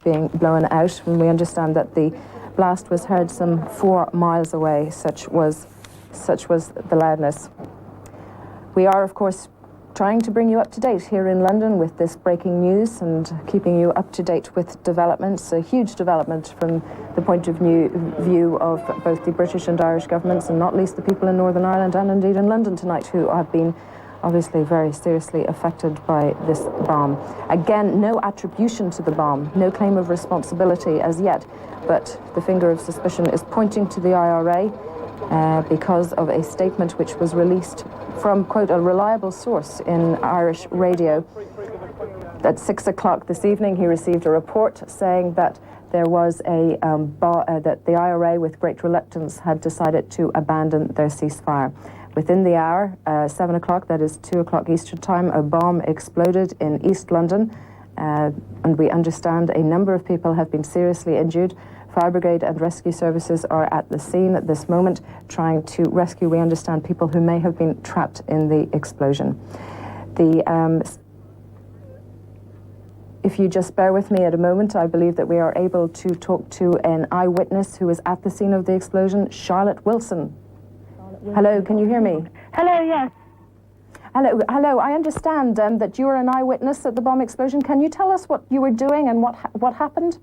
being blown out, and we understand that the blast was heard some 4 miles away. Such was the loudness. We are, of course, trying to bring you up to date here in London with this breaking news and keeping you up to date with developments, a huge development from the point of view of both the British and Irish governments, and not least the people in Northern Ireland and indeed in London tonight, who have been obviously very seriously affected by this bomb. Again, no attribution to the bomb, no claim of responsibility as yet, but the finger of suspicion is pointing to the IRA because of a statement which was released from, quote, a reliable source in Irish radio. At 6 o'clock this evening, he received a report saying that there was that the IRA, with great reluctance, had decided to abandon their ceasefire. Within the hour, 7 o'clock, that is 2 o'clock Eastern time, a bomb exploded in East London, and we understand a number of people have been seriously injured. Fire brigade and rescue services are at the scene at this moment, trying to rescue, we understand, people who may have been trapped in the explosion. If you just bear with me at a moment, I believe that we are able to talk to an eyewitness who was at the scene of the explosion, Charlotte Wilson. Hello, can you hear me? Hello, yes. Hello. I understand that you were an eyewitness at the bomb explosion. Can you tell us what you were doing and what happened?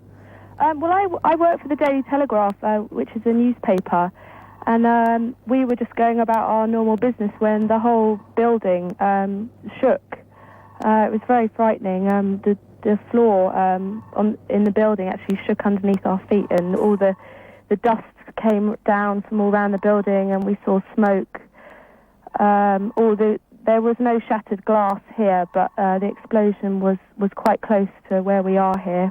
Well, I work for the Daily Telegraph, which is a newspaper, and we were just going about our normal business when the whole building shook. It was very frightening. The floor in the building actually shook underneath our feet, and all the dust came down from all around the building, and we saw smoke. There was no shattered glass here, but the explosion was quite close to where we are here.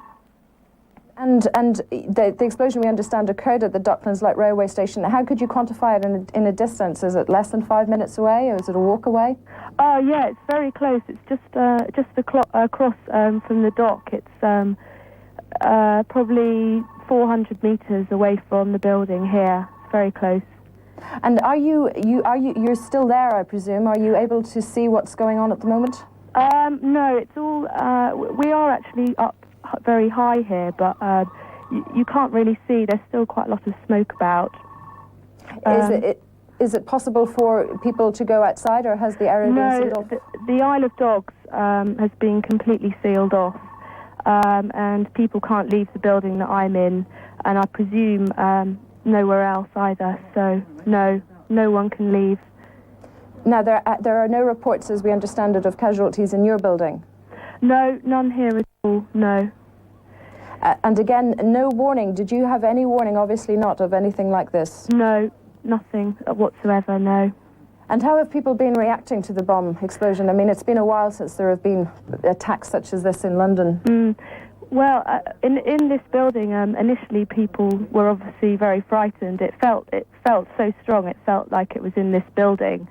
And the explosion, we understand, occurred at the Docklands Light Railway Station. How could you quantify it in a distance? Is it less than 5 minutes away, or is it a walk away? Oh, yeah, it's very close. It's just across from the dock. It's probably 400 metres away from the building here. It's very close. And you're still there, I presume? Are you able to see what's going on at the moment? No, it's all. We are actually up very high here, but you can't really see. There's still quite a lot of smoke about. Is it possible for people to go outside, or has the area been sealed off? The Isle of Dogs has been completely sealed off, and people can't leave the building that I'm in, and I presume nowhere else either. So no one can leave. Now there are no reports, as we understand it, of casualties in your building. No, none here at all. No. And again, no warning. Did you have any warning? Obviously not, of anything like this. No, nothing whatsoever. No. And how have people been reacting to the bomb explosion? I mean, it's been a while since there have been attacks such as this in London. Well, in this building, initially people were obviously very frightened. It felt so strong. It felt like it was in this building.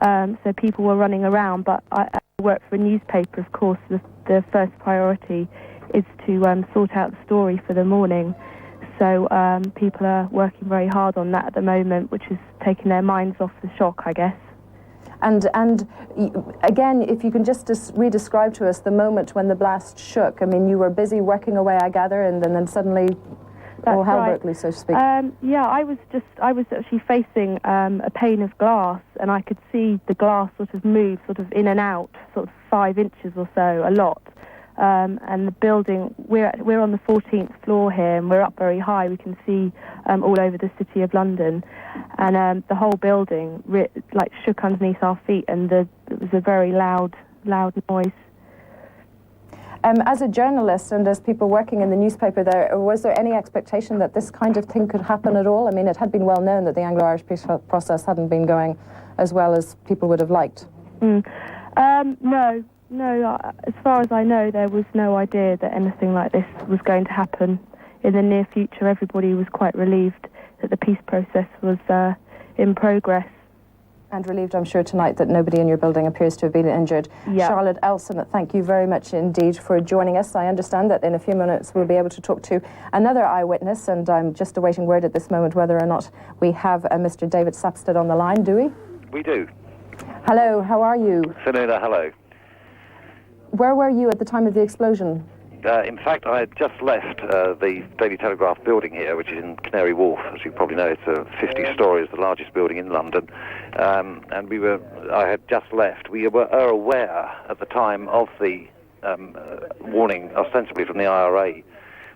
So people were running around. But I work for a newspaper. Of course, the first priority is to sort out the story for the morning. So people are working very hard on that at the moment, which is taking their minds off the shock, I guess. And again, if you can just re-describe to us the moment when the blast shook. I mean, you were busy working away, I gather, and then suddenly all hell broke loose, so to speak. Yeah, I was actually facing a pane of glass, and I could see the glass sort of move sort of in and out, sort of 5 inches or so, a lot. And the building, we're on the 14th floor here, and we're up very high. We can see all over the city of London, and the whole building shook underneath our feet, and it was a very loud noise. As a journalist and as people working in the newspaper there, was there any expectation that this kind of thing could happen at all? I mean, it had been well known that the Anglo-Irish peace process hadn't been going as well as people would have liked. No, as far as I know, there was no idea that anything like this was going to happen in the near future. Everybody was quite relieved that the peace process was in progress. And relieved, I'm sure, tonight that nobody in your building appears to have been injured. Yep. Charlotte Elson, thank you very much indeed for joining us. I understand that in a few minutes we'll be able to talk to another eyewitness, and I'm just awaiting word at this moment whether or not we have Mr. David Sapstead on the line. Do we? We do. Hello, how are you? Fionnuala, hello. Where were you at the time of the explosion? In fact, I had just left the Daily Telegraph building here, which is in Canary Wharf. As you probably know, it's 50 stories, the largest building in London. And I had just left. We were aware at the time of the warning, ostensibly from the IRA,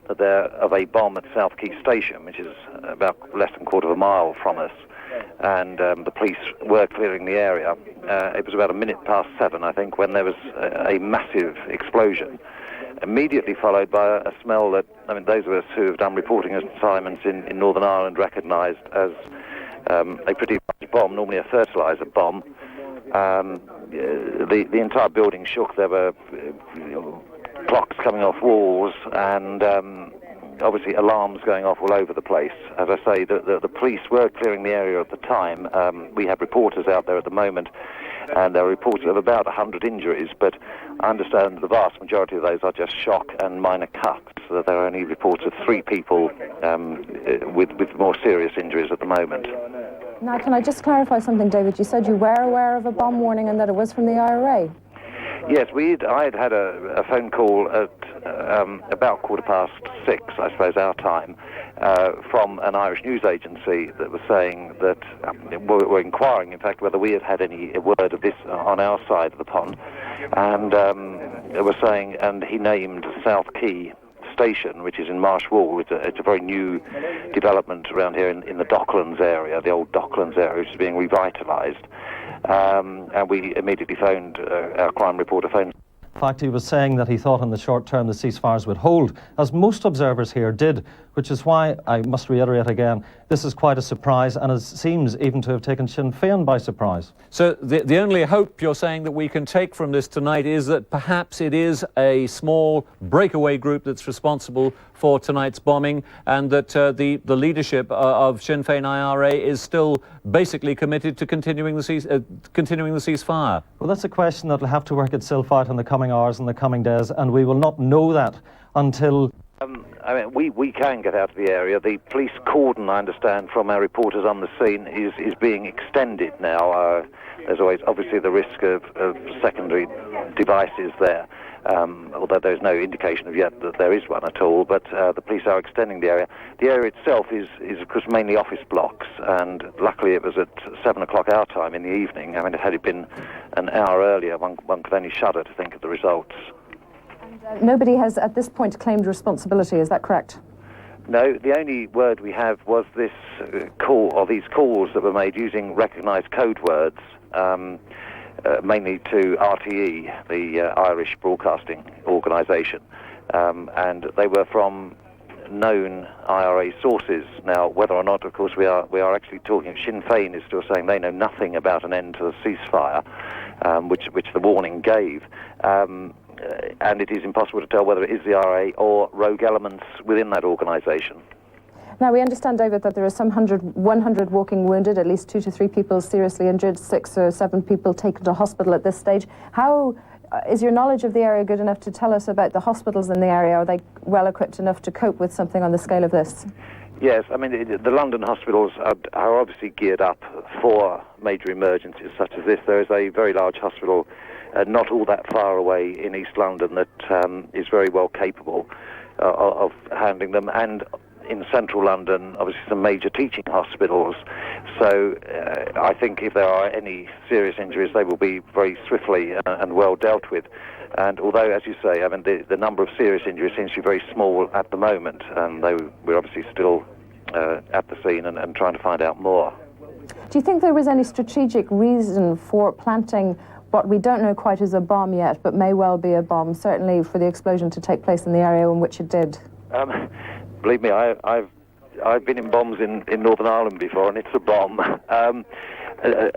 of a bomb at South Quay Station, which is about less than a quarter of a mile from us. And the police were clearing the area. It was about 7:07, I think, when there was a massive explosion, immediately followed by a smell that, those of us who have done reporting assignments in Northern Ireland recognised as a pretty large bomb, normally a fertiliser bomb. The entire building shook. There were clocks coming off walls and obviously alarms going off all over the place. As I say, the police were clearing the area at the time. We have reporters out there at the moment, and there are reports of about 100 injuries, but I understand the vast majority of those are just shock and minor cuts, so that there are only reports of 3 people with more serious injuries at the moment. Now, can I just clarify something, David? You said you were aware of a bomb warning and that it was from the IRA. Yes, I had a phone call at about 6:15, I suppose, our time, from an Irish news agency that was saying that, were inquiring, in fact, whether we had had any word of this on our side of the pond, and they were saying, and he named South Quay Station, which is in Marsh Wall. It's a very new development around here in the Docklands area, the old Docklands area, which is being revitalised. And we immediately phoned, our crime reporter phoned. In fact, he was saying that he thought in the short term the ceasefires would hold, as most observers here did, which is why I must reiterate again, this is quite a surprise, and it seems even to have taken Sinn Féin by surprise. So the only hope you're saying that we can take from this tonight is that perhaps it is a small breakaway group that's responsible for tonight's bombing, and that the leadership of Sinn Féin IRA is still basically committed to continuing the ceasefire. Well, that's a question that will have to work itself out in the coming hours and the coming days, and we will not know that until... we can get out of the area. The police cordon, I understand from our reporters on the scene, is being extended now. There's always obviously the risk of secondary devices there, although there's no indication of yet that there is one at all, but the police are extending the area. The area itself is of course mainly office blocks, and luckily it was at 7 o'clock our time in the evening. Had it been an hour earlier, one could only shudder to think of the results. Nobody has at this point claimed responsibility, is that correct? No, the only word we have was this call, or these calls that were made using recognised code words, mainly to RTE, the Irish Broadcasting Organisation, and they were from known IRA sources. Now, whether or not, of course, we are actually talking, Sinn Féin is still saying they know nothing about an end to the ceasefire, which the warning gave. And it is impossible to tell whether it is the IRA or rogue elements within that organisation. Now, we understand, David, that there are some 100 walking wounded, at least 2 to 3 people seriously injured, 6 or 7 people taken to hospital at this stage. How is your knowledge of the area good enough to tell us about the hospitals in the area? Are they well equipped enough to cope with something on the scale of this? Yes, the London hospitals are obviously geared up for major emergencies such as this. There is a very large hospital not all that far away in East London that is very well capable of handling them, and in central London, obviously some major teaching hospitals. So I think if there are any serious injuries, they will be very swiftly and well dealt with. And although, as you say, the number of serious injuries seems to be very small at the moment, though we're obviously still at the scene and trying to find out more. Do you think there was any strategic reason for planting what we don't know quite is a bomb yet, but may well be a bomb, certainly for the explosion to take place in the area in which it did? Believe me, I've been in bombs in Northern Ireland before, and it's a bomb.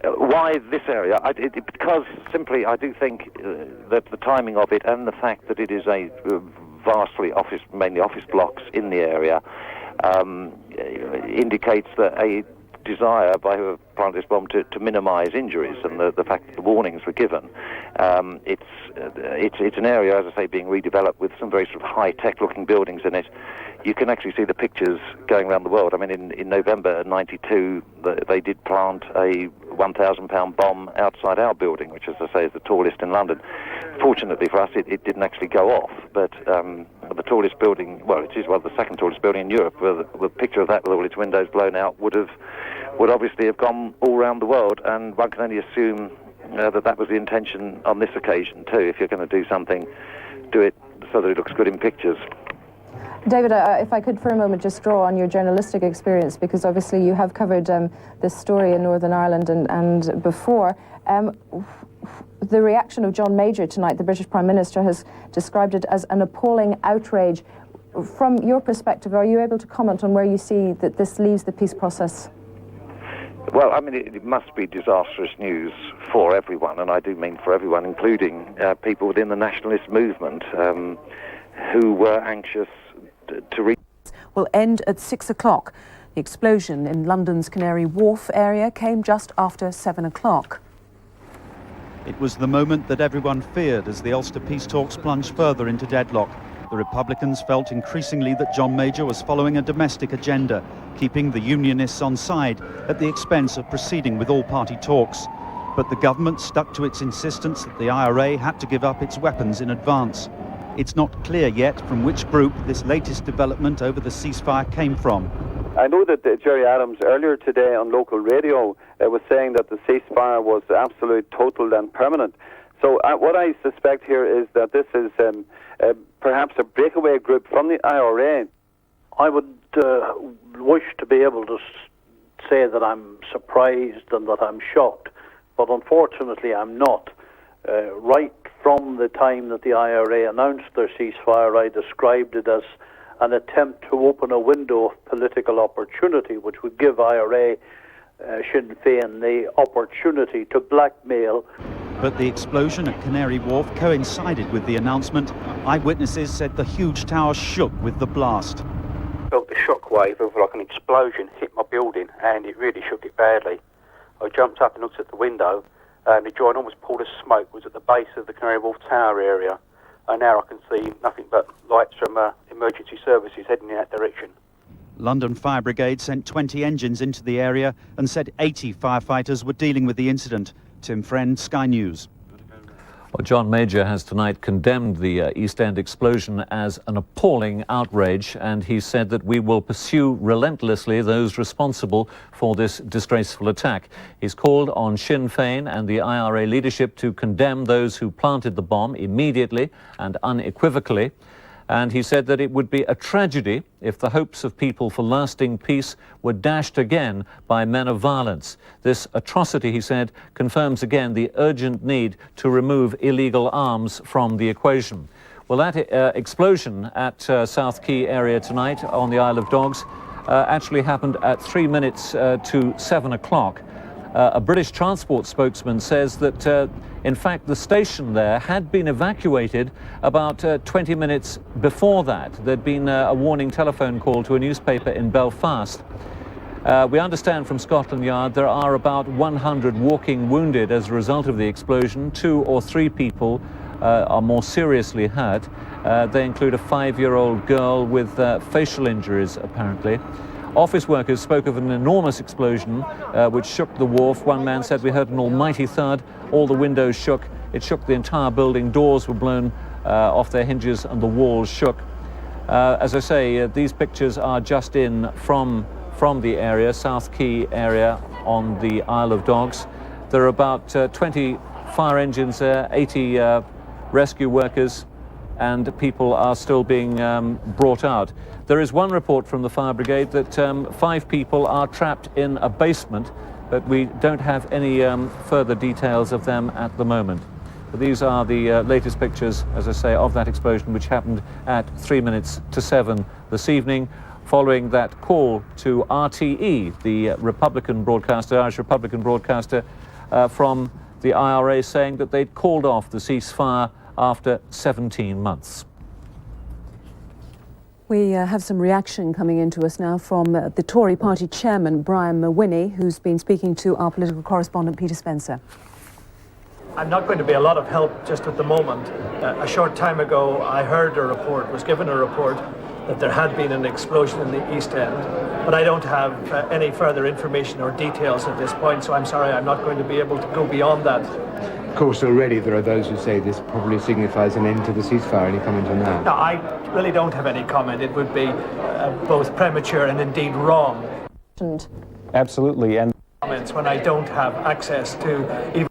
Why this area? Because simply I do think that the timing of it and the fact that it is a vastly mainly office blocks in the area, indicates that a desire by whoever planted this bomb to minimise injuries, and the fact that the warnings were given. It's an area, as I say, being redeveloped with some very sort of high-tech looking buildings in it. You can actually see the pictures going around the world. In November '92, they did plant a 1,000 pound bomb outside our building, which, as I say, is the tallest in London. Fortunately for us, it didn't actually go off, but the tallest building, well, it is the second tallest building in Europe, the picture of that with all its windows blown out would obviously have gone all around the world, and one can only assume that was the intention on this occasion too. If you're going to do something, do it so that it looks good in pictures. David, if I could for a moment just draw on your journalistic experience, because obviously you have covered this story in Northern Ireland and before. The reaction of John Major tonight, the British Prime Minister, has described it as an appalling outrage. From your perspective, are you able to comment on where you see that this leaves the peace process? Well, I mean, it must be disastrous news for everyone, and I do mean for everyone, including people within the nationalist movement who were anxious to reach. Will end at 6 o'clock. The explosion in London's Canary Wharf area came just after 7 o'clock. It was the moment that everyone feared as the Ulster peace talks plunged further into deadlock. The Republicans felt increasingly that John Major was following a domestic agenda, keeping the Unionists on side at the expense of proceeding with all-party talks. But the government stuck to its insistence that the IRA had to give up its weapons in advance. It's not clear yet from which group this latest development over the ceasefire came from. I know that Jerry Adams earlier today on local radio was saying that the ceasefire was absolute, total and permanent. So what I suspect here is that this is perhaps a breakaway group from the IRA. I would wish to be able to say that I'm surprised and that I'm shocked, but unfortunately I'm not. Right from the time that the IRA announced their ceasefire, I described it as an attempt to open a window of political opportunity which would give IRA Sinn Féin the opportunity to blackmail. But the explosion at Canary Wharf coincided with the announcement. Eyewitnesses said the huge tower shook with the blast. I felt the shockwave of like an explosion hit my building, and it really shook it badly. I jumped up and looked at the window, and the ginormous pool of smoke was at the base of the Canary Wharf Tower area. And now I can see nothing but lights from emergency services heading in that direction. London Fire Brigade sent 20 engines into the area and said 80 firefighters were dealing with the incident. Tim Friend, Sky News. Well, John Major has tonight condemned the East End explosion as an appalling outrage, and he said that we will pursue relentlessly those responsible for this disgraceful attack. He's called on Sinn Féin and the IRA leadership to condemn those who planted the bomb immediately and unequivocally. And he said that it would be a tragedy if the hopes of people for lasting peace were dashed again by men of violence. This atrocity, he said, confirms again the urgent need to remove illegal arms from the equation. Well, that explosion at South Quay area tonight on the Isle of Dogs actually happened at 3 minutes to 7 o'clock. A British transport spokesman says that, in fact, the station there had been evacuated about 20 minutes before that. There'd been a warning telephone call to a newspaper in Belfast. We understand from Scotland Yard there are about 100 walking wounded as a result of the explosion. 2 or 3 people are more seriously hurt. They include a 5-year-old girl with facial injuries, apparently. Office workers spoke of an enormous explosion which shook the wharf. One man said, "We heard an almighty thud. All the windows shook. It shook the entire building. Doors were blown off their hinges and the walls shook." As I say, these pictures are just in from the area, South Quay area on the Isle of Dogs. There are about 20 fire engines there, 80 rescue workers, and people are still being brought out. There is one report from the fire brigade that 5 people are trapped in a basement, but we don't have any further details of them at the moment. But these are the latest pictures, as I say, of that explosion, which happened at 3 minutes to 7 this evening, following that call to RTE, the Republican broadcaster, Irish Republican broadcaster, from the IRA, saying that they'd called off the ceasefire after 17 months. We have some reaction coming into us now from the Tory party chairman, Brian Mawhinney, who's been speaking to our political correspondent, Peter Spencer. I'm not going to be a lot of help just at the moment. A short time ago, I heard was given a report that there had been an explosion in the East End, but I don't have any further information or details at this point, so I'm sorry, I'm not going to be able to go beyond that. Of course, already there are those who say this probably signifies an end to the ceasefire. Any comment on that? No, I really don't have any comment. It would be both premature and indeed wrong. Absolutely, and comments when I don't have access to even.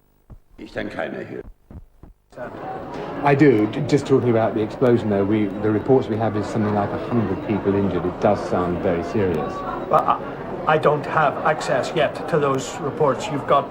I do. Just talking about the explosion, though, the reports we have is something like 100 people injured. It does sound very serious. Well, I don't have access yet to those reports. You've got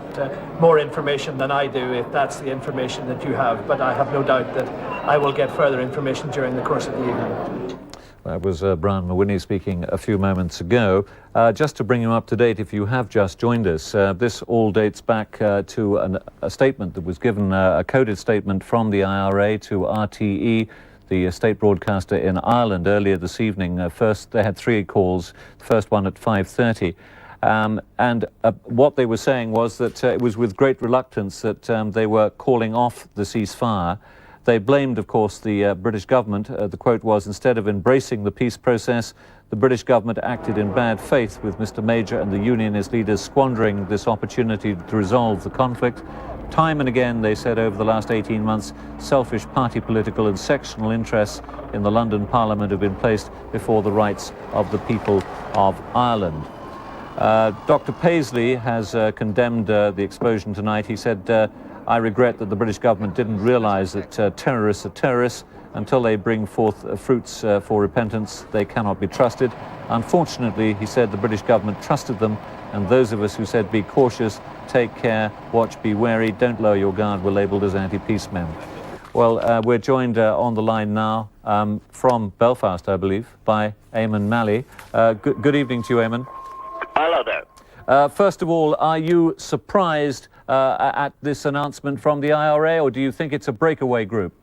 more information than I do, if that's the information that you have. But I have no doubt that I will get further information during the course of the evening. That was Brian Mawhinney speaking a few moments ago. Just to bring you up to date, if you have just joined us, this all dates back to a statement that was given, a coded statement from the IRA to RTE, the state broadcaster in Ireland, earlier this evening. First, they had 3 calls, the first one at 5:30. And what they were saying was that it was with great reluctance that they were calling off the ceasefire. They blamed, of course, the British government. The quote was, "Instead of embracing the peace process, the British government acted in bad faith, with Mr Major and the unionist leaders squandering this opportunity to resolve the conflict. Time and again," they said, "over the last 18 months, selfish party political and sectional interests in the London Parliament have been placed before the rights of the people of Ireland." Dr Paisley has condemned the explosion tonight. He said, "I regret that the British government didn't realise that terrorists are terrorists. Until they bring forth fruits for repentance, they cannot be trusted. Unfortunately," he said, "the British government trusted them, and those of us who said be cautious, take care, watch, be wary, don't lower your guard, were labelled as anti-peace men." Well, we're joined on the line now from Belfast, I believe, by Eamon Malley. Good evening to you, Eamon. Hello there. First of all, are you surprised at this announcement from the IRA, or do you think it's a breakaway group?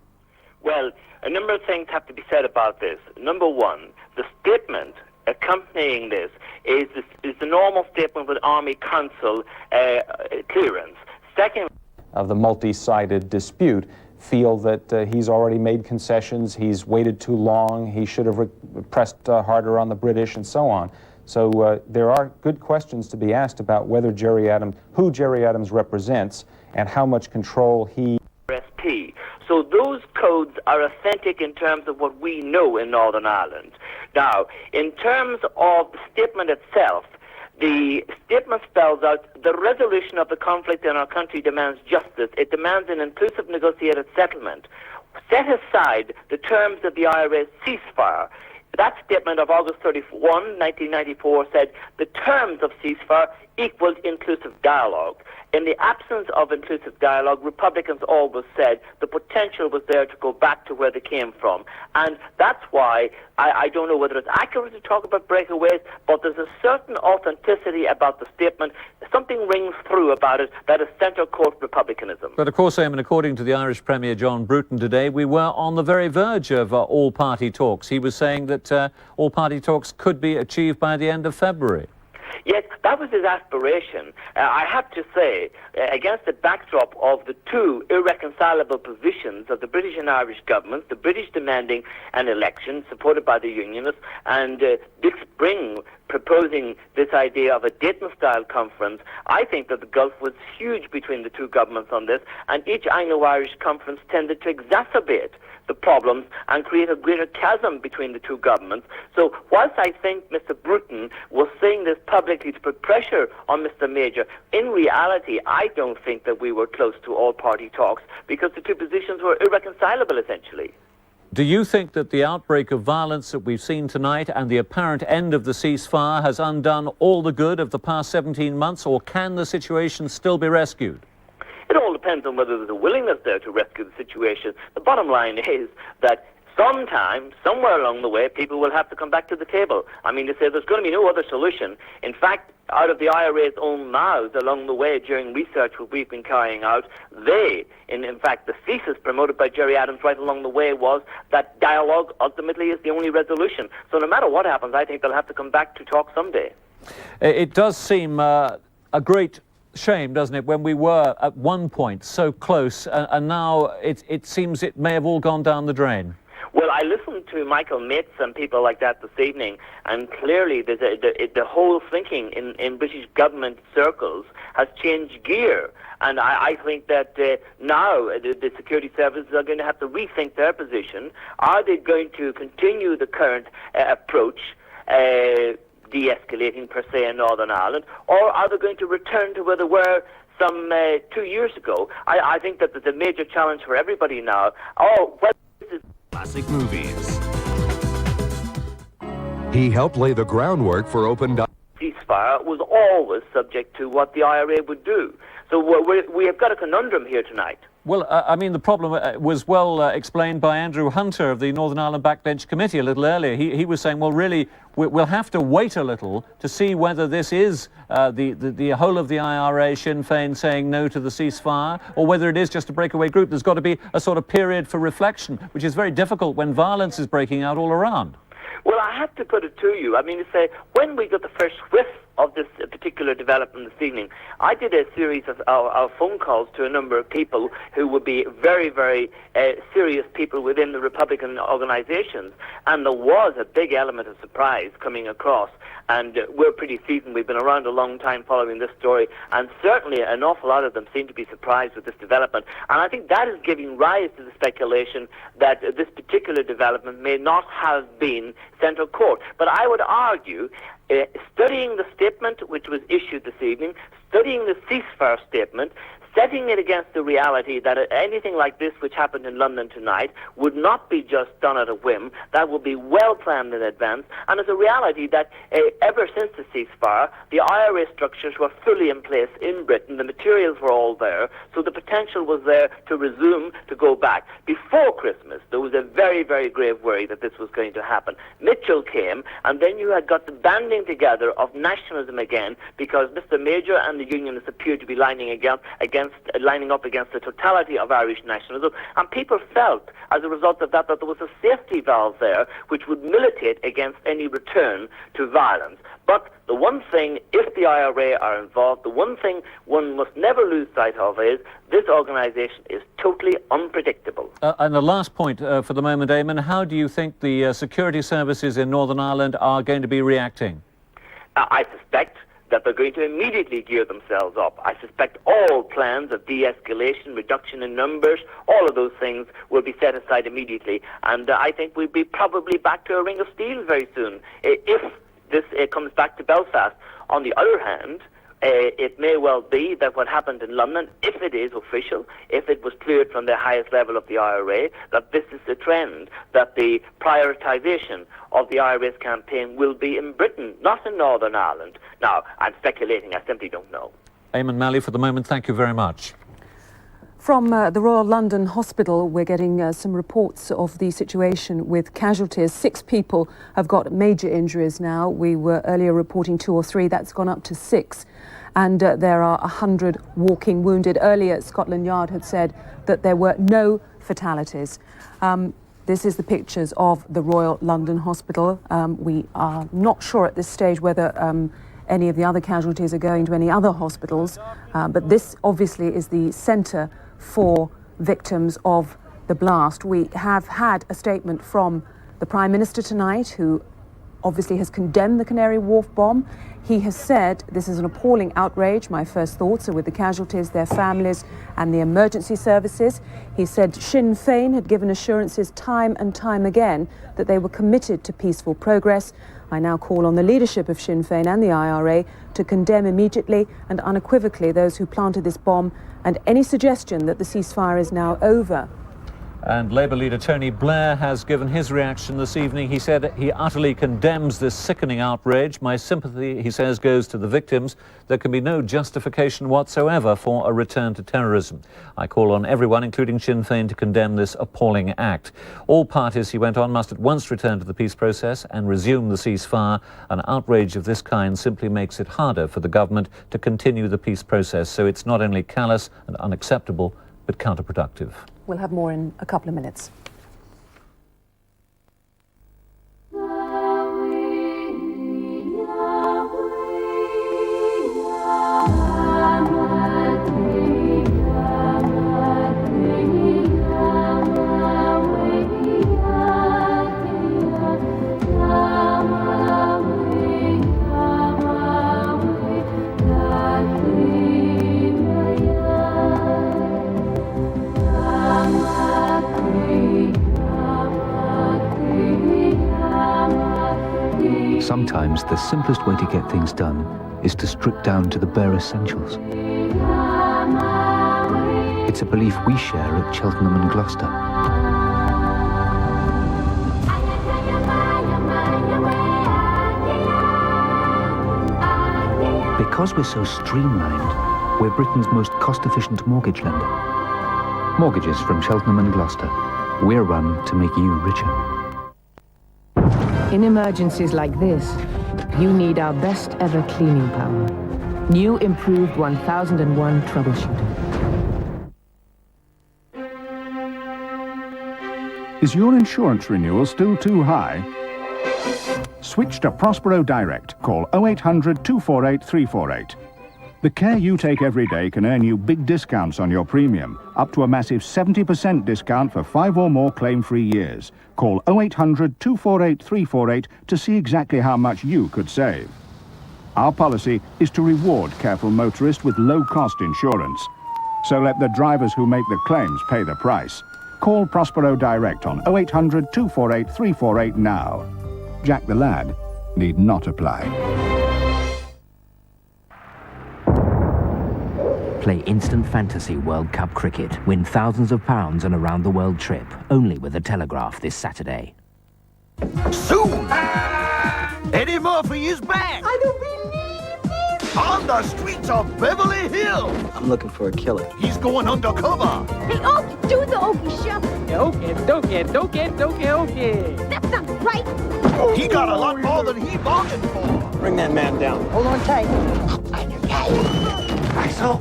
Well, a number of things have to be said about this. Number one, the statement accompanying this is the normal statement with Army Council clearance. Second, of the multi-sided dispute, feel that he's already made concessions, he's waited too long, he should have pressed harder on the British, and so on. So there are good questions to be asked about who Gerry Adams represents and how much control he... RSP. So those codes are authentic in terms of what we know in Northern Ireland. Now, in terms of the statement itself, the statement spells out the resolution of the conflict in our country demands justice. It demands an inclusive negotiated settlement. Set aside the terms of the IRA ceasefire. That statement of August 31, 1994 said the terms of ceasefire equals inclusive dialogue. In the absence of inclusive dialogue, Republicans always said the potential was there to go back to where they came from. And that's why I don't know whether it's accurate to talk about breakaways, but there's a certain authenticity about the statement. Something rings through about it that is centre court republicanism. But of course, Eamon, according to the Irish Premier John Bruton today, we were on the very verge of all-party talks. He was saying that all-party talks could be achieved by the end of February. Yes, that was his aspiration. I have to say, against the backdrop of the two irreconcilable positions of the British and Irish governments, the British demanding an election supported by the Unionists, and Dick Spring proposing this idea of a Dayton-style conference, I think that the gulf was huge between the two governments on this, and each Anglo-Irish conference tended to exacerbate the problems and create a greater chasm between the two governments. So whilst I think Mr. Bruton was saying this publicly to put pressure on Mr. Major, in reality I don't think that we were close to all-party talks because the two positions were irreconcilable essentially. Do you think that the outbreak of violence that we've seen tonight and the apparent end of the ceasefire has undone all the good of the past 17 months, or can the situation still be rescued? It all depends on whether there's a willingness there to rescue the situation. The bottom line is that sometime, somewhere along the way, people will have to come back to the table. I mean, to say there's going to be no other solution. In fact, out of the IRA's own mouths along the way during research that we've been carrying out, in fact, the thesis promoted by Gerry Adams right along the way was that dialogue ultimately is the only resolution. So no matter what happens, I think they'll have to come back to talk someday. It does seem a great shame, doesn't it, when we were at one point so close and now it seems it may have all gone down the drain. Well, I listened to Michael Mitz and people like that this evening, and clearly there's the whole thinking in British government circles has changed gear. And I think that now the security services are going to have to rethink their position. Are they going to continue the current approach, de-escalating per se in Northern Ireland, or are they going to return to where they were some 2 years ago? I think that there's a major challenge for everybody now. Classic movies. He helped lay the groundwork for open ceasefire was always subject to what the IRA would do. So we have got a conundrum here tonight. Well, I mean, the problem was well explained by Andrew Hunter of the Northern Ireland Backbench Committee a little earlier. He was saying, well, really, we'll have to wait a little to see whether this is the whole of the IRA, Sinn Féin saying no to the ceasefire, or whether it is just a breakaway group. There's got to be a sort of period for reflection, which is very difficult when violence is breaking out all around. Well, I have to put it to you. I mean, to say, when we got the first whiff of this particular development this evening, I did a series of phone calls to a number of people who would be very, very serious people within the Republican organizations, and there was a big element of surprise coming across. And we're pretty seasoned. We've been around a long time following this story, and certainly an awful lot of them seem to be surprised with this development. And I think that is giving rise to the speculation that this particular development may not have been central court. But I would argue, studying the statement which was issued this evening, studying the ceasefire statement, setting it against the reality that anything like this which happened in London tonight would not be just done at a whim, that would be well planned in advance, and it's a reality that ever since the ceasefire, the IRA structures were fully in place in Britain, the materials were all there, so the potential was there to resume, to go back. Before Christmas, there was a very, very grave worry that this was going to happen. Mitchell came, and then you had got the banding together of nationalism again, because Mr. Major and the Unionists appeared to be lining up against the totality of Irish nationalism, and people felt, as a result of that there was a safety valve there which would militate against any return to violence. But the one thing, if the IRA are involved, the one thing one must never lose sight of is this organisation is totally unpredictable. And the last point for the moment, Eamon, how do you think the security services in Northern Ireland are going to be reacting? I suspect that they're going to immediately gear themselves up. I suspect all plans of de-escalation, reduction in numbers, all of those things will be set aside immediately. And I think we'll be probably back to a ring of steel very soon, if this comes back to Belfast. On the other hand, it may well be that what happened in London, if it is official, if it was cleared from the highest level of the IRA, that this is the trend, that the prioritisation of the IRA's campaign will be in Britain, not in Northern Ireland. Now, I'm speculating, I simply don't know. Eamon Malley, for the moment, thank you very much. From the Royal London Hospital, we're getting some reports of the situation with casualties. 6 people have got major injuries now. We were earlier reporting 2 or 3. That's gone up to 6. And there are 100 walking wounded. Earlier, Scotland Yard had said that there were no fatalities. This is the pictures of the Royal London Hospital. We are not sure at this stage whether any of the other casualties are going to any other hospitals, but this obviously is the centre for victims of the blast. We have had a statement from the Prime Minister tonight, who obviously has condemned the Canary Wharf bomb. He has said, this is an appalling outrage. My first thoughts are with the casualties, their families and the emergency services. He said Sinn Féin had given assurances time and time again that they were committed to peaceful progress. I now call on the leadership of Sinn Féin and the IRA to condemn immediately and unequivocally those who planted this bomb and any suggestion that the ceasefire is now over. And Labour leader Tony Blair has given his reaction this evening. He said he utterly condemns this sickening outrage. My sympathy, he says, goes to the victims. There can be no justification whatsoever for a return to terrorism. I call on everyone, including Sinn Féin, to condemn this appalling act. All parties, he went on, must at once return to the peace process and resume the ceasefire. An outrage of this kind simply makes it harder for the government to continue the peace process. So it's not only callous and unacceptable, but counterproductive. We'll have more in a couple of minutes. Sometimes the simplest way to get things done is to strip down to the bare essentials. It's a belief we share at Cheltenham and Gloucester. Because we're so streamlined, we're Britain's most cost-efficient mortgage lender. Mortgages from Cheltenham and Gloucester. We're run to make you richer. In emergencies like this, you need our best ever cleaning power. New improved 1001 troubleshooter. Is your insurance renewal still too high? Switch to Prospero Direct. Call 0800 248 348. The care you take every day can earn you big discounts on your premium, up to a massive 70% discount for 5 or more claim-free years. Call 0800 248 348 to see exactly how much you could save. Our policy is to reward careful motorists with low-cost insurance. So let the drivers who make the claims pay the price. Call Prospero Direct on 0800 248 348 now. Jack the Lad need not apply. Play instant fantasy World Cup cricket. Win thousands of pounds on a round-the-world trip. Only with the Telegraph this Saturday. Soon! Eddie Murphy is back! I don't believe it! On the streets of Beverly Hills! I'm looking for a killer. He's going undercover! Hey, Okie, do the Okie shuffle! Okay. That's not right! He got a lot more than he bargained for! Bring that man down. Hold on tight. Axel!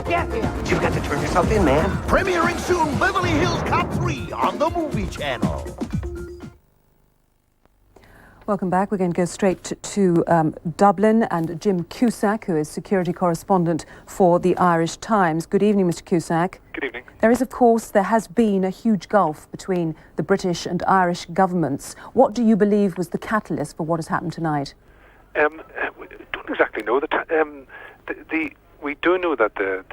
Get here! You've got to turn yourself in, man. Premiering soon, Beverly Hills Cop 3 on the Movie Channel. Welcome back. We're going to go straight to Dublin and Jim Cusack, who is security correspondent for the Irish Times. Good evening, Mr. Cusack. Good evening. There has been a huge gulf between the British and Irish governments. What do you believe was the catalyst for what has happened tonight? We don't exactly know. We do know that the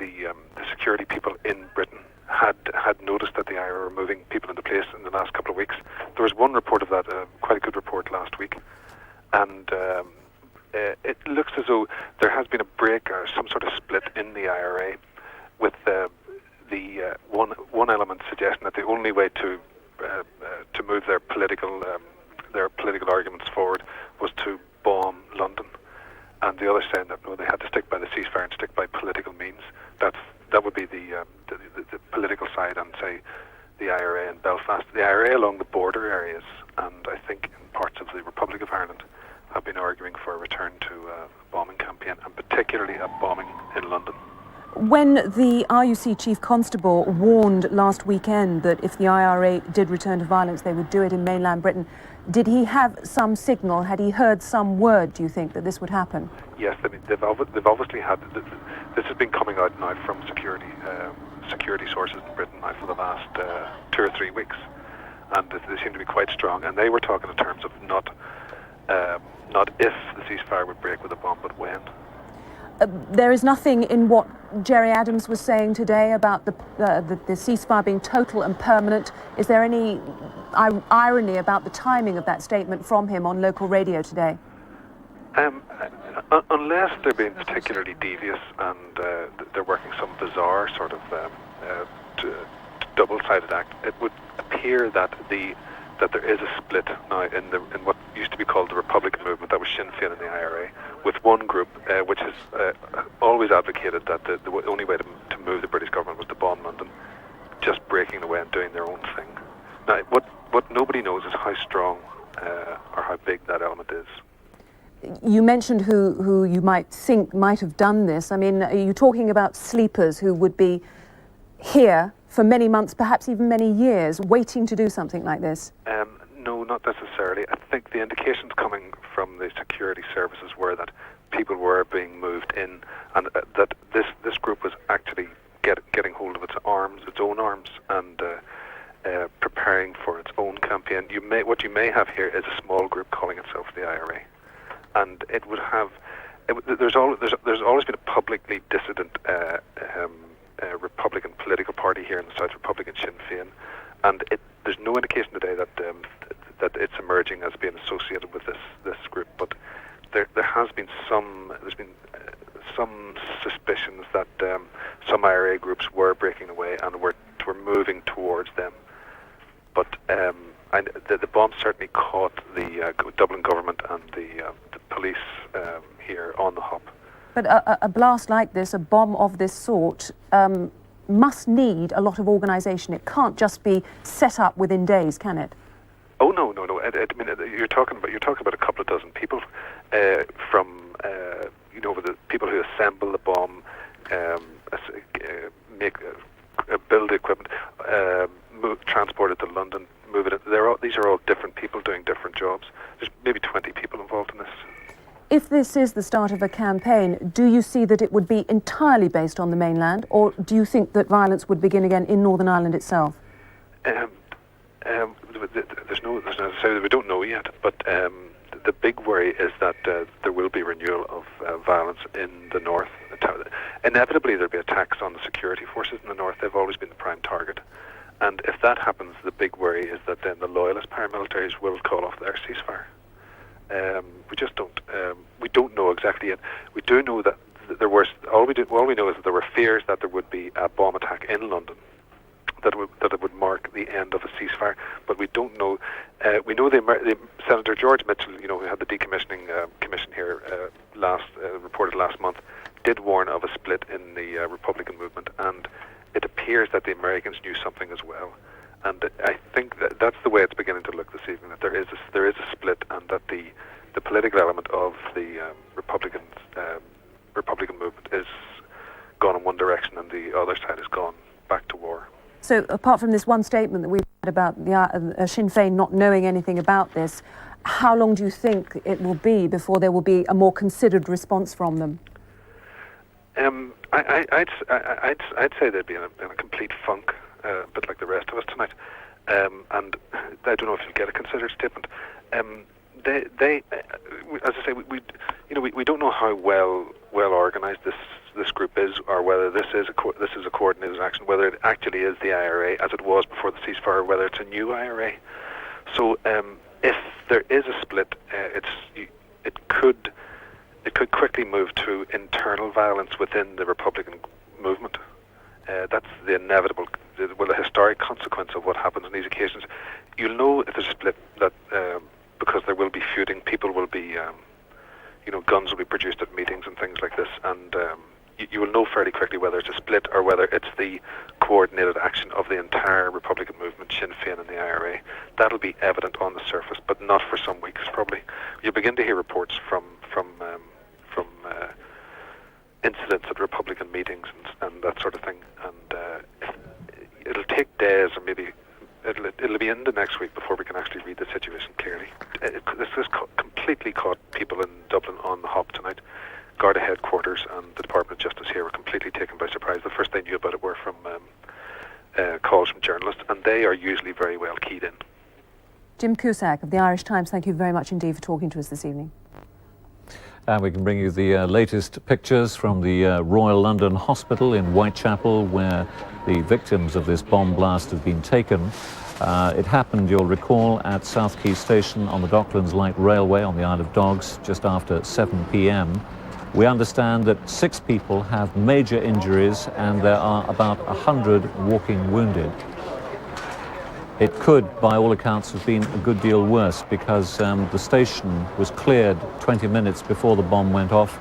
security people in Britain had noticed that the IRA were moving people into place in the last couple of weeks. There was one report of that, quite a good report last week, and it looks as though there has been a break or some sort of split in the IRA, with one element suggesting that the only way to move their political arguments forward was to bomb London, and the other saying that no, they had to stick by the ceasefire and stick by political means. That would be the political side, and say the IRA in Belfast, the IRA along the border areas, and I think in parts of the Republic of Ireland have been arguing for a return to a bombing campaign, and particularly a bombing in London. When the RUC Chief Constable warned last weekend that if the IRA did return to violence, they would do it in mainland Britain, did he have some signal? Had he heard some word, do you think, that this would happen? Yes, I mean, they've obviously had... This has been coming out now from security sources in Britain now for the last 2 or 3 weeks, and they seem to be quite strong. And they were talking in terms of not if the ceasefire would break with a bomb, but when. There is nothing in what Gerry Adams was saying today about the ceasefire being total and permanent. Is there any irony about the timing of that statement from him on local radio today? Unless they're being particularly devious and they're working some bizarre sort of double-sided act, it would appear that there is a split now in what used to be called the Republican movement, that was Sinn Féin and the IRA, with one group which has always advocated that the only way to move the British government was to bomb London, just breaking away and doing their own thing. Now, what nobody knows is how strong or how big that element is. You mentioned who you might think might have done this. I mean, are you talking about sleepers who would be here for many months, perhaps even many years, waiting to do something like this? No, not necessarily. I think the indications coming from the security services were that people were being moved in, and that this group was actually getting hold of its own arms, and preparing for its own campaign. What you may have here is a small group calling itself the IRA, and it would have. There's always been a publicly dissident Republican political party here in the South, Republican Sinn Féin, and there's no indication today that that it's emerging as being associated with this group. But there has been some suspicions that some IRA groups were breaking away and were moving towards them. But the bomb certainly caught the Dublin government and the police here on the hop. But a blast like this, a bomb of this sort, must need a lot of organisation. It can't just be set up within days, can it? Oh no! I mean, you're talking about a couple of dozen people, from the people who assemble the bomb, build the equipment, transport it to London, move it. These are all different people doing different jobs. There's maybe 20 people involved in this. If this is the start of a campaign, do you see that it would be entirely based on the mainland, or do you think that violence would begin again in Northern Ireland itself? We don't know yet, but the big worry is that there will be renewal of violence in the north. Inevitably, there'll be attacks on the security forces in the north. They've always been the prime target. And if that happens, the big worry is that then the loyalist paramilitaries will call off their ceasefire. We just don't. We don't know exactly yet. We do know that there were. All we know is that there were fears that there would be a bomb attack in London, that it would mark the end of a ceasefire. But we don't know. We know the Senator George Mitchell, who had the decommissioning commission here reported last month, did warn of a split in the Republican movement, and it appears that the Americans knew something as well. And I think that's the way it's beginning to look this evening, that there is a split, and that the political element of the Republican movement is gone in one direction, and the other side has gone back to war. So apart from this one statement that we've had about the Sinn Féin not knowing anything about this, how long do you think it will be before there will be a more considered response from them? I'd say they'd be in a complete funk, a bit like the rest of us tonight. And I don't know if you'll get a considered statement. They as I say, we don't know how well organised this group is, or whether this is a coordinated action, whether it actually is the IRA as it was before the ceasefire, or whether it's a new IRA. So if there is a split, it could quickly move to internal violence within the Republican movement. That's the inevitable, the historic consequence of what happens on these occasions. You'll know if there's a split that because there will be feuding, people will be, guns will be produced at meetings and things like this, and you will know fairly quickly whether it's a split or whether it's the coordinated action of the entire Republican movement, Sinn Féin and the IRA. That'll be evident on the surface, but not for some weeks probably. You'll begin to hear reports from incidents at Republican meetings and that sort of thing, and it'll take days, or maybe it'll be into next week before we can actually read the situation clearly. This has completely caught people in Dublin on the hop tonight. Garda headquarters and the Department of Justice here were completely taken by surprise. The first they knew about it were from calls from journalists, and they are usually very well keyed in. Jim Cusack of the Irish Times, thank you very much indeed for talking to us this evening. And we can bring you the latest pictures from the Royal London Hospital in Whitechapel, where the victims of this bomb blast have been taken. It happened, you'll recall, at South Quay Station on the Docklands Light Railway on the Isle of Dogs just after 7 p.m. We understand that 6 people have major injuries and there are about 100 walking wounded. It could, by all accounts, have been a good deal worse, because the station was cleared 20 minutes before the bomb went off,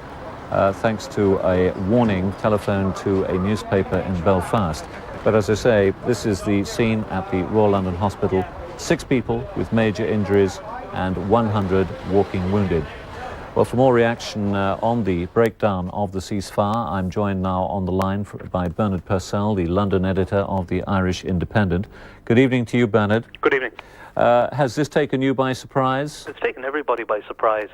thanks to a warning telephoned to a newspaper in Belfast. But as I say, this is the scene at the Royal London Hospital. 6 people with major injuries and 100 walking wounded. Well, for more reaction on the breakdown of the ceasefire, I'm joined now on the line by Bernard Purcell, the London editor of the Irish Independent. Good evening to you, Bernard. Good evening. Has this taken you by surprise? It's taken everybody by surprise.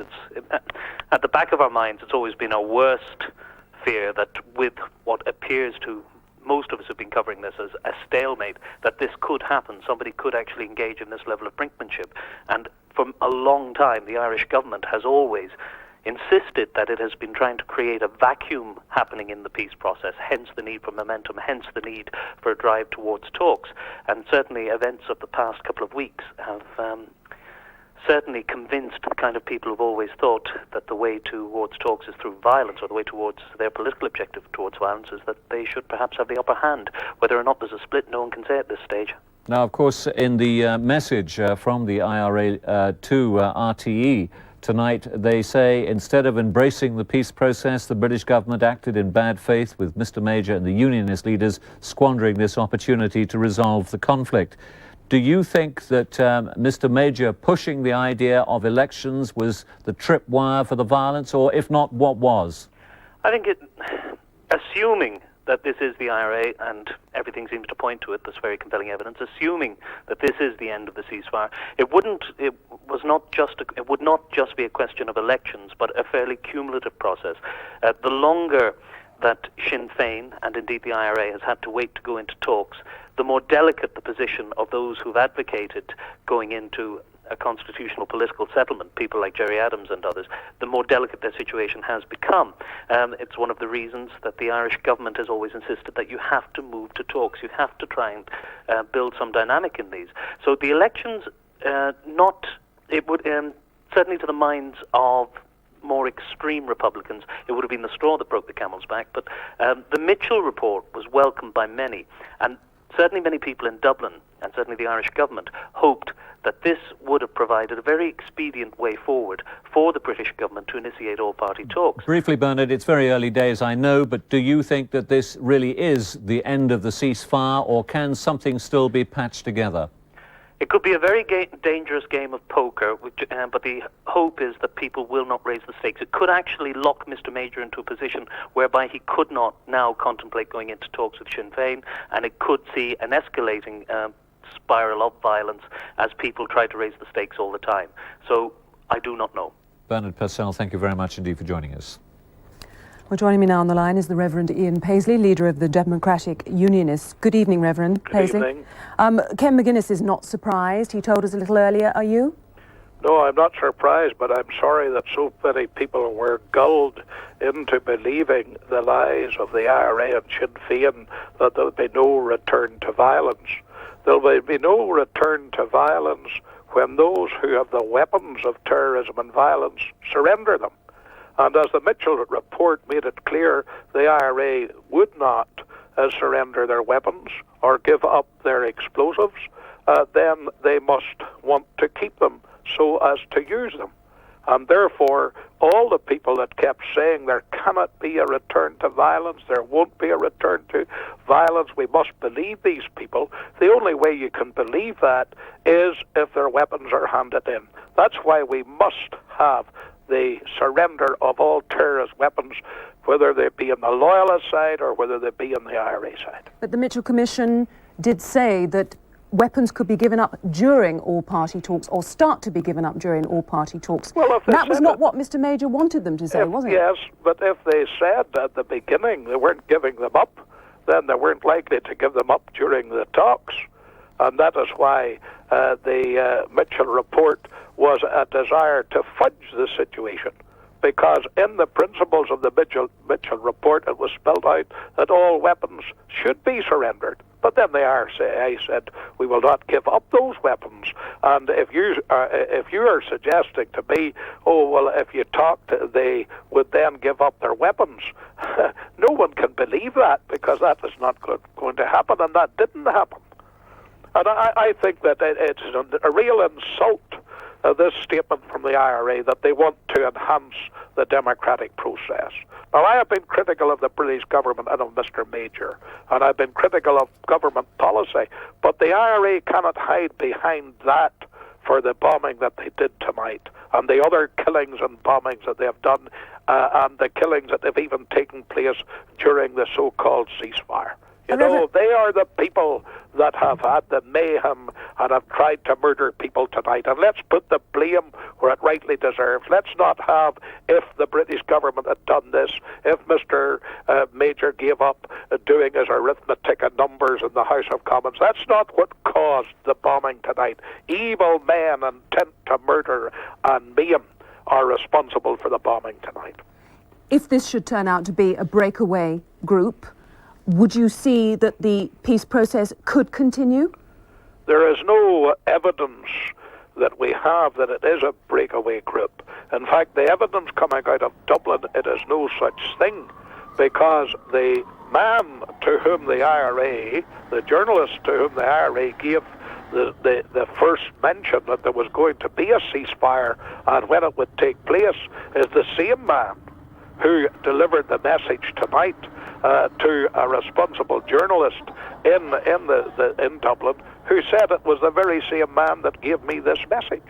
At the back of our minds, it's always been our worst fear that with what appears to most of us have been covering this as a stalemate, that this could happen. Somebody could actually engage in this level of brinkmanship. And for a long time, the Irish government has always insisted that it has been trying to create a vacuum happening in the peace process, hence the need for momentum, hence the need for a drive towards talks. And certainly events of the past couple of weeks have certainly convinced the kind of people who've always thought that the way towards talks is through violence, or the way towards their political objective towards violence is that they should perhaps have the upper hand. Whether or not there's a split, no one can say at this stage. Now, of course, in the message from the IRA to RTE tonight, they say instead of embracing the peace process, the British government acted in bad faith, with Mr Major and the unionist leaders squandering this opportunity to resolve the conflict. Do you think that Mr Major pushing the idea of elections was the tripwire for the violence, or if not, what was? I think assuming that this is the IRA, and everything seems to point to it, there's very compelling evidence, assuming that this is the end of the ceasefire, it would not just be a question of elections, but a fairly cumulative process. The longer that Sinn Féin, and indeed the IRA, has had to wait to go into talks, the more delicate the position of those who've advocated going into a constitutional political settlement, people like Gerry Adams and others, the more delicate their situation has become. It's one of the reasons that the Irish government has always insisted that you have to move to talks, you have to try and build some dynamic in these. So the elections, certainly to the minds of more extreme Republicans, it would have been the straw that broke the camel's back, but the Mitchell report was welcomed by many, and certainly many people in Dublin, and certainly the Irish government, hoped that this would have provided a very expedient way forward for the British government to initiate all-party talks. Briefly, Bernard, it's very early days, I know, but do you think that this really is the end of the ceasefire, or can something still be patched together? It could be a very dangerous game of poker, but the hope is that people will not raise the stakes. It could actually lock Mr Major into a position whereby he could not now contemplate going into talks with Sinn Féin, and it could see an escalating spiral of violence as people try to raise the stakes all the time. So I do not know. Bernard Purcell, thank you very much indeed for joining us. Well, joining me now on the line is the Reverend Ian Paisley, leader of the Democratic Unionists. Good evening, Reverend Paisley. Good evening. Ken McGuinness is not surprised. He told us a little earlier. Are you? No, I'm not surprised, but I'm sorry that so many people were gulled into believing the lies of the IRA and Sinn Féin that there will be no return to violence. There will be no return to violence when those who have the weapons of terrorism and violence surrender them. And as the Mitchell report made it clear, the IRA would not surrender their weapons or give up their explosives, then they must want to keep them so as to use them. And therefore, all the people that kept saying there cannot be a return to violence, there won't be a return to violence, we must believe these people. The only way you can believe that is if their weapons are handed in. That's why we must have the surrender of all terrorist weapons, whether they be on the Loyalist side or whether they be on the IRA side. But the Mitchell Commission did say that weapons could be given up during all-party talks, or start to be given up during all-party talks. Well, that was not what Mr Major wanted them to say, was it? Yes, but if they said at the beginning they weren't giving them up, then they weren't likely to give them up during the talks. And that is why the Mitchell report was a desire to fudge the situation. Because in the principles of the Mitchell report, it was spelled out that all weapons should be surrendered. But then the IRA said, we will not give up those weapons. And if you are suggesting to me, oh, well, if you talked, they would then give up their weapons, no one can believe that, because that is not going to happen, and that didn't happen. And I think that it's a real insult, this statement from the IRA, that they want to enhance the democratic process. Now, I have been critical of the British government and of Mr Major, and I've been critical of government policy, but the IRA cannot hide behind that for the bombing that they did tonight, and the other killings and bombings that they have done, and the killings that have even taken place during the so-called ceasefire. You know, they are the people that have had the mayhem and have tried to murder people tonight. And let's put the blame where it rightly deserves. Let's not have, if the British government had done this, if Mr Major gave up doing his arithmetic and numbers in the House of Commons. That's not what caused the bombing tonight. Evil men intent to murder and maim are responsible for the bombing tonight. If this should turn out to be a breakaway group, would you see that the peace process could continue? There is no evidence that we have that it is a breakaway group. In fact, the evidence coming out of Dublin, it is no such thing, because the man to whom the IRA, the journalist to whom the IRA gave the first mention that there was going to be a ceasefire and when it would take place, is the same man who delivered the message tonight to a responsible journalist in Dublin, who said it was the very same man that gave me this message.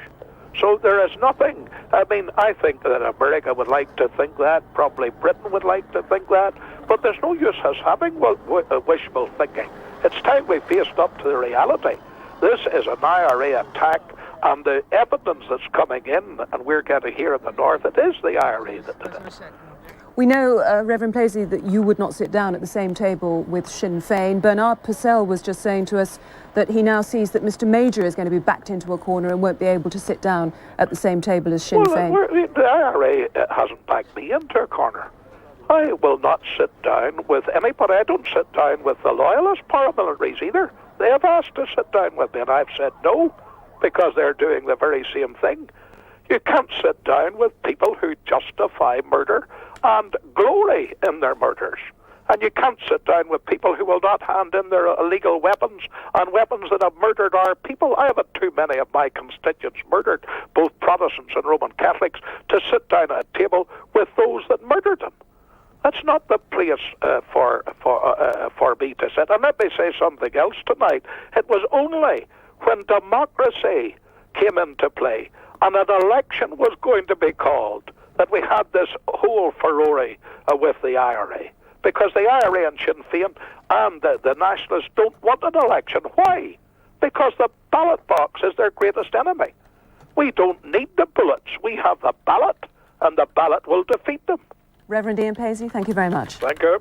So there is nothing. I mean, I think that America would like to think that, probably Britain would like to think that, but there's no use us having wishful thinking. It's time we faced up to the reality. This is an IRA attack, and the evidence that's coming in, and we're getting here in the north, it is the IRA that did it. We know, Reverend Paisley, that you would not sit down at the same table with Sinn Féin. Bernard Purcell was just saying to us that he now sees that Mr Major is going to be backed into a corner and won't be able to sit down at the same table as Sinn Féin. The IRA hasn't backed me into a corner. I will not sit down with anybody. I don't sit down with the loyalist paramilitaries either. They have asked to sit down with me, and I've said no, because they're doing the very same thing. You can't sit down with people who justify murder and glory in their murders. And you can't sit down with people who will not hand in their illegal weapons and weapons that have murdered our people. I have had too many of my constituents murdered, both Protestants and Roman Catholics, to sit down at a table with those that murdered them. That's not the place for me to sit. And let me say something else tonight. It was only when democracy came into play and an election was going to be called that we had this whole furore with the IRA. Because the IRA and Sinn Féin and the Nationalists don't want an election. Why? Because the ballot box is their greatest enemy. We don't need the bullets. We have the ballot, and the ballot will defeat them. Reverend Ian Paisley, thank you very much. Thank you.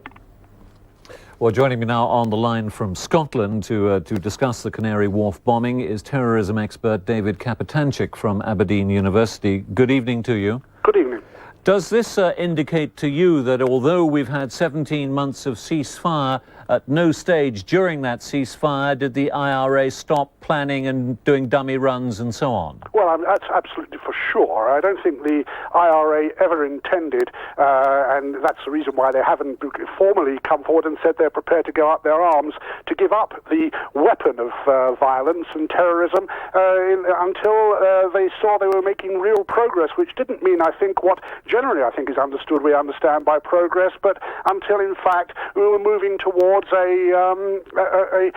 Well, joining me now on the line from Scotland to discuss the Canary Wharf bombing is terrorism expert David Kapitanchik from Aberdeen University. Good evening to you. Good evening. Does this indicate to you that although we've had 17 months of ceasefire, at no stage during that ceasefire did the IRA stop planning and doing dummy runs and so on? Well, that's absolutely for sure. I don't think the IRA ever intended, and that's the reason why they haven't formally come forward and said they're prepared to go up their arms, to give up the weapon of violence and terrorism until they saw they were making real progress, which didn't mean, I think, what generally I think is understood, we understand by progress, but until in fact we were moving towards a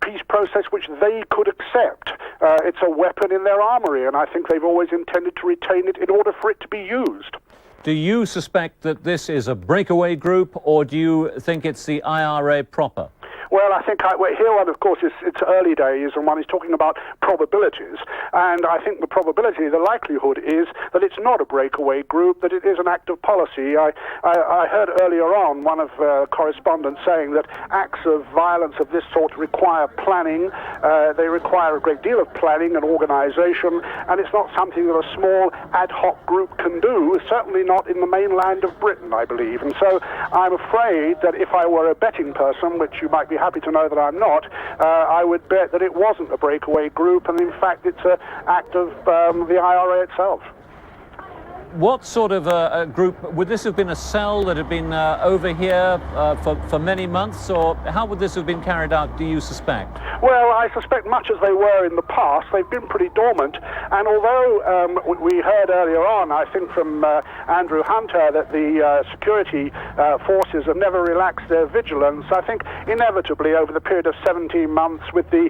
peace process which they could accept. It's a weapon in their armory, and I think they've always intended to retain it in order for it to be used. Do you suspect that this is a breakaway group, or do you think it's the IRA proper? Well, I think here one, of course, it's early days, and one is talking about probabilities. And I think the probability, the likelihood is that it's not a breakaway group, that it is an act of policy. I heard earlier on one of correspondents saying that acts of violence of this sort require planning. They require a great deal of planning and organisation, and it's not something that a small ad hoc group can do, certainly not in the mainland of Britain, I believe. And so I'm afraid that if I were a betting person, which you might be happy to know that I'm not, I would bet that it wasn't a breakaway group, and in fact it's an act of the IRA itself. What sort of a group, would this have been a cell that had been over here for many months, or how would this have been carried out, do you suspect? Well, I suspect much as they were in the past, they've been pretty dormant, and although we heard earlier on, I think from Andrew Hunter, that the security forces have never relaxed their vigilance, I think inevitably over the period of 17 months with the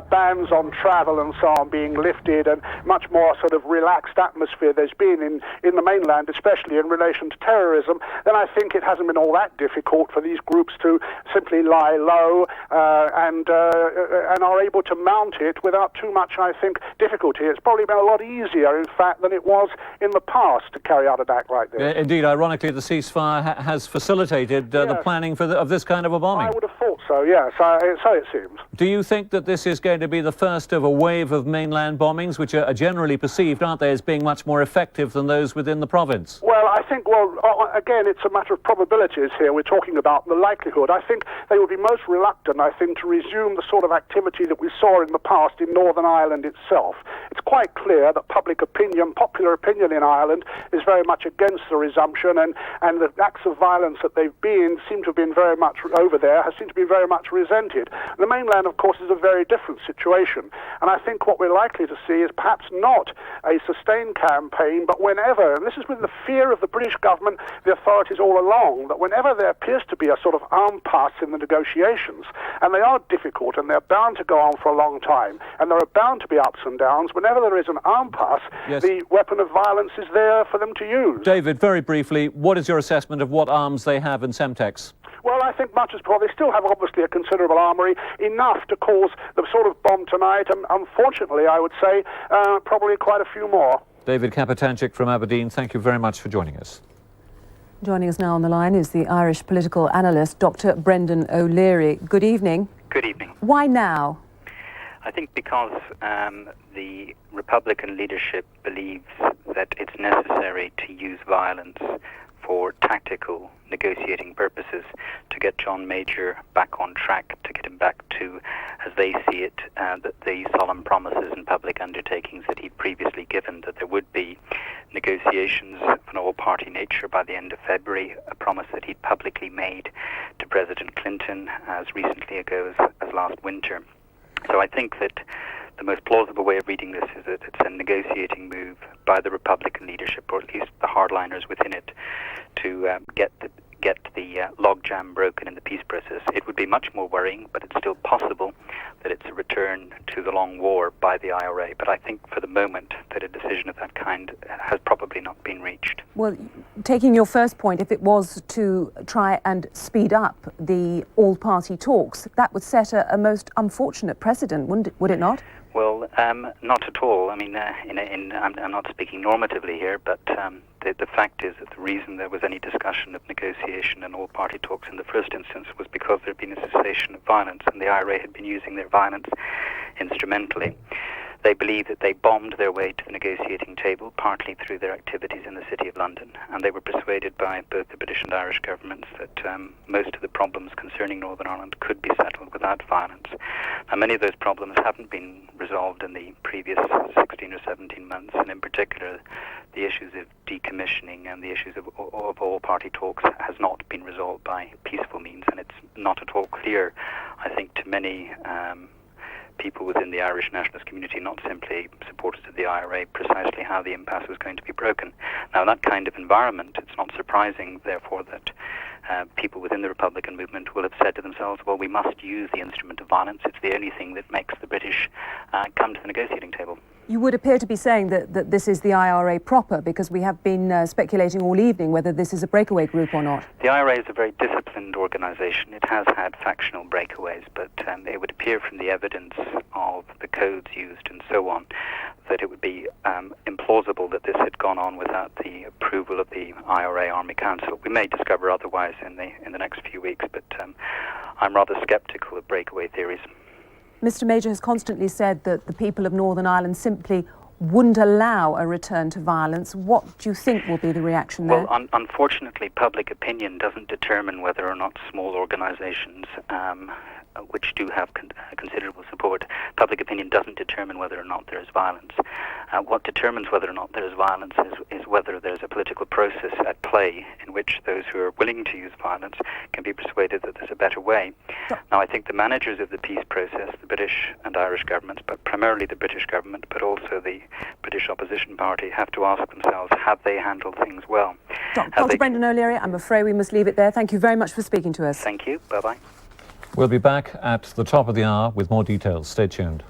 bans on travel and so on being lifted and much more sort of relaxed atmosphere there's been in the mainland, especially in relation to terrorism, then I think it hasn't been all that difficult for these groups to simply lie low and are able to mount it without too much, I think, difficulty. It's probably been a lot easier, in fact, than it was in the past to carry out an act like this. Indeed, ironically, the ceasefire has facilitated the planning of this kind of a bombing. I would have thought so, yes. So it seems. Do you think that this is going to be the first of a wave of mainland bombings, which are generally perceived, aren't they, as being much more effective than those with within the province? Well, I think, again, it's a matter of probabilities here. We're talking about the likelihood. I think they would be most reluctant, I think, to resume the sort of activity that we saw in the past in Northern Ireland itself. It's quite clear that popular opinion in Ireland is very much against the resumption, and the acts of violence that they've been seem to have been very much over there, seem to be very much resented. The mainland, of course, is a very different situation, and I think what we're likely to see is perhaps not a sustained campaign, but whenever, and this has been the fear of the British government, the authorities all along, that whenever there appears to be a sort of impasse in the negotiations, and they are difficult and they're bound to go on for a long time, and there are bound to be ups and downs, whenever there is an impasse, the weapon of violence is there for them to use. David, very briefly, what is your assessment of what arms they have in Semtex? Well, I think much as possible. They still have obviously a considerable armoury, enough to cause the sort of bomb tonight, and unfortunately, I would say, probably quite a few more. David Kapitancic from Aberdeen, thank you very much for joining us. Joining us now on the line is the Irish political analyst, Dr. Brendan O'Leary. Good evening. Good evening. Why now? I think because the Republican leadership believes that it's necessary to use violence for tactical negotiating purposes to get John Major back on track, to get him back to, as they see it, the solemn promises and public undertakings that he'd previously given, that there would be negotiations of an all-party nature by the end of February, a promise that he'd publicly made to President Clinton as recently ago as last winter. So I think that the most plausible way of reading this is that it's a negotiating move by the Republican leadership, or at least the hardliners within it, to get the logjam broken in the peace process. It would be much more worrying, but it's still possible that it's a return to the long war by the IRA. But I think for the moment that a decision of that kind has probably not been reached. Well, taking your first point, if it was to try and speed up the all-party talks, that would set a most unfortunate precedent, would it not? Well, not at all. I mean, I'm not speaking normatively here, but the fact is that the reason there was any discussion of negotiation and all-party talks in the first instance was because there had been a cessation of violence, and the IRA had been using their violence instrumentally. They believe that they bombed their way to the negotiating table, partly through their activities in the City of London, and they were persuaded by both the British and Irish governments that most of the problems concerning Northern Ireland could be settled without violence. And many of those problems haven't been resolved in the previous 16 or 17 months, and in particular the issues of decommissioning and the issues of all-party talks has not been resolved by peaceful means, and it's not at all clear, I think, to many people within the Irish nationalist community, not simply supporters of the IRA, precisely how the impasse was going to be broken. Now, in that kind of environment, it's not surprising, therefore, that people within the Republican movement will have said to themselves, well, we must use the instrument of violence. It's the only thing that makes the British come to the negotiating table. You would appear to be saying that this is the IRA proper, because we have been speculating all evening whether this is a breakaway group or not. The IRA is a very disciplined organisation. It has had factional breakaways, but it would appear from the evidence of the codes used and so on that it would be implausible that this had gone on without the approval of the IRA Army Council. We may discover otherwise in the next few weeks, but I'm rather sceptical of breakaway theories. Mr. Major has constantly said that the people of Northern Ireland simply wouldn't allow a return to violence. What do you think will be the reaction there? Well, unfortunately, public opinion doesn't determine whether or not small organisations, which do have considerable support, public opinion doesn't determine whether or not there is violence. What determines whether or not there is violence is whether there's a political process at play in which those who are willing to use violence can be persuaded that there's a better way. Now, I think the managers of the peace process, the British and Irish governments, but primarily the British government, but also the British opposition party, have to ask themselves, have they handled things well? Dr. Brendan O'Leary, I'm afraid we must leave it there. Thank you very much for speaking to us. Thank you. Bye-bye. We'll be back at the top of the hour with more details. Stay tuned.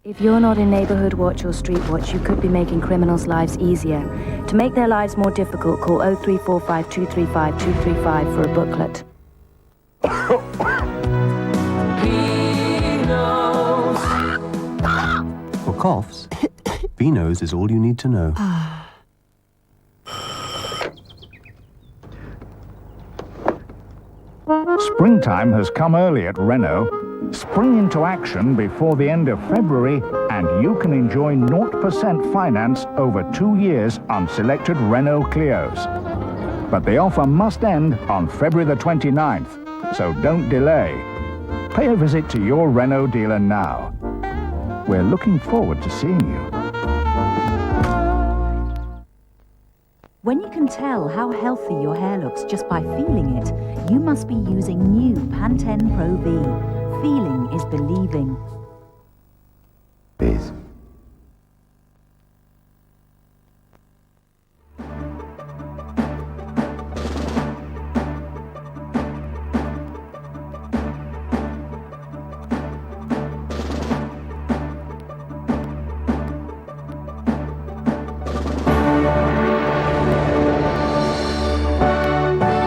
If you're not in Neighbourhood Watch or Street Watch, you could be making criminals' lives easier. To make their lives more difficult, call 0345 235 235 for a booklet. For coughs, Beano's is all you need to know. Springtime has come early at Renault. Spring into action before the end of February and you can enjoy 0% finance over 2 years on selected Renault Clios. But the offer must end on February the 29th, so don't delay. Pay a visit to your Renault dealer now. We're looking forward to seeing you. When you can tell how healthy your hair looks just by feeling it, you must be using new Pantene Pro V. Feeling is believing. Please.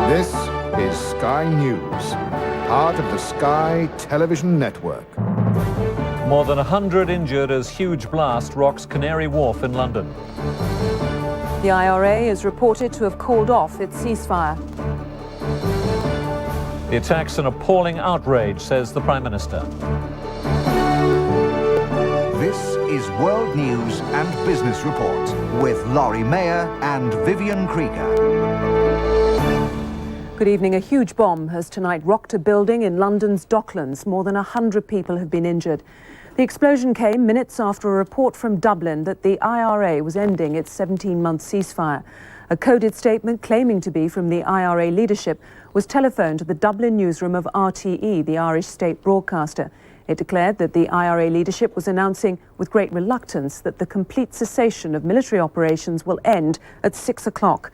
This is Sky News, part of the Sky Television Network. More than 100 injured as huge blast rocks Canary Wharf in London. The IRA is reported to have called off its ceasefire. The attack's an appalling outrage, says the Prime Minister. This is World News and Business Report with Laurie Mayer and Vivien Creegor. Good evening. A huge bomb has tonight rocked a building in London's Docklands. More than 100 people have been injured. The explosion came minutes after a report from Dublin that the IRA was ending its 17-month ceasefire. A coded statement claiming to be from the IRA leadership was telephoned to the Dublin newsroom of RTE, the Irish state broadcaster. It declared that the IRA leadership was announcing with great reluctance that the complete cessation of military operations will end at 6 o'clock.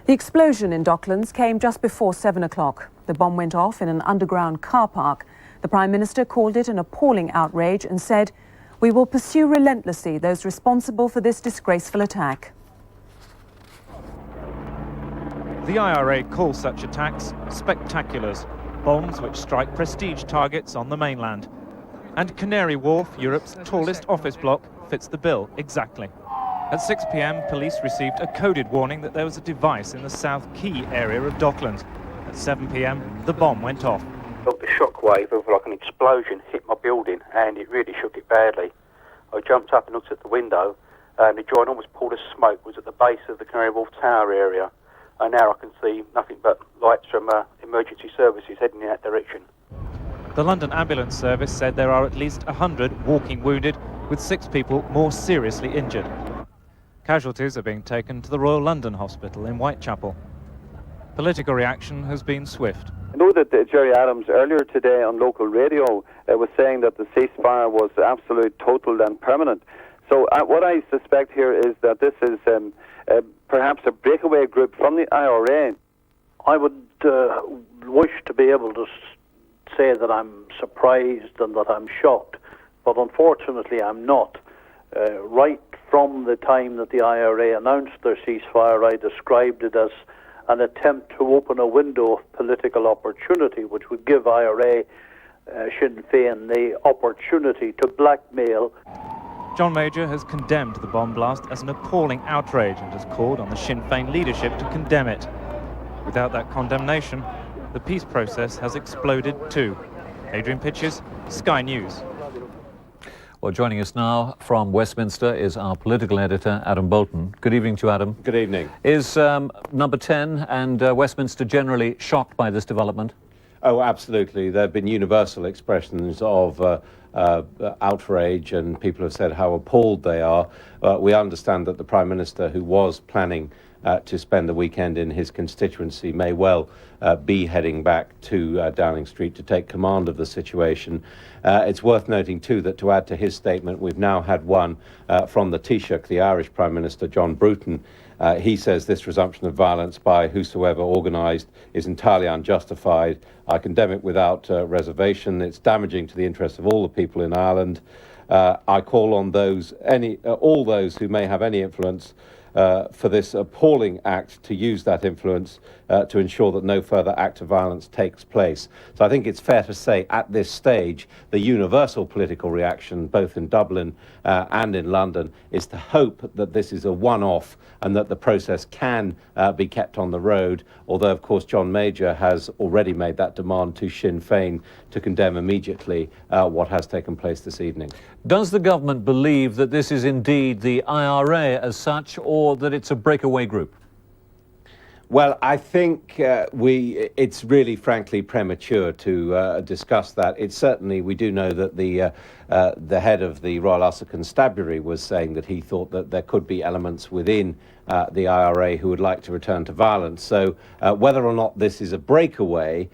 The explosion in Docklands came just before 7 o'clock. The bomb went off in an underground car park. The Prime Minister called it an appalling outrage and said, "We will pursue relentlessly those responsible for this disgraceful attack." The IRA calls such attacks spectaculars, bombs which strike prestige targets on the mainland. And Canary Wharf, Europe's tallest office block, fits the bill exactly. At 6 p.m, police received a coded warning that there was a device in the South Quay area of Docklands. At 7 p.m, the bomb went off. Felt the shockwave of like an explosion hit my building, and it really shook it badly. I jumped up and looked at the window, and a ginormous pool of smoke was at the base of the Canary Wharf Tower area, and now I can see nothing but lights from emergency services heading in that direction. The London Ambulance Service said there are at least 100 walking wounded, with 6 people more seriously injured. Casualties are being taken to the Royal London Hospital in Whitechapel. Political reaction has been swift. I know that Jerry Adams earlier today on local radio was saying that the ceasefire was absolute, total and permanent. So what I suspect here is that this is perhaps a breakaway group from the IRA. I would wish to be able to say that I'm surprised and that I'm shocked, but unfortunately I'm not. Right from the time that the IRA announced their ceasefire, I described it as an attempt to open a window of political opportunity, which would give IRA Sinn Féin the opportunity to blackmail. John Major has condemned the bomb blast as an appalling outrage and has called on the Sinn Féin leadership to condemn it. Without that condemnation, the peace process has exploded too. Adrian Pitches, Sky News. Well, joining us now from Westminster is our political editor, Adam Bolton. Good evening to you, Adam. Good evening. Is Number 10 and Westminster generally shocked by this development? Oh, absolutely. There have been universal expressions of outrage, and people have said how appalled they are. We understand that the Prime Minister, who was planning to spend the weekend in his constituency, may well be heading back to Downing Street to take command of the situation. It's worth noting, too, that to add to his statement, we've now had one from the Taoiseach, the Irish Prime Minister, John Bruton. He says this resumption of violence by whosoever organised is entirely unjustified. I condemn it without reservation. It's damaging to the interests of all the people in Ireland. I call on those, all those who may have any influence for this appalling act to use that influence to ensure that no further act of violence takes place. So I think it's fair to say at this stage the universal political reaction both in Dublin and in London is to hope that this is a one-off and that the process can be kept on the road, although of course John Major has already made that demand to Sinn Féin to condemn immediately what has taken place this evening. Does the government believe that this is indeed the IRA as such, or that it's a breakaway group? Well, I think it's really, frankly, premature to discuss that. It's certainly, we do know that the head of the Royal Ulster Constabulary was saying that he thought that there could be elements within the IRA who would like to return to violence. So whether or not this is a breakaway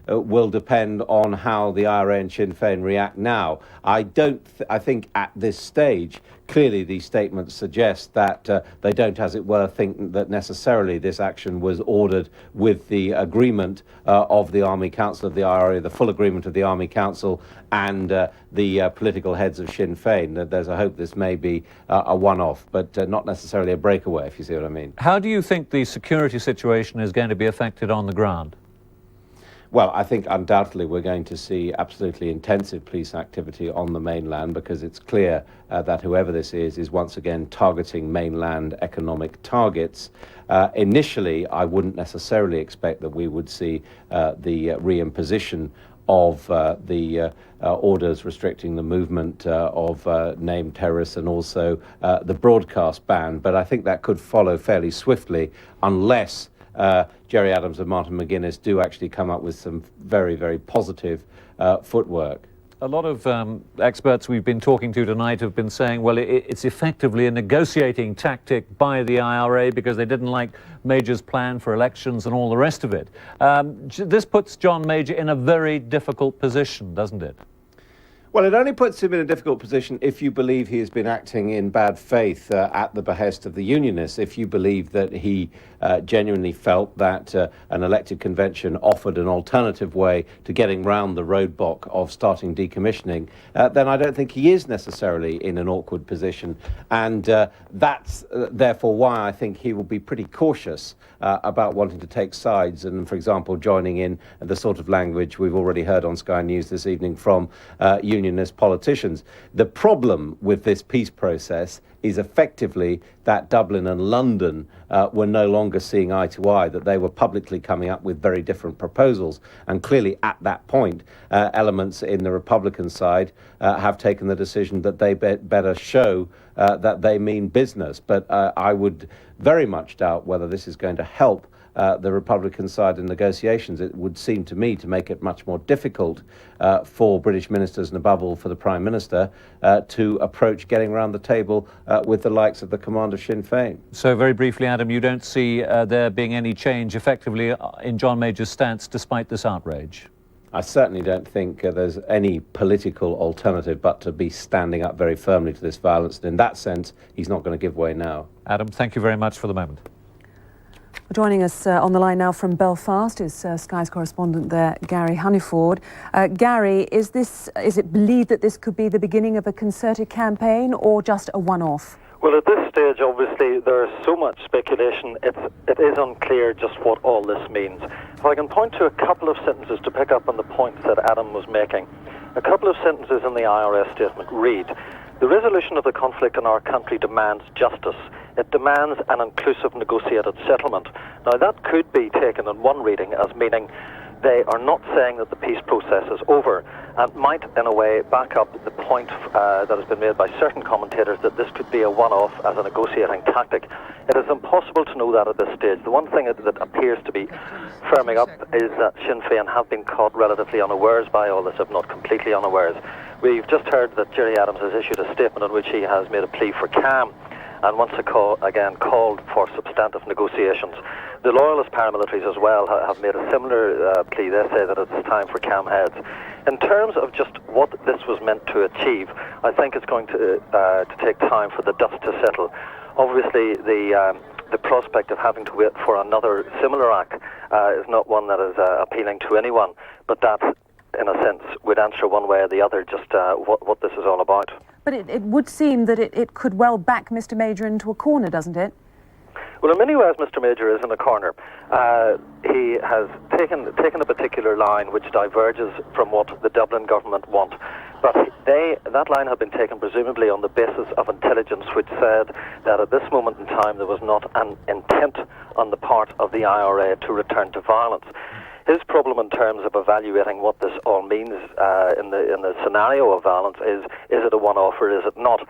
will depend on how the IRA and Sinn Féin react now. I think at this stage, clearly these statements suggest that they don't, as it were, think that necessarily this action was ordered with the agreement of the Army Council of the IRA, the full agreement of the Army Council and the political heads of Sinn Féin. There's a hope this may be a one-off, but not necessarily a breakaway, if you see what I mean. How do you think the security situation is going to be affected on the ground? Well, I think undoubtedly we're going to see absolutely intensive police activity on the mainland, because it's clear that whoever this is once again targeting mainland economic targets. Initially, I wouldn't necessarily expect that we would see the reimposition of the orders restricting the movement of named terrorists and also the broadcast ban. But I think that could follow fairly swiftly unless Gerry Adams and Martin McGuinness do actually come up with some very, very positive footwork. A lot of experts we've been talking to tonight have been saying, well, it's effectively a negotiating tactic by the IRA because they didn't like Major's plan for elections and all the rest of it. This puts John Major in a very difficult position, doesn't it? Well, it only puts him in a difficult position if you believe he has been acting in bad faith at the behest of the Unionists, if you believe that he genuinely felt that an elected convention offered an alternative way to getting round the roadblock of starting decommissioning, then I don't think he is necessarily in an awkward position. And that's therefore why I think he will be pretty cautious about wanting to take sides and, for example, joining in the sort of language we've already heard on Sky News this evening from Unionist politicians. The problem with this peace process is effectively that Dublin and London were no longer seeing eye to eye, that they were publicly coming up with very different proposals. And clearly at that point, elements in the Republican side have taken the decision that they better show that they mean business. But I would very much doubt whether this is going to help the Republican side in negotiations. It would seem to me to make it much more difficult for British ministers and above all for the Prime Minister to approach getting around the table with the likes of the command of Sinn Féin. So very briefly, Adam, you don't see there being any change effectively in John Major's stance despite this outrage? I certainly don't think there's any political alternative but to be standing up very firmly to this violence. And in that sense, he's not going to give way now. Adam, thank you very much for the moment. Joining us on the line now from Belfast is Sky's correspondent there, Gary Honeyford. Gary, is it believed that this could be the beginning of a concerted campaign or just a one-off? Well, at this stage, obviously, there is so much speculation, it is unclear just what all this means. If I can point to a couple of sentences to pick up on the points that Adam was making. A couple of sentences in the IRS statement read, "The resolution of the conflict in our country demands justice. It demands an inclusive negotiated settlement." Now, that could be taken in one reading as meaning they are not saying that the peace process is over, and might, in a way, back up the point that has been made by certain commentators that this could be a one-off as a negotiating tactic. It is impossible to know that at this stage. The one thing that appears to be firming up is that Sinn Féin have been caught relatively unawares by all this, if not completely unawares. We've just heard that Gerry Adams has issued a statement in which he has made a plea for calm, and once again called for substantive negotiations. The Loyalist paramilitaries as well have made a similar plea. They say that it's time for calm heads. In terms of just what this was meant to achieve, I think it's going to take time for the dust to settle. Obviously, the prospect of having to wait for another similar act is not one that is appealing to anyone, but that, in a sense, would answer one way or the other just what this is all about. But it would seem that it could well back Mr. Major into a corner, doesn't it? Well, in many ways, Mr. Major is in a corner. He has taken a particular line which diverges from what the Dublin government want. But that line had been taken presumably on the basis of intelligence which said that at this moment in time there was not an intent on the part of the IRA to return to violence. His problem in terms of evaluating what this all means in the scenario of violence is it a one-off or is it not?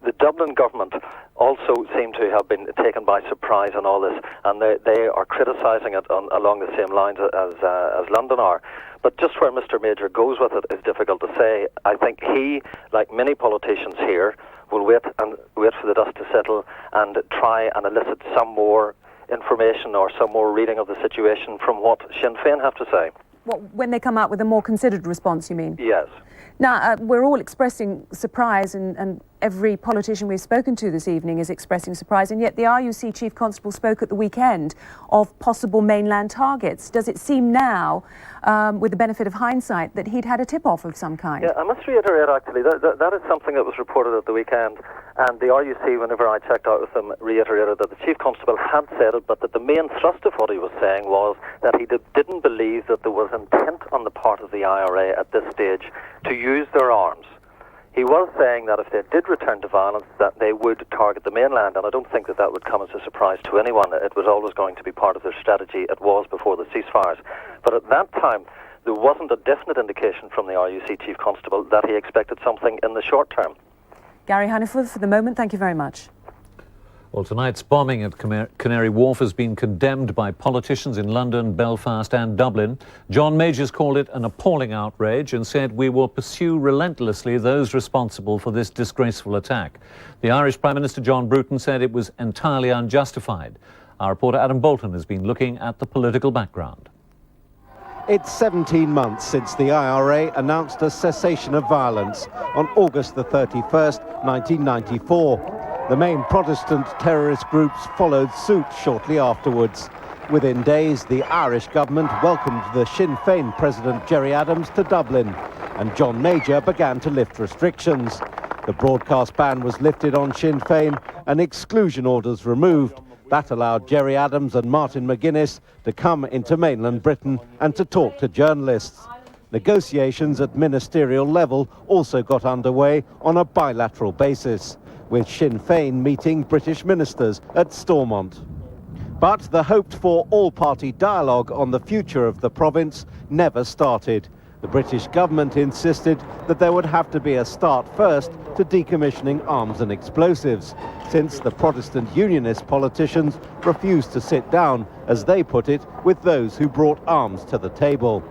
The Dublin government also seem to have been taken by surprise on all this, and they are criticising it along the same lines as London are. But just where Mr. Major goes with it is difficult to say. I think he, like many politicians here, will wait for the dust to settle and try and elicit some more information or some more reading of the situation from what Sinn Féin have to say. Well, when they come out with a more considered response, you mean? Yes. Now, we're all expressing surprise, and every politician we've spoken to this evening is expressing surprise, and yet the RUC Chief Constable spoke at the weekend of possible mainland targets. Does it seem now, with the benefit of hindsight, that he'd had a tip-off of some kind? Yeah, I must reiterate, actually, that is something that was reported at the weekend, and the RUC, whenever I checked out with them, reiterated that the Chief Constable had said it, but that the main thrust of what he was saying was that he didn't believe that there was intent on the part of the IRA at this stage to use their arms. He was saying that if they did return to violence, that they would target the mainland, and I don't think that would come as a surprise to anyone. It was always going to be part of their strategy. It was before the ceasefires. But at that time, there wasn't a definite indication from the RUC Chief Constable that he expected something in the short term. Gary Hannaford, for the moment, thank you very much. Well, tonight's bombing at Canary Wharf has been condemned by politicians in London, Belfast and Dublin. John Majors called it an appalling outrage and said we will pursue relentlessly those responsible for this disgraceful attack. The Irish Prime Minister John Bruton said it was entirely unjustified. Our reporter Adam Bolton has been looking at the political background. It's 17 months since the IRA announced a cessation of violence on August the 31st, 1994. The main Protestant terrorist groups followed suit shortly afterwards. Within days, the Irish government welcomed the Sinn Féin President Gerry Adams to Dublin, and John Major began to lift restrictions. The broadcast ban was lifted on Sinn Féin and exclusion orders removed. That allowed Gerry Adams and Martin McGuinness to come into mainland Britain and to talk to journalists. Negotiations at ministerial level also got underway on a bilateral basis, with Sinn Féin meeting British ministers at Stormont. But the hoped-for all-party dialogue on the future of the province never started. The British government insisted that there would have to be a start first to decommissioning arms and explosives, since the Protestant Unionist politicians refused to sit down, as they put it, with those who brought arms to the table.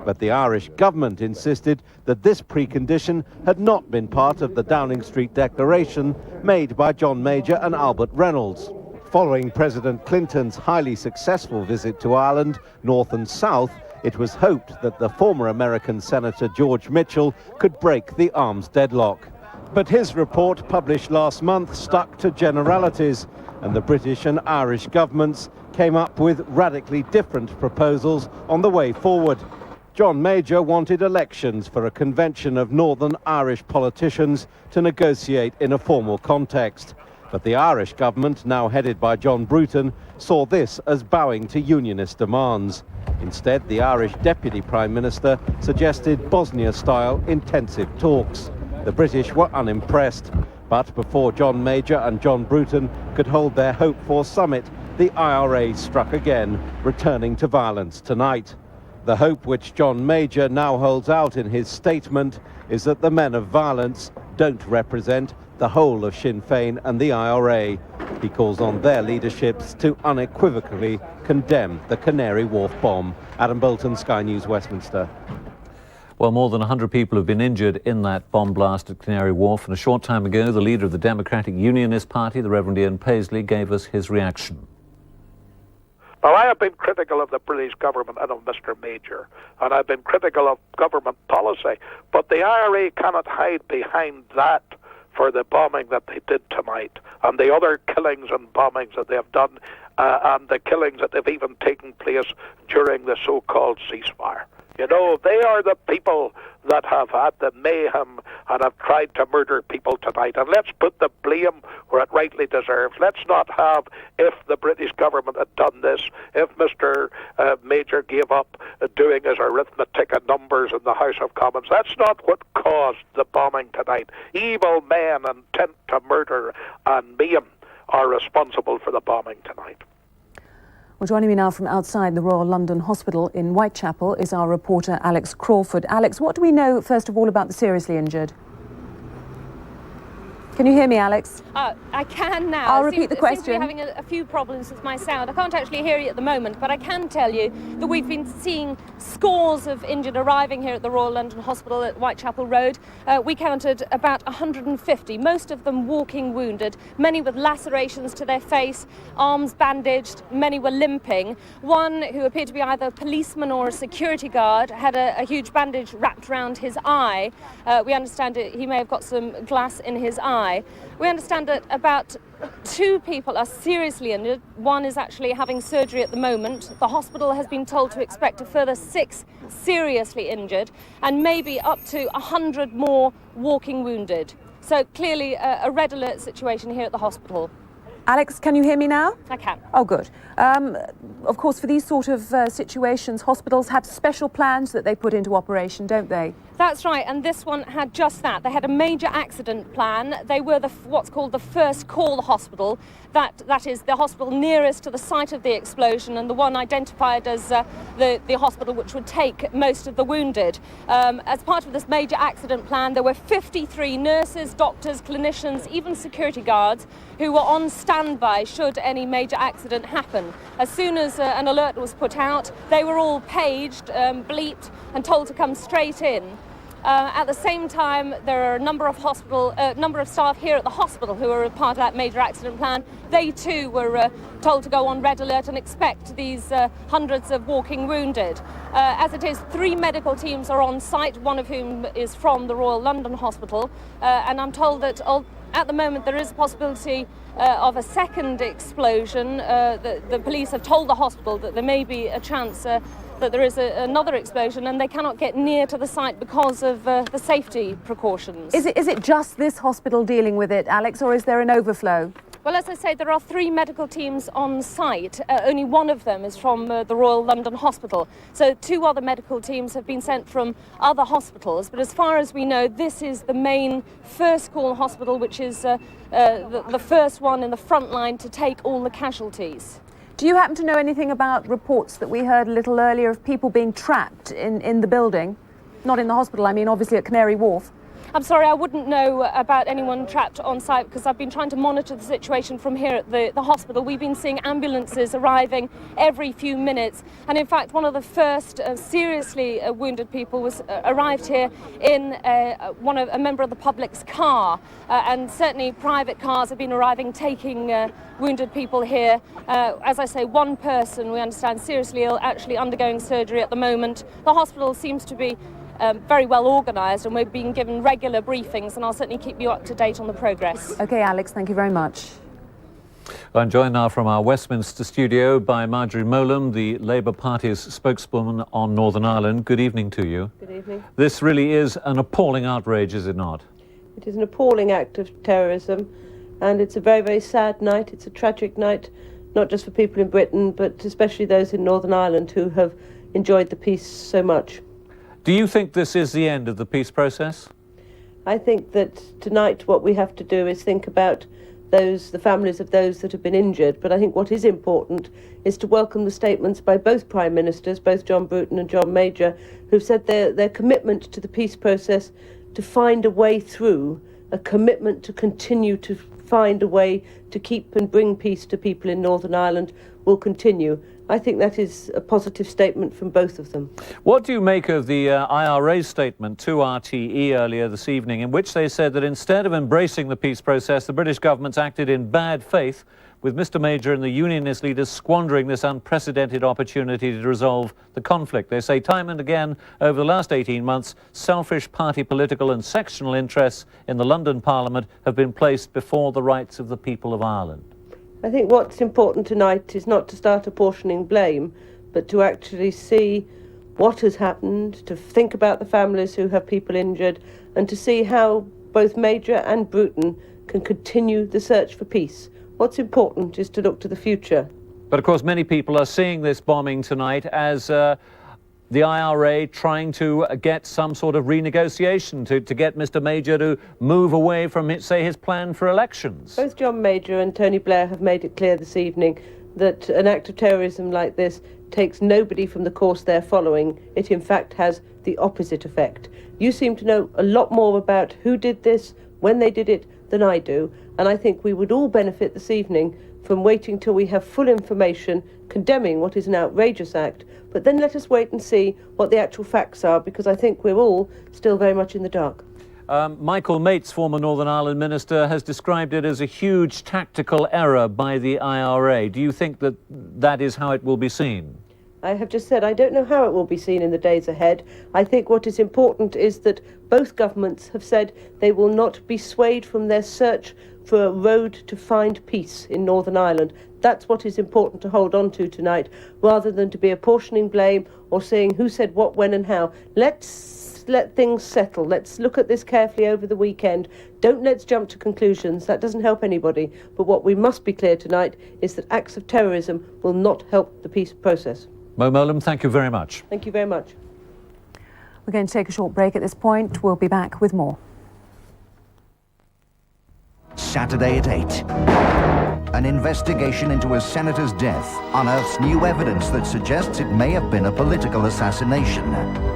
But the Irish government insisted that this precondition had not been part of the Downing Street Declaration made by John Major and Albert Reynolds. Following President Clinton's highly successful visit to Ireland, North and South, it was hoped that the former American Senator George Mitchell could break the arms deadlock. But his report, published last month, stuck to generalities, and the British and Irish governments came up with radically different proposals on the way forward. John Major wanted elections for a convention of Northern Irish politicians to negotiate in a formal context. But the Irish government, now headed by John Bruton, saw this as bowing to unionist demands. Instead, the Irish Deputy Prime Minister suggested Bosnia-style intensive talks. The British were unimpressed. But before John Major and John Bruton could hold their hoped-for summit, the IRA struck again, returning to violence tonight. The hope which John Major now holds out in his statement is that the men of violence don't represent the whole of Sinn Féin and the IRA. He calls on their leaderships to unequivocally condemn the Canary Wharf bomb. Adam Bolton, Sky News, Westminster. Well, more than 100 people have been injured in that bomb blast at Canary Wharf, and a short time ago, the leader of the Democratic Unionist Party, the Reverend Ian Paisley, gave us his reaction. Now, I have been critical of the British government and of Mr. Major, and I've been critical of government policy, but the IRA cannot hide behind that for the bombing that they did tonight, and the other killings and bombings that they have done, and the killings that have even taken place during the so-called ceasefire. You know, they are the people that have had the mayhem and have tried to murder people tonight. And let's put the blame where it rightly deserves. Let's not have, if the British government had done this, if Mr. Major gave up doing his arithmetic and numbers in the House of Commons. That's not what caused the bombing tonight. Evil men intent to murder and maim are responsible for the bombing tonight. Well, joining me now from outside the Royal London Hospital in Whitechapel is our reporter Alex Crawford. Alex, what do we know, first of all, about the seriously injured? Can you hear me, Alex? I can now. I'll repeat the question. I seem to be having a few problems with my sound. I can't actually hear you at the moment, but I can tell you that we've been seeing scores of injured arriving here at the Royal London Hospital at Whitechapel Road. We counted about 150, most of them walking wounded, many with lacerations to their face, arms bandaged, many were limping. One who appeared to be either a policeman or a security guard had a huge bandage wrapped around his eye. We understand he may have got some glass in his eye. We understand that about 2 people are seriously injured. One is actually having surgery at the moment. The hospital has been told to expect a further 6 seriously injured and maybe up to 100 more walking wounded. So clearly a red alert situation here at the hospital. Alex, can you hear me now? I can. Oh, good. Of course, for these sort of situations, hospitals have special plans that they put into operation, don't they? That's right, and this one had just that. They had a major accident plan. They were what's called the first call hospital. That is the hospital nearest to the site of the explosion and the one identified as the hospital which would take most of the wounded. As part of this major accident plan, there were 53 nurses, doctors, clinicians, even security guards who were on standby should any major accident happen. As soon as an alert was put out, they were all paged, bleeped and told to come straight in. At the same time, there are a number of staff here at the hospital who are part of that major accident plan. They too were told to go on red alert and expect these hundreds of walking wounded. As it is, 3 medical teams are on site, one of whom is from the Royal London Hospital, and I'm told that at the moment there is a possibility of a second explosion. The police have told the hospital that there may be a chance that there is another explosion and they cannot get near to the site because of the safety precautions. Is it just this hospital dealing with it, Alex, or is there an overflow? Well, as I say, there are 3 medical teams on site. Only one of them is from the Royal London Hospital. So 2 other medical teams have been sent from other hospitals. But as far as we know, this is the main first call hospital, which is the first one in the front line to take all the casualties. Do you happen to know anything about reports that we heard a little earlier of people being trapped in the building? Not in the hospital, I mean obviously at Canary Wharf. I'm sorry, I wouldn't know about anyone trapped on site because I've been trying to monitor the situation from here at the hospital. We've been seeing ambulances arriving every few minutes. And in fact, one of the first seriously wounded people was arrived here in a member of the public's car. And certainly private cars have been arriving, taking wounded people here. As I say, one person, we understand, seriously ill, actually undergoing surgery at the moment. The hospital seems to be very well organised and we've been given regular briefings and I'll certainly keep you up to date on the progress. OK, Alex, thank you very much. I'm joined now from our Westminster studio by Marjorie Molam, the Labour Party's spokeswoman on Northern Ireland. Good evening to you. Good evening. This really is an appalling outrage, is it not? It is an appalling act of terrorism and it's a very, very sad night. It's a tragic night, not just for people in Britain, but especially those in Northern Ireland who have enjoyed the peace so much. Do you think this is the end of the peace process? I think that tonight what we have to do is think about the families of those that have been injured. But I think what is important is to welcome the statements by both Prime Ministers, both John Bruton and John Major, who've said their commitment to the peace process to find a way through, a commitment to continue to find a way to keep and bring peace to people in Northern Ireland will continue. I think that is a positive statement from both of them. What do you make of the IRA's statement to RTE earlier this evening, in which they said that instead of embracing the peace process, the British government's acted in bad faith, with Mr Major and the unionist leaders squandering this unprecedented opportunity to resolve the conflict? They say time and again over the last 18 months, selfish party political and sectional interests in the London Parliament have been placed before the rights of the people of Ireland. I think what's important tonight is not to start apportioning blame, but to actually see what has happened, to think about the families who have people injured, and to see how both Major and Bruton can continue the search for peace. What's important is to look to the future. But of course, many people are seeing this bombing tonight as the IRA trying to get some sort of renegotiation to get Mr. Major to move away from, say, his plan for elections. Both John Major and Tony Blair have made it clear this evening that an act of terrorism like this takes nobody from the course they're following. It, in fact, has the opposite effect. You seem to know a lot more about who did this, when they did it, than I do, and I think we would all benefit this evening from waiting till we have full information condemning what is an outrageous act, but then let us wait and see what the actual facts are, because I think we're all still very much in the dark. Michael Mates, former Northern Ireland Minister, has described it as a huge tactical error by the IRA. Do you think that that is how it will be seen? I have just said I don't know how it will be seen in the days ahead. I think what is important is that both governments have said they will not be swayed from their search for a road to find peace in Northern Ireland. That's what is important to hold on to tonight, rather than to be apportioning blame or saying who said what, when and how. Let's let things settle. Let's look at this carefully over the weekend. Let's jump to conclusions. That doesn't help anybody. But what we must be clear tonight is that acts of terrorism will not help the peace process. Mo Molam, thank you very much. Thank you very much. We're going to take a short break at this point. We'll be back with more. Saturday at 8. An investigation into a senator's death unearths new evidence that suggests it may have been a political assassination.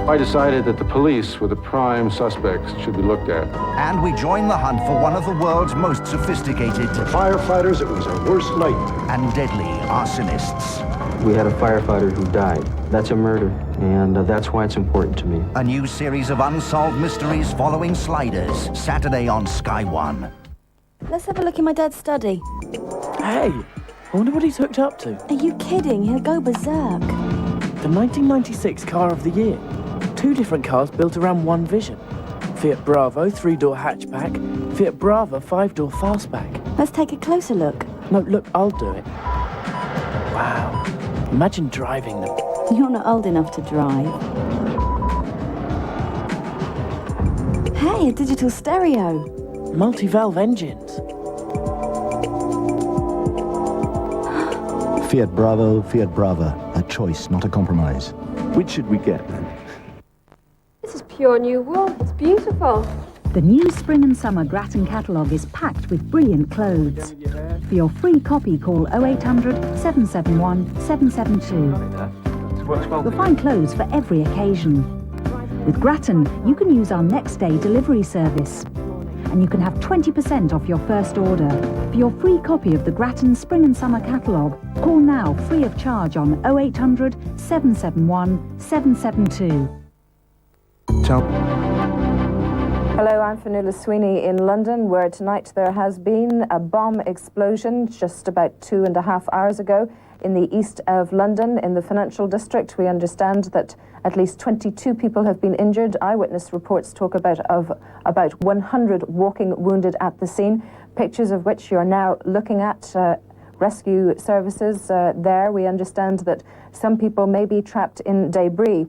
I decided that the police were the prime suspects should be looked at. And we join the hunt for one of the world's most sophisticated... For firefighters, it was a worse night. ...and deadly arsonists. We had a firefighter who died. That's a murder, and that's why it's important to me. A new series of unsolved mysteries following Sliders, Saturday on Sky One. Let's have a look in my dad's study. Hey, I wonder what he's hooked up to. Are you kidding? He'll go berserk. The 1996 Car of the Year. 2 different cars built around one vision. Fiat Bravo 3-door hatchback, Fiat Brava 5-door fastback. Let's take a closer look. No, look, I'll do it. Wow. Imagine driving them. You're not old enough to drive. Hey, a digital stereo. Multi-valve engines. Fiat Bravo, Fiat Brava. A choice, not a compromise. Which should we get then? This is pure new wool. It's beautiful. The new spring and summer Grattan catalogue is packed with brilliant clothes. For your free copy, call 0800 771 772. You'll find clothes for every occasion. With Grattan, you can use our next day delivery service. And you can have 20% off your first order. For your free copy of the Grattan Spring and Summer catalogue, call now free of charge on 0800 771 772. Hello, I'm Fionnuala Sweeney in London, where tonight there has been a bomb explosion just about 2.5 hours ago in the east of London, in the financial district. We understand that at least 22 people have been injured. Eyewitness reports talk about 100 walking wounded at the scene, pictures of which you're now looking at. Rescue services there. We understand that some people may be trapped in debris.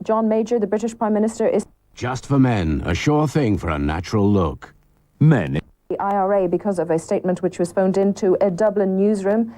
John Major, the British Prime Minister, is... Just for men, a sure thing for a natural look. Men. The IRA, because of a statement which was phoned into a Dublin newsroom,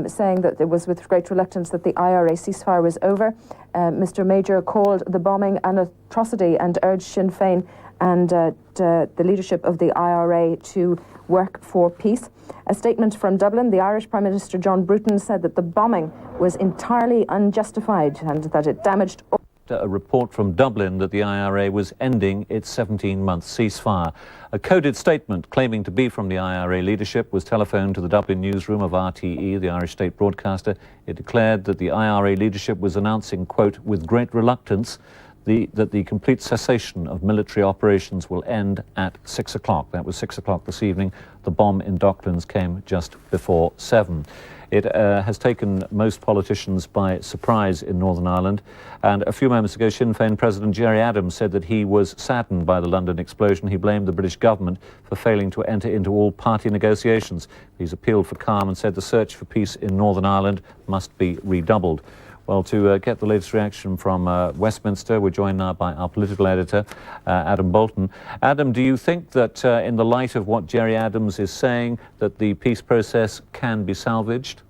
saying that it was with great reluctance that the IRA ceasefire was over. Mr. Major called the bombing an atrocity and urged Sinn Féin and the leadership of the IRA to work for peace. A statement from Dublin, the Irish Prime Minister John Bruton said that the bombing was entirely unjustified and that it damaged... A report from Dublin that the IRA was ending its 17-month ceasefire. A coded statement claiming to be from the IRA leadership was telephoned to the Dublin newsroom of RTE, the Irish state broadcaster. It declared that the IRA leadership was announcing, quote, with great reluctance, that the complete cessation of military operations will end at 6 o'clock. That was 6 o'clock this evening. The bomb in Docklands came just before 7. It has taken most politicians by surprise in Northern Ireland. And a few moments ago, Sinn Féin President Gerry Adams said that he was saddened by the London explosion. He blamed the British government for failing to enter into all party negotiations. He's appealed for calm and said the search for peace in Northern Ireland must be redoubled. Well, to get the latest reaction from Westminster, we're joined now by our political editor, Adam Bolton. Adam, do you think that in the light of what Gerry Adams is saying, that the peace process can be salvaged?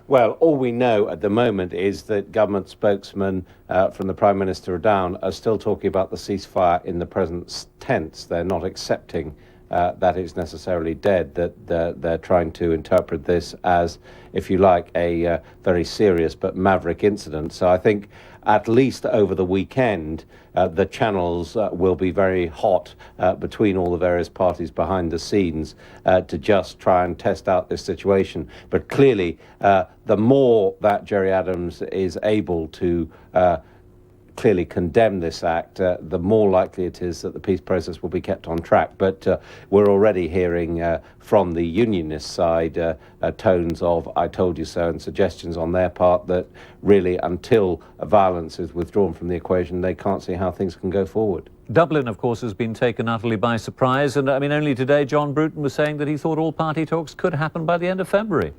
Well, all we know at the moment is that government spokesmen from the Prime Minister down are still talking about the ceasefire in the present tense. They're not accepting that it's necessarily dead, that they're trying to interpret this as, if you like, a very serious but maverick incident. So I think at least over the weekend, the channels will be very hot between all the various parties behind the scenes to just try and test out this situation. But clearly, the more that Gerry Adams is able to clearly condemn this act, the more likely it is that the peace process will be kept on track. But we're already hearing from the unionist side tones of "I told you so" and suggestions on their part that really until violence is withdrawn from the equation, they can't see how things can go forward. Dublin, of course, has been taken utterly by surprise, and I mean, only today John Bruton was saying that he thought all party talks could happen by the end of February.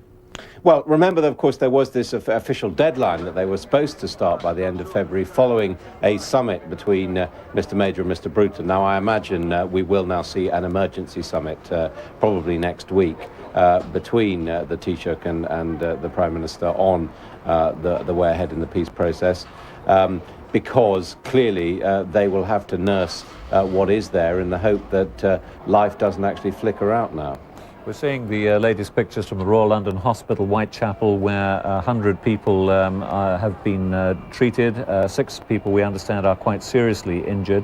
Well, remember that, of course, there was this official deadline that they were supposed to start by the end of February following a summit between Mr Major and Mr Bruton. Now, I imagine we will now see an emergency summit probably next week between the Taoiseach and the Prime Minister on the way ahead in the peace process, because clearly they will have to nurse what is there in the hope that life doesn't actually flicker out now. We're seeing the latest pictures from the Royal London Hospital, Whitechapel, where 100 people have been treated. 6 people, we understand, are quite seriously injured.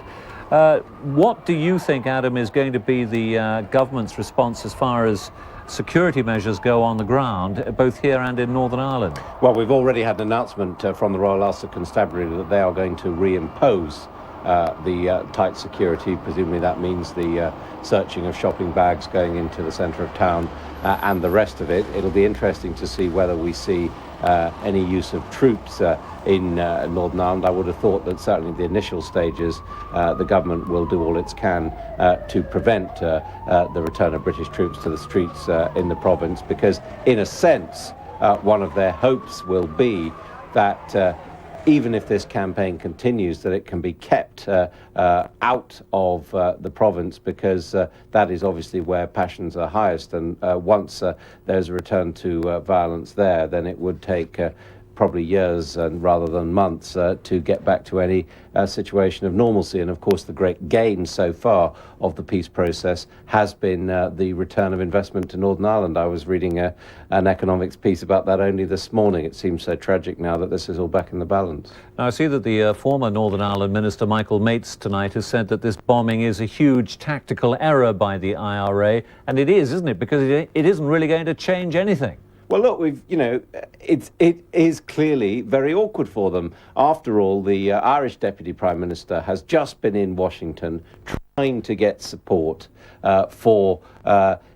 What do you think, Adam, is going to be the government's response as far as security measures go on the ground, both here and in Northern Ireland? Well, we've already had an announcement from the Royal Ulster Constabulary that they are going to reimpose the tight security. Presumably that means the searching of shopping bags going into the centre of town and the rest of it. It'll be interesting to see whether we see any use of troops in Northern Ireland. I would have thought that certainly the initial stages the government will do all it can to prevent the return of British troops to the streets in the province, because in a sense one of their hopes will be that even if this campaign continues, that it can be kept out of the province, because that is obviously where passions are highest. And once there's a return to violence there, then it would take probably years and rather than months to get back to any situation of normalcy. And of course, the great gain so far of the peace process has been the return of investment to Northern Ireland. I was reading an economics piece about that only this morning. It seems so tragic now that this is all back in the balance. Now, I see that the former Northern Ireland Minister Michael Mates tonight has said that this bombing is a huge tactical error by the IRA, and it is, isn't it? Because it isn't really going to change anything. Well, look, it is clearly very awkward for them. After all, the Irish Deputy Prime Minister has just been in Washington trying to get support for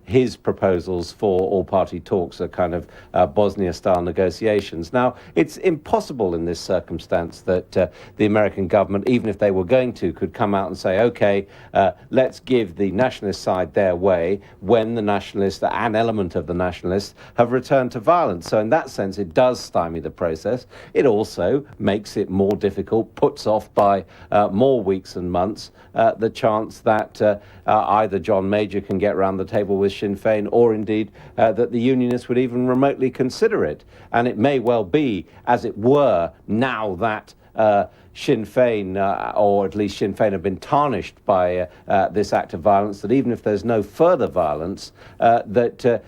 his proposals for all-party talks, a kind of Bosnia-style negotiations. Now, it's impossible in this circumstance that the American government, even if they were going to, could come out and say, OK, let's give the nationalist side their way when the nationalists, an element of the nationalists, have returned to violence. So in that sense, it does stymie the process. It also makes it more difficult, puts off by more weeks and months the chance that either John Major can get round the table with Sinn Féin, or indeed that the Unionists would even remotely consider it. And it may well be, as it were, now that Sinn Féin, or at least Sinn Féin, have been tarnished by this act of violence, that even if there's no further violence, that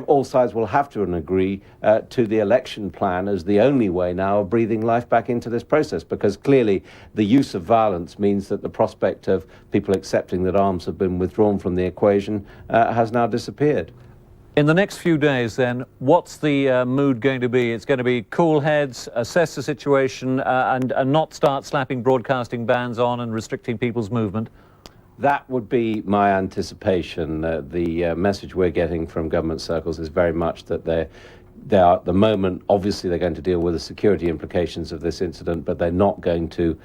all sides will have to agree to the election plan as the only way now of breathing life back into this process, because clearly the use of violence means that the prospect of people accepting that arms have been withdrawn from the equation has now disappeared. In the next few days, then, what's the mood going to be? It's going to be cool heads, assess the situation, and not start slapping broadcasting bans on and restricting people's movement? That would be my anticipation. The message we're getting from government circles is very much that they are, at the moment, obviously they're going to deal with the security implications of this incident, but they're not going to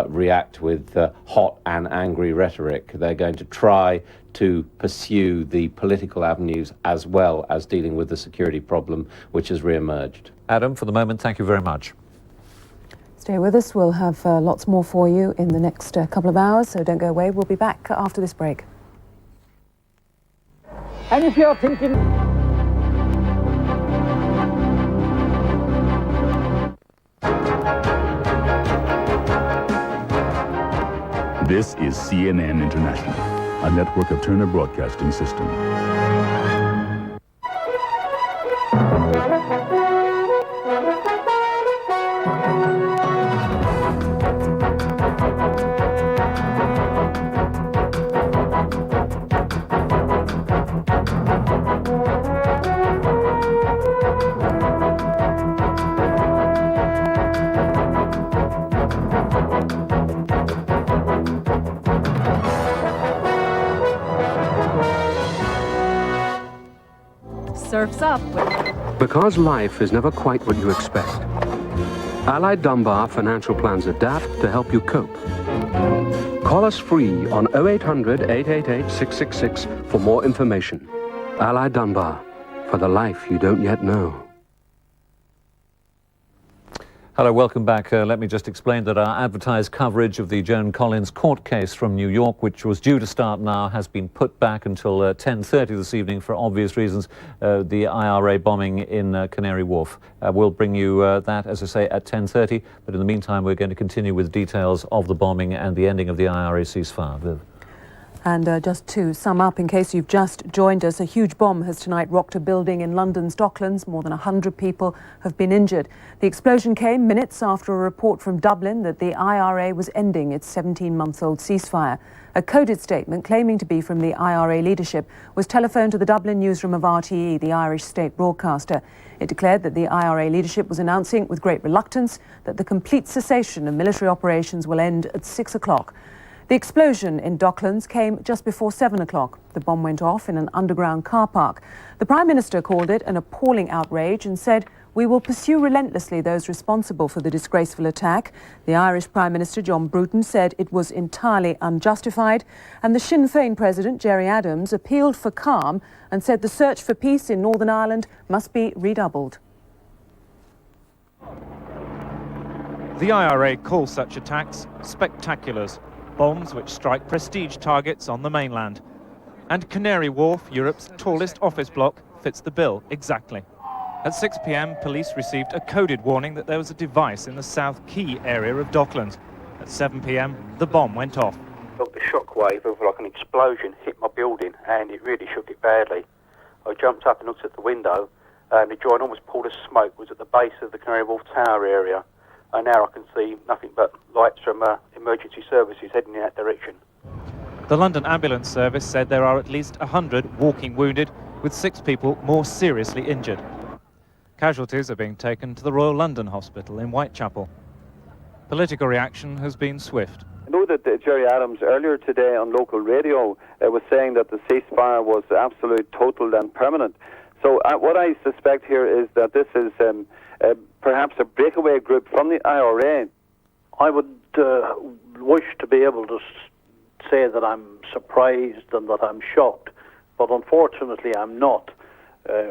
react with hot and angry rhetoric. They're going to try to pursue the political avenues as well as dealing with the security problem which has re-emerged. Adam, for the moment, thank you very much. Stay with us. We'll have lots more for you in the next couple of hours, so don't go away. We'll be back after this break. And if you're thinking... This is CNN International, a network of Turner Broadcasting System. Surf's up. Because life is never quite what you expect, Allied Dunbar financial plans adapt to help you cope. Call us free on 0800 888 666 for more information. Allied Dunbar, for the life you don't yet know. Hello, welcome back. Let me just explain that our advertised coverage of the Joan Collins court case from New York, which was due to start now, has been put back until 10:30 this evening for obvious reasons. The IRA bombing in Canary Wharf. We'll bring you that, as I say, at 10:30. But in the meantime, we're going to continue with details of the bombing and the ending of the IRA ceasefire. Viv. And just to sum up, in case you've just joined us, a huge bomb has tonight rocked a building in London's Docklands. More than 100 people have been injured. The explosion came minutes after a report from Dublin that the IRA was ending its 17-month-old ceasefire. A coded statement claiming to be from the IRA leadership was telephoned to the Dublin newsroom of RTE, the Irish state broadcaster. It declared that the IRA leadership was announcing with great reluctance that the complete cessation of military operations will end at 6 o'clock. The explosion in Docklands came just before 7 o'clock. The bomb went off in an underground car park. The Prime Minister called it an appalling outrage and said, "We will pursue relentlessly those responsible for the disgraceful attack." The Irish Prime Minister, John Bruton, said it was entirely unjustified. And the Sinn Féin President, Gerry Adams, appealed for calm and said the search for peace in Northern Ireland must be redoubled. The IRA calls such attacks spectaculars. Bombs which strike prestige targets on the mainland. And Canary Wharf, Europe's tallest office block, fits the bill exactly. At 6 p.m, police received a coded warning that there was a device in the South Quay area of Docklands. At 7 p.m, the bomb went off. The shockwave of like an explosion hit my building and it really shook it badly. I jumped up and looked at the window and the ginormous pool of smoke was at the base of the Canary Wharf Tower area. And now I can see nothing but lights from emergency services heading in that direction. The London Ambulance Service said there are at least 100 walking wounded, with 6 people more seriously injured. Casualties are being taken to the Royal London Hospital in Whitechapel. Political reaction has been swift. I know that Gerry Adams earlier today on local radio was saying that the ceasefire was absolute, total and permanent. So what I suspect here is that this is perhaps a breakaway group from the IRA. I would wish to be able to say that I'm surprised and that I'm shocked, but unfortunately I'm not.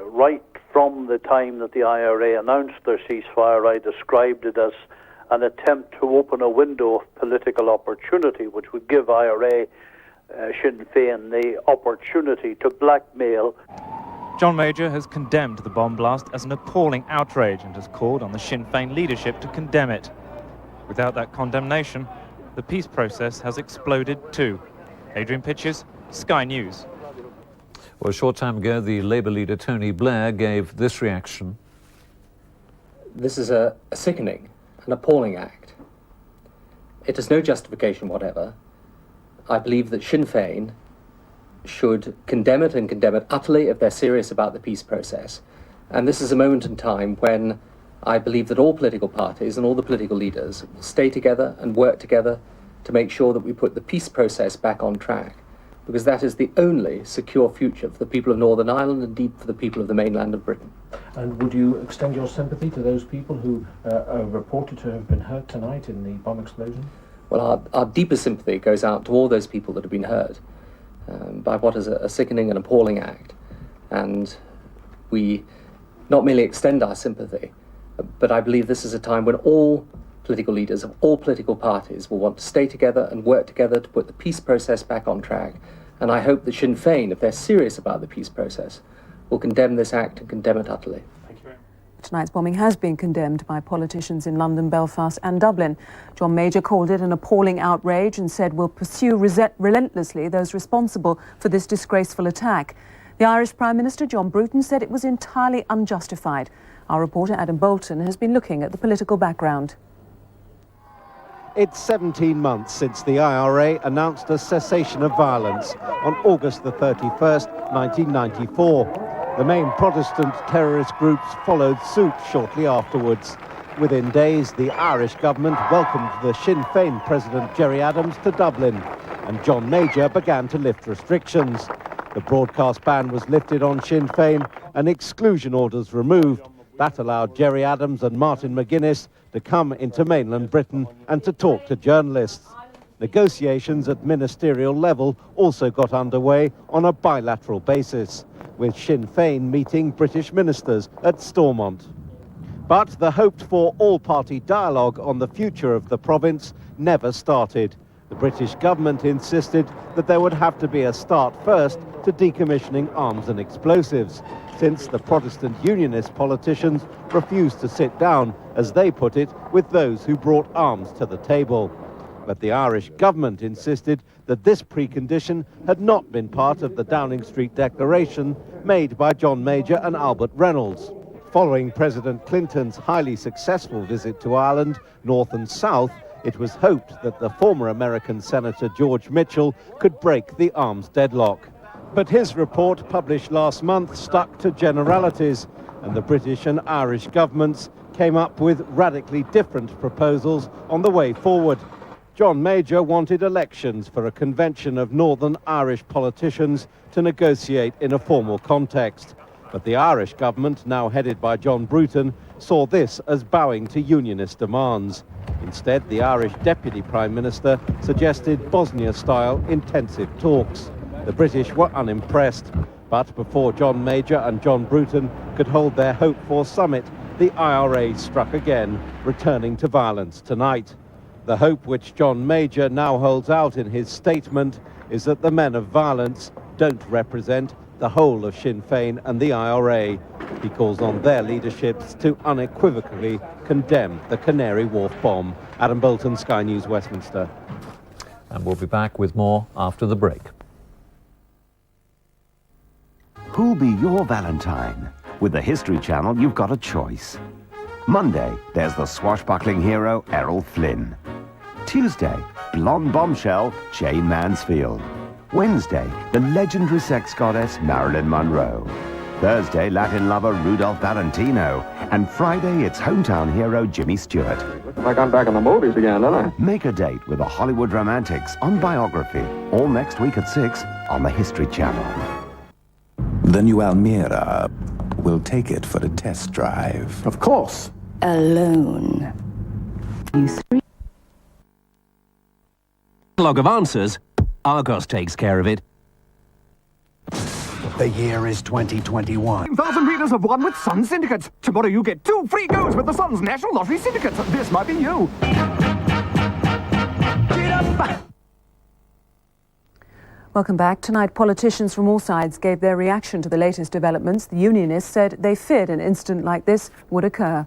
Right from the time that the IRA announced their ceasefire, I described it as an attempt to open a window of political opportunity which would give IRA Sinn Féin the opportunity to blackmail. John Major has condemned the bomb blast as an appalling outrage and has called on the Sinn Féin leadership to condemn it. Without that condemnation, the peace process has exploded too. Adrian Pitches, Sky News. Well, a short time ago, the Labour leader Tony Blair gave this reaction. This is a sickening, an appalling act. It has no justification whatever. I believe that Sinn Féin should condemn it and condemn it utterly if they're serious about the peace process. And this is a moment in time when I believe that all political parties and all the political leaders will stay together and work together to make sure that we put the peace process back on track, because that is the only secure future for the people of Northern Ireland and indeed for the people of the mainland of Britain. And would you extend your sympathy to those people who are reported to have been hurt tonight in the bomb explosion? Well, our deepest sympathy goes out to all those people that have been hurt by what is a sickening and appalling act. And we not merely extend our sympathy, but I believe this is a time when all political leaders of all political parties will want to stay together and work together to put the peace process back on track. And I hope that Sinn Féin, if they're serious about the peace process, will condemn this act and condemn it utterly. Tonight's bombing has been condemned by politicians in London, Belfast and Dublin. John Major called it an appalling outrage and said we'll pursue relentlessly those responsible for this disgraceful attack. The Irish Prime Minister, John Bruton, said it was entirely unjustified. Our reporter, Adam Bolton, has been looking at the political background. It's 17 months since the IRA announced a cessation of violence on August the 31st, 1994. The main Protestant terrorist groups followed suit shortly afterwards. Within days, the Irish government welcomed the Sinn Féin President Gerry Adams to Dublin, and John Major began to lift restrictions. The broadcast ban was lifted on Sinn Féin and exclusion orders removed. That allowed Gerry Adams and Martin McGuinness to come into mainland Britain and to talk to journalists. Negotiations at ministerial level also got underway on a bilateral basis, with Sinn Féin meeting British ministers at Stormont. But the hoped-for all-party dialogue on the future of the province never started. The British government insisted that there would have to be a start first to decommissioning arms and explosives, since the Protestant Unionist politicians refused to sit down, as they put it, with those who brought arms to the table. But the Irish government insisted that this precondition had not been part of the Downing Street Declaration made by John Major and Albert Reynolds. Following President Clinton's highly successful visit to Ireland, north and south, it was hoped that the former American Senator George Mitchell could break the arms deadlock. But his report, published last month, stuck to generalities, and the British and Irish governments came up with radically different proposals on the way forward. John Major wanted elections for a convention of Northern Irish politicians to negotiate in a formal context. But the Irish government, now headed by John Bruton, saw this as bowing to unionist demands. Instead, the Irish Deputy Prime Minister suggested Bosnia-style intensive talks. The British were unimpressed, but before John Major and John Bruton could hold their hoped-for summit, the IRA struck again, returning to violence tonight. The hope which John Major now holds out in his statement is that the men of violence don't represent the whole of Sinn Féin and the IRA. He calls on their leaderships to unequivocally condemn the Canary Wharf bomb. Adam Bolton, Sky News, Westminster. And we'll be back with more after the break. Who'll be your Valentine? With the History Channel, you've got a choice. Monday, there's the swashbuckling hero Errol Flynn. Tuesday, blonde bombshell Jane Mansfield. Wednesday, the legendary sex goddess Marilyn Monroe. Thursday, Latin lover Rudolph Valentino. And Friday, it's hometown hero Jimmy Stewart. Looks like I'm back in the movies again, don't I? Make a date with the Hollywood romantics on Biography, all next week at 6 on the History Channel. The new Almira. We'll take it for a test drive. Of course. Alone. You three. Log of answers. Argos takes care of it. The year is 2021. 1,000 readers have won with Sun Syndicates. Tomorrow you get 2 free goes with the Sun's National Lottery Syndicates. This might be you. Welcome back. Tonight, politicians from all sides gave their reaction to the latest developments. The Unionists said they feared an incident like this would occur.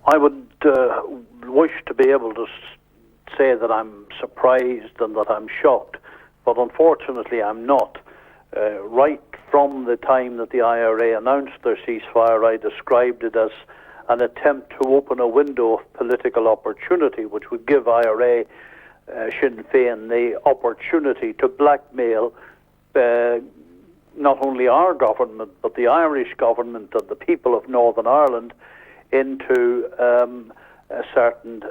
I would wish to be able to say that I'm surprised and that I'm shocked, but unfortunately I'm not. Right from the time that the IRA announced their ceasefire, I described it as an attempt to open a window of political opportunity which would give IRA Sinn Féin the opportunity to blackmail not only our government but the Irish government and the people of Northern Ireland into certain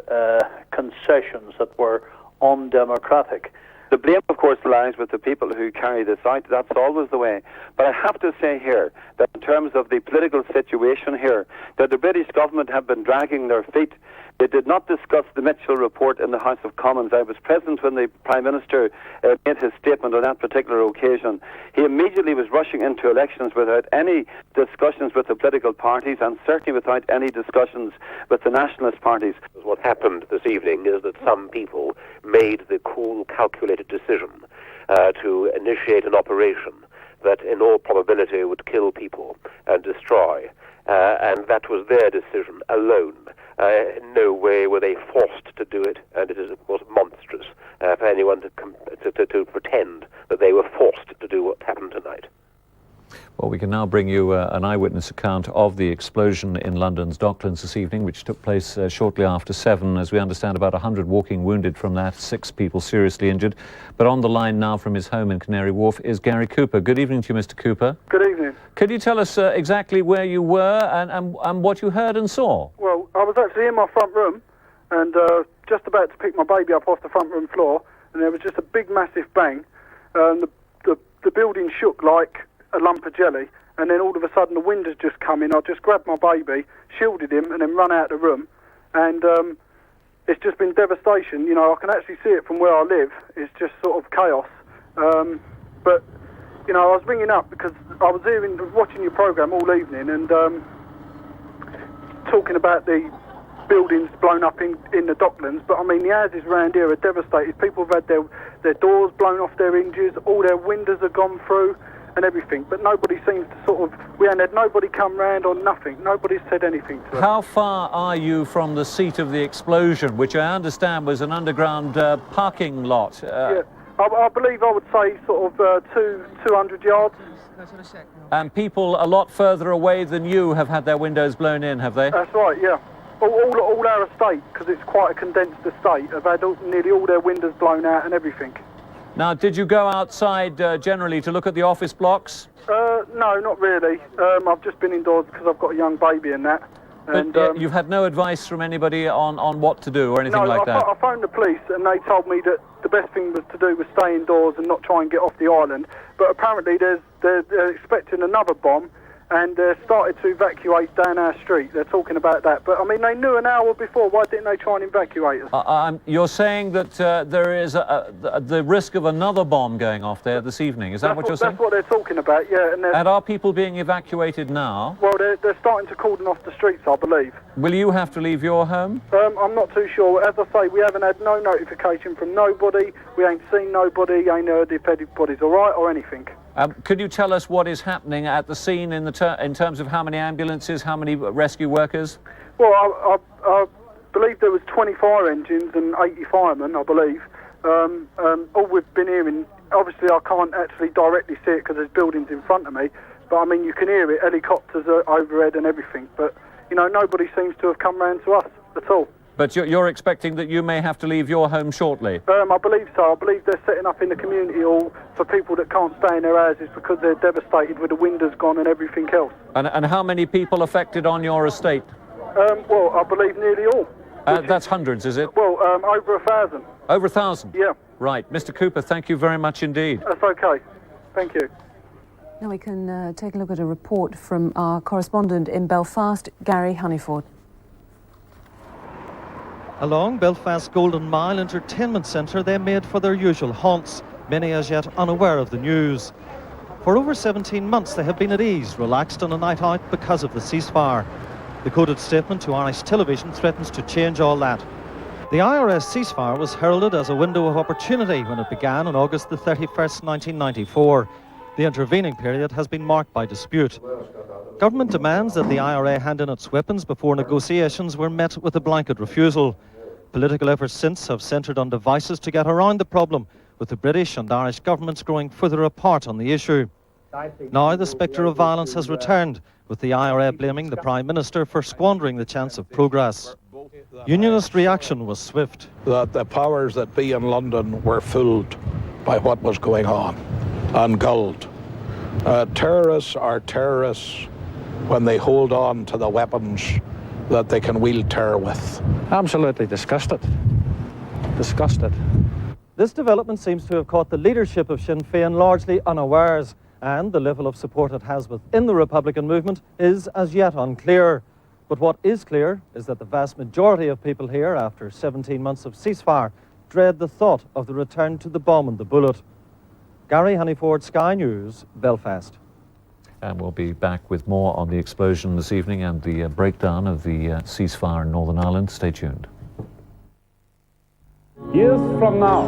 concessions that were undemocratic. The blame, of course, lies with the people who carry this out. That's always the way. But I have to say here that in terms of the political situation here, that the British government have been dragging their feet They did not discuss the Mitchell report in the House of Commons. I was present when the Prime Minister made his statement on that particular occasion. He immediately was rushing into elections without any discussions with the political parties and certainly without any discussions with the nationalist parties. What happened this evening is that some people made the cool, calculated decision to initiate an operation that in all probability would kill people and destroy. And that was their decision alone. In no way were they forced to do it, and it is, of course, monstrous for anyone to pretend that they were forced to do what happened tonight. Well, we can now bring you an eyewitness account of the explosion in London's Docklands this evening, which took place shortly after 7. As we understand, about 100 walking wounded from that, 6 people seriously injured. But on the line now from his home in Canary Wharf is Gary Cooper. Good evening to you, Mr. Cooper. Good evening. Could you tell us exactly where you were and what you heard and saw? Well, I was actually in my front room and just about to pick my baby up off the front room floor, and there was just a big, massive bang. The building shook like a lump of jelly, and then all of a sudden the wind has just come in. I just grabbed my baby, shielded him, and then run out of the room. And it's just been devastation. You know, I can actually see it from where I live. It's just sort of chaos. But, you know, I was ringing up because I was watching your programme all evening and talking about the buildings blown up in the Docklands. But, I mean, the houses around here are devastated. People have had their doors blown off their hinges. All their windows have gone through and everything, but nobody seems to we ain't had nobody come round or nothing. Nobody's said anything to us. How far are you from the seat of the explosion, which I understand was an underground parking lot? Yeah, I believe I would say sort of 200 yards. And people a lot further away than you have had their windows blown in, have they? That's right, yeah. All our estate, because it's quite a condensed estate, have had nearly all their windows blown out and everything. Now, did you go outside generally to look at the office blocks? No, not really. I've just been indoors because I've got a young baby and that. And, but you've had no advice from anybody on what to do or anything like that? I phoned the police and they told me that the best thing to do was stay indoors and not try and get off the island. But apparently they're expecting another bomb, and they're started to evacuate down our street. They're talking about that. But, I mean, they knew an hour before. Why didn't they try and evacuate us? You're saying that there is the risk of another bomb going off there this evening. Is that what you're saying? That's what they're talking about, yeah. And are people being evacuated now? Well, they're starting to cordon off the streets, I believe. Will you have to leave your home? I'm not too sure. As I say, we haven't had no notification from nobody. We ain't seen nobody, ain't heard if anybody's all right or anything. Could you tell us what is happening at the scene in terms of how many ambulances, how many rescue workers? Well, I believe there was 20 fire engines and 80 firemen, I believe. All we've been hearing, obviously I can't actually directly see it because there's buildings in front of me, but I mean you can hear it, helicopters are overhead and everything, but you know, nobody seems to have come round to us at all. But you're expecting that you may have to leave your home shortly? I believe so. I believe they're setting up in the community hall for people that can't stay in their houses because they're devastated with the windows gone and everything else. And how many people affected on your estate? Well, I believe nearly all. That's hundreds, is it? Well, over 1,000. Over 1,000? Yeah. Right. Mr. Cooper, thank you very much indeed. That's okay. Thank you. Now we can take a look at a report from our correspondent in Belfast, Gary Honeyford. Along Belfast's Golden Mile Entertainment Centre, they made for their usual haunts, many as yet unaware of the news. For over 17 months they have been at ease, relaxed on a night out because of the ceasefire. The coded statement to Irish television threatens to change all that. The IRS ceasefire was heralded as a window of opportunity when it began on August the 31st, 1994. The intervening period has been marked by dispute. Government demands that the IRA hand in its weapons before negotiations were met with a blanket refusal. Political efforts since have centred on devices to get around the problem, with the British and Irish governments growing further apart on the issue. Now the spectre of violence has returned, with the IRA blaming the Prime Minister for squandering the chance of progress. Unionist reaction was swift. That the powers that be in London were fooled by what was going on and gulled. Terrorists are terrorists when they hold on to the weapons that they can wield terror with. Absolutely disgusted. Disgusted. This development seems to have caught the leadership of Sinn Féin largely unawares, and the level of support it has within the Republican movement is as yet unclear. But what is clear is that the vast majority of people here, after 17 months of ceasefire, dread the thought of the return to the bomb and the bullet. Gary Honeyford, Sky News, Belfast. And we'll be back with more on the explosion this evening and the breakdown of the ceasefire in Northern Ireland. Stay tuned. Years from now,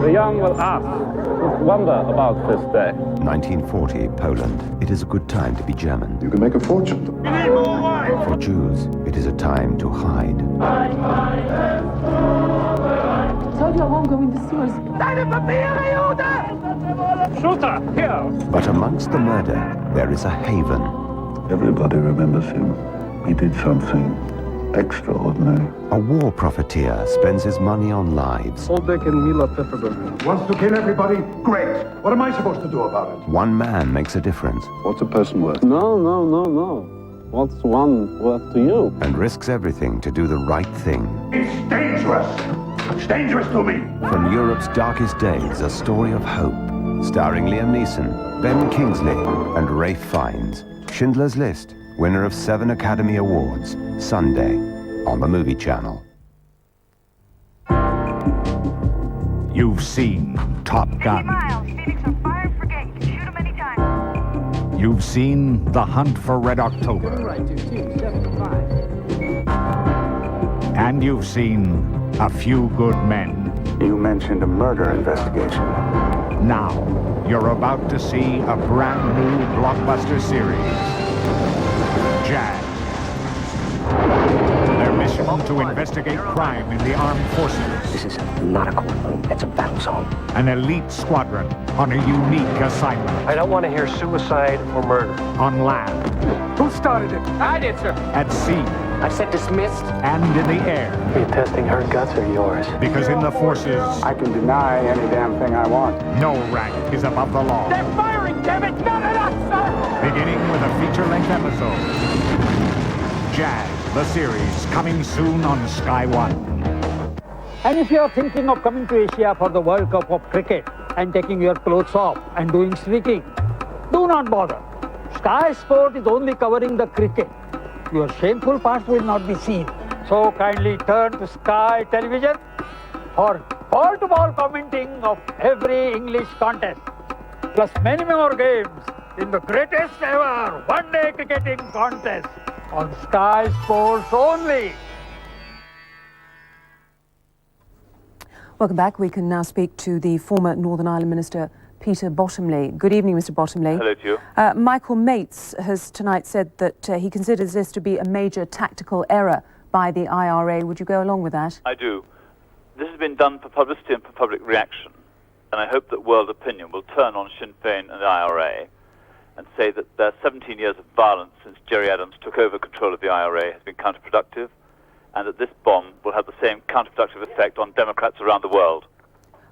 the young will ask, wonder about this day. 1940, Poland. It is a good time to be German. You can make a fortune. For Jews, it is a time to hide. Told you I won't go in the sewers. Shooter, here! But amongst the murder, there is a haven. Everybody remembers him. He did something extraordinary. A war profiteer spends his money on lives. Oldbeck and Mila Pepperberg. Wants to kill everybody? Great. What am I supposed to do about it? One man makes a difference. What's a person worth? No. What's one worth to you? And risks everything to do the right thing. It's dangerous. It's dangerous to me. From Europe's darkest days, a story of hope. Starring Liam Neeson, Ben Kingsley, and Ralph Fiennes. Schindler's List, winner of 7 Academy Awards. Sunday on the Movie Channel. You've seen Top Gun. You've seen The Hunt for Red October. And you've seen A Few Good Men. You mentioned a murder investigation. Now, you're about to see a brand new blockbuster series. Jag. Their mission to investigate crime in the armed forces. This is not a courtroom, it's a battle zone. An elite squadron on a unique assignment. I don't want to hear suicide or murder. On land. Who started it? I did, sir. At sea. I said dismissed. And in the air. Are you testing her guts or yours? Because in the forces, I can deny any damn thing I want. no rank is above the law. They're firing, damn it! Not at us, sir! Beginning with a feature-length episode. Jag, the series, coming soon on Sky One. And if you are thinking of coming to Asia for the World Cup of cricket and taking your clothes off and doing streaking, do not bother. Sky Sport is only covering the cricket. Your shameful parts will not be seen. So kindly turn to Sky Television for ball-to-ball commenting of every English contest, plus many more games in the greatest ever one-day cricketing contest on Sky Sports only. Welcome back. We can now speak to the former Northern Ireland Minister, Peter Bottomley. Good evening, Mr. Bottomley. Hello to you. Michael Mates has tonight said that he considers this to be a major tactical error by the IRA. Would you go along with that? I do. This has been done for publicity and for public reaction, and I hope that world opinion will turn on Sinn Féin and the IRA and say that their 17 years of violence since Gerry Adams took over control of the IRA has been counterproductive, and that this bomb will have the same counterproductive effect on Democrats around the world.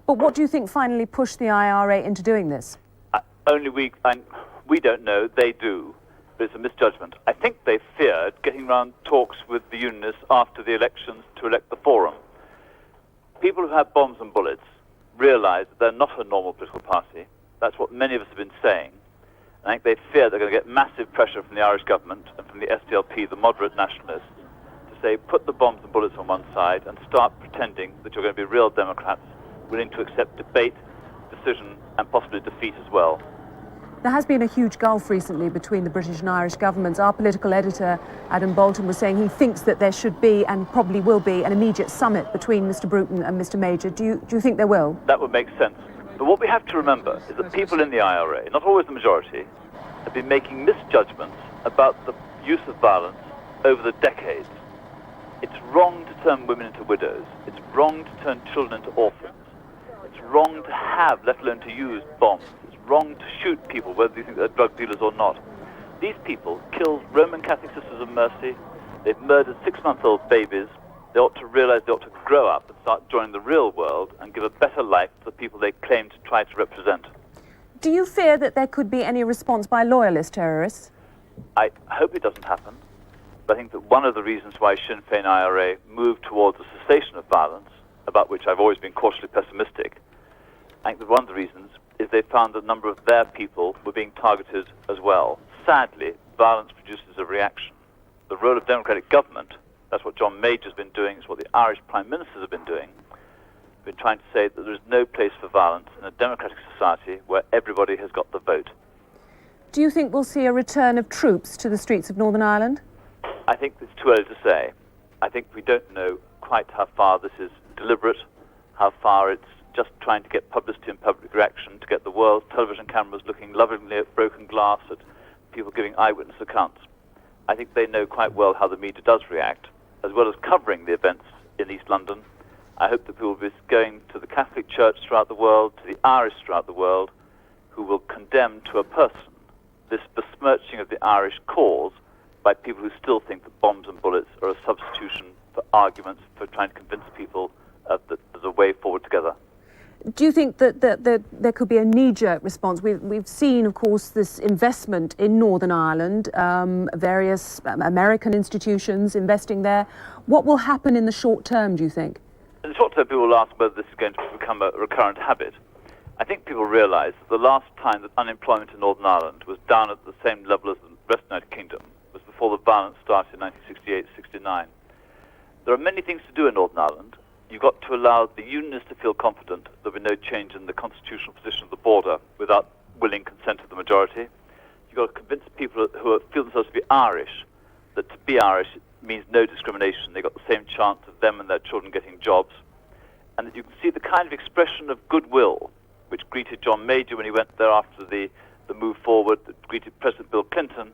But what do you think finally pushed the IRA into doing this? We don't know, they do, but it's a misjudgment. I think they feared getting round talks with the unionists after the elections to elect the Forum. People who have bombs and bullets realise that they're not a normal political party. That's what many of us have been saying. I think they fear they're going to get massive pressure from the Irish government and from the SDLP, the moderate nationalists, to say, put the bombs and bullets on one side and start pretending that you're going to be real Democrats, willing to accept debate, decision, and possibly defeat as well. There has been a huge gulf recently between the British and Irish governments. Our political editor, Adam Bolton, was saying he thinks that there should be, and probably will be, an immediate summit between Mr. Bruton and Mr. Major. Do you think there will? That would make sense. But what we have to remember is that people in the IRA, not always the majority, have been making misjudgments about the use of violence over the decades. It's wrong to turn women into widows. It's wrong to turn children into orphans. It's wrong to have, let alone to use, bombs. It's wrong to shoot people, whether you think they're drug dealers or not. These people killed Roman Catholic Sisters of Mercy. They've murdered 6-month-old babies. They ought to realize they ought to grow up and start joining the real world and give a better life to the people they claim to try to represent. Do you fear that there could be any response by loyalist terrorists? I hope it doesn't happen. But I think that one of the reasons why Sinn Féin IRA moved towards a cessation of violence, about which I've always been cautiously pessimistic, I think that one of the reasons is they found that a number of their people were being targeted as well. Sadly, violence produces a reaction. the role of democratic government, that's what John Major's been doing, it's what the Irish Prime Ministers have been doing, been trying to say that there is no place for violence in a democratic society where everybody has got the vote. Do you think we'll see a return of troops to the streets of Northern Ireland? I think it's too early to say. I think we don't know quite how far this is deliberate, how far it's just trying to get publicity and public reaction, to get the world's television cameras looking lovingly at broken glass, at people giving eyewitness accounts. I think they know quite well how the media does react, as well as covering the events in East London. I hope that people will be going to the Catholic Church throughout the world, to the Irish throughout the world, who will condemn to a person this besmirching of the Irish cause by people who still think that bombs and bullets are a substitution for arguments, for trying to convince people that there's a way forward together. Do you think that there could be a knee-jerk response? We've seen, of course, this investment in Northern Ireland, various American institutions investing there. What will happen in the short term, do you think? In the short term, people will ask whether this is going to become a recurrent habit. I think people realise that the last time that unemployment in Northern Ireland was down at the same level as the rest of the United Kingdom was before the violence started in 1968-69. There are many things to do in Northern Ireland. You've got to allow the Unionists to feel confident there'll be no change in the constitutional position of the border without willing consent of the majority. You've got to convince people who feel themselves to be Irish that to be Irish means no discrimination. They've got the same chance of them and their children getting jobs. And that you can see the kind of expression of goodwill which greeted John Major when he went there after the move forward, that greeted President Bill Clinton.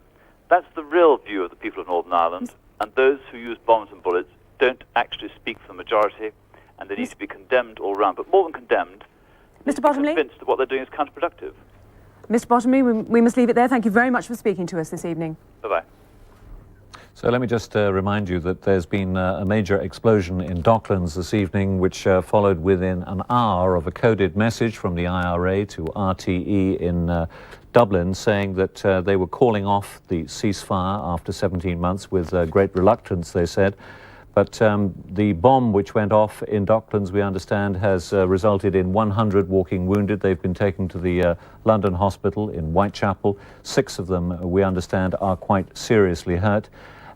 That's the real view of the people of Northern Ireland. And those who use bombs and bullets don't actually speak for the majority, and they need to be condemned all round. But more than condemned, Mr. Bottomley, convinced that what they're doing is counterproductive. Mr. Bottomley, we must leave it there. Thank you very much for speaking to us this evening. Bye-bye. So let me just remind you that there's been a major explosion in Docklands this evening, which followed within an hour of a coded message from the IRA to RTE in Dublin, saying that they were calling off the ceasefire after 17 months with great reluctance, they said. But the bomb which went off in Docklands, we understand, has resulted in 100 walking wounded. They've been taken to the London hospital in Whitechapel. 6 of them, we understand, are quite seriously hurt.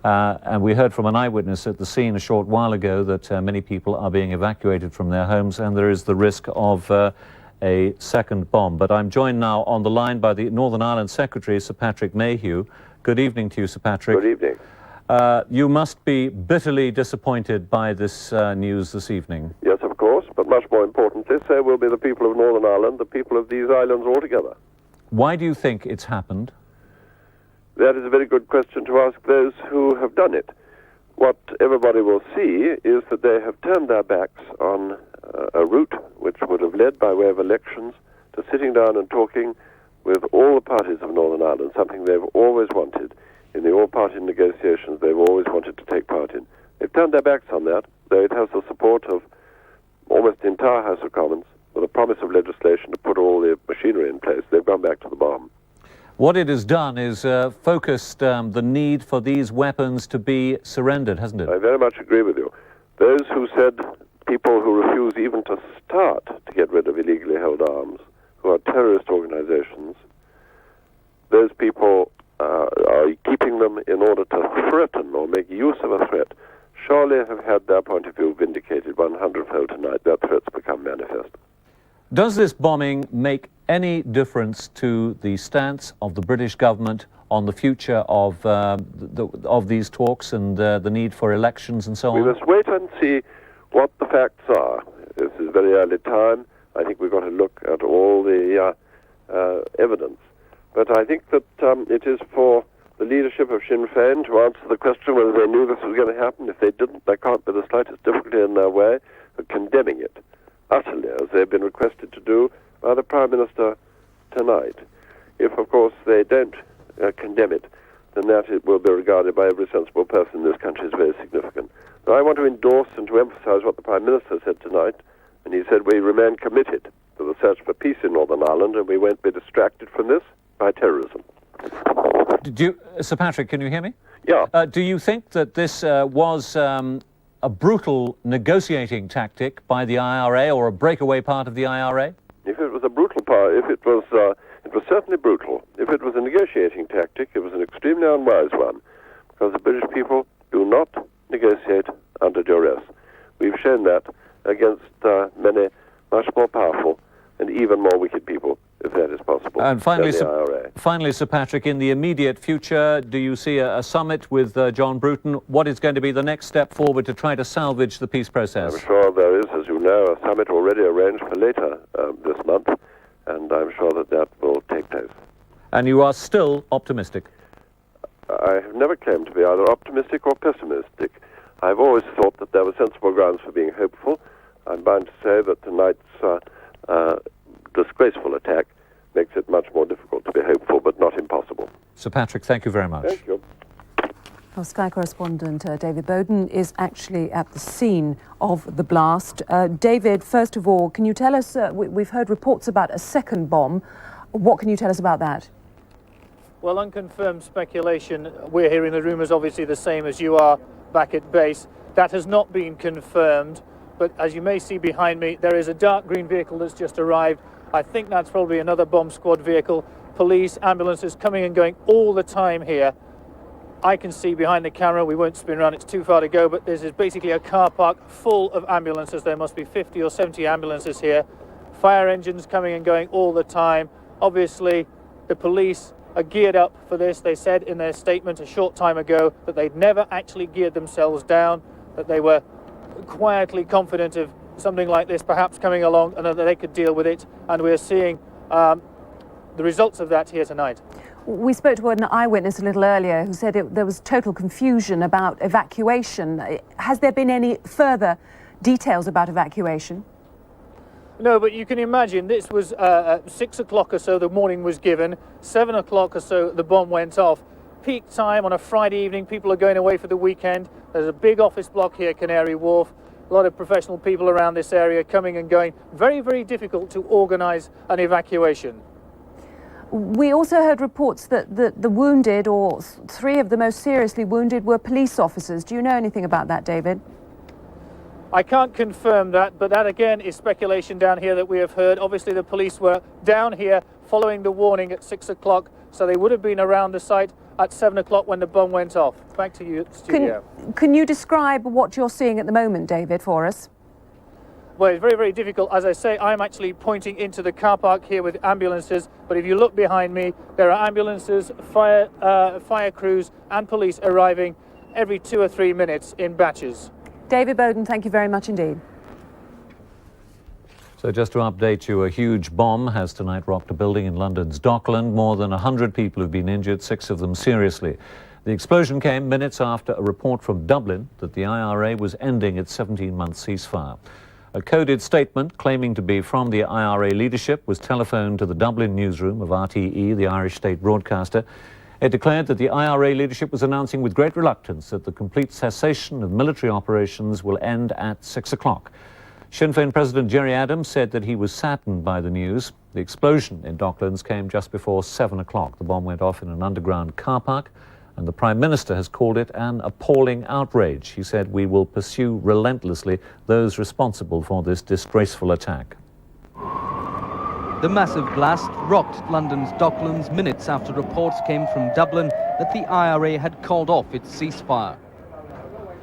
And we heard from an eyewitness at the scene a short while ago that many people are being evacuated from their homes, and there is the risk of a second bomb. But I'm joined now on the line by the Northern Ireland Secretary, Sir Patrick Mayhew. Good evening to you, Sir Patrick. Good evening. You must be bitterly disappointed by this news this evening. Yes, of course, but much more importantly, so will be the people of Northern Ireland, the people of these islands altogether. Why do you think it's happened? That is a very good question to ask those who have done it. What everybody will see is that they have turned their backs on a route which would have led by way of elections to sitting down and talking with all the parties of Northern Ireland, something they've always wanted. In the all-party negotiations they've always wanted to take part in. They've turned their backs on that, though it has the support of almost the entire House of Commons, with a promise of legislation to put all the machinery in place. They've gone back to the bomb. What it has done is focused the need for these weapons to be surrendered, hasn't it? I very much agree with you. Those who said people who refuse even to start to get rid of illegally held arms, who are terrorist organizations, those people are keeping them in order to threaten or make use of a threat, surely have had their point of view vindicated 100-fold tonight. That threat's become manifest. Does this bombing make any difference to the stance of the British government on the future of these talks and the need for elections and so on? We must wait and see what the facts are. This is very early time. I think we've got to look at all the evidence. But I think that it is for the leadership of Sinn Féin to answer the question whether they knew this was going to happen. If they didn't, there can't be the slightest difficulty in their way of condemning it utterly, as they've been requested to do by the Prime Minister tonight. If, of course, they don't condemn it, then that it will be regarded by every sensible person in this country as very significant. Now, I want to endorse and to emphasize what the Prime Minister said tonight, and he said we remain committed to the search for peace in Northern Ireland, and we won't be distracted from this by terrorism. Sir Patrick, can you hear me? Yeah. Do you think that this was a brutal negotiating tactic by the IRA or a breakaway part of the IRA? If it was a brutal part, it was certainly brutal. If it was a negotiating tactic, it was an extremely unwise one. because the British people do not negotiate under duress. We've shown that against many much more powerful and even more wicked people, if that is possible. And finally, than the IRA. Finally, Sir Patrick, in the immediate future, do you see a summit with John Bruton? What is going to be the next step forward to try to salvage the peace process? I'm sure there is, as you know, a summit already arranged for later this month, and I'm sure that that will take place. And you are still optimistic? I have never claimed to be either optimistic or pessimistic. I've always thought that there were sensible grounds for being hopeful. I'm bound to say that tonight's disgraceful attack makes it much more difficult to be hopeful, but not impossible. Sir Patrick, thank you very much. Thank you. Our Sky correspondent David Bowden is actually at the scene of the blast. David, first of all, can you tell us, we've heard reports about a second bomb. What can you tell us about that? Well, unconfirmed speculation. We're hearing the rumours obviously the same as you are back at base. That has not been confirmed, but as you may see behind me, there is a dark green vehicle that's just arrived. I think that's probably another bomb squad vehicle. Police, ambulances coming and going all the time here. I can see behind the camera, we won't spin around, it's too far to go, but this is basically a car park full of ambulances. There must be 50 or 70 ambulances here. Fire engines coming and going all the time. Obviously, the police are geared up for this. They said in their statement a short time ago that they'd never actually geared themselves down, that they were quietly confident of something like this perhaps coming along and that they could deal with it. And we're seeing the results of that here tonight. We spoke to an eyewitness a little earlier who said there was total confusion about evacuation. Has there been any further details about evacuation? No, but you can imagine this was 6 o'clock or so the morning was given, 7 o'clock or so the bomb went off. Peak time on a Friday evening, people are going away for the weekend. There's a big office block here, Canary Wharf. A lot of professional people around this area coming and going. Very, very difficult to organise an evacuation. We also heard reports that the wounded, or three of the most seriously wounded, were police officers. Do you know anything about that, David? I can't confirm that, but that again is speculation down here that we have heard. Obviously the police were down here following the warning at 6 o'clock, so they would have been around the site at 7 o'clock when the bomb went off. Back to you, studio. Can you describe what you're seeing at the moment, David, for us? Well, it's very, very difficult. As I say, I'm actually pointing into the car park here with ambulances, but if you look behind me, there are ambulances, fire crews and police arriving every 2 or 3 minutes in batches. David Bowden, thank you very much indeed. So just to update you, a huge bomb has tonight rocked a building in London's Dockland. More than 100 people have been injured, 6 of them seriously. The explosion came minutes after a report from Dublin that the IRA was ending its 17-month ceasefire. A coded statement claiming to be from the IRA leadership was telephoned to the Dublin newsroom of RTE, the Irish state broadcaster. It declared that the IRA leadership was announcing with great reluctance that the complete cessation of military operations will end at 6 o'clock. Sinn Féin President Gerry Adams said that he was saddened by the news. The explosion in Docklands came just before 7 o'clock. The bomb went off in an underground car park, and the Prime Minister has called it an appalling outrage. He said, "We will pursue relentlessly those responsible for this disgraceful attack." The massive blast rocked London's Docklands minutes after reports came from Dublin that the IRA had called off its ceasefire.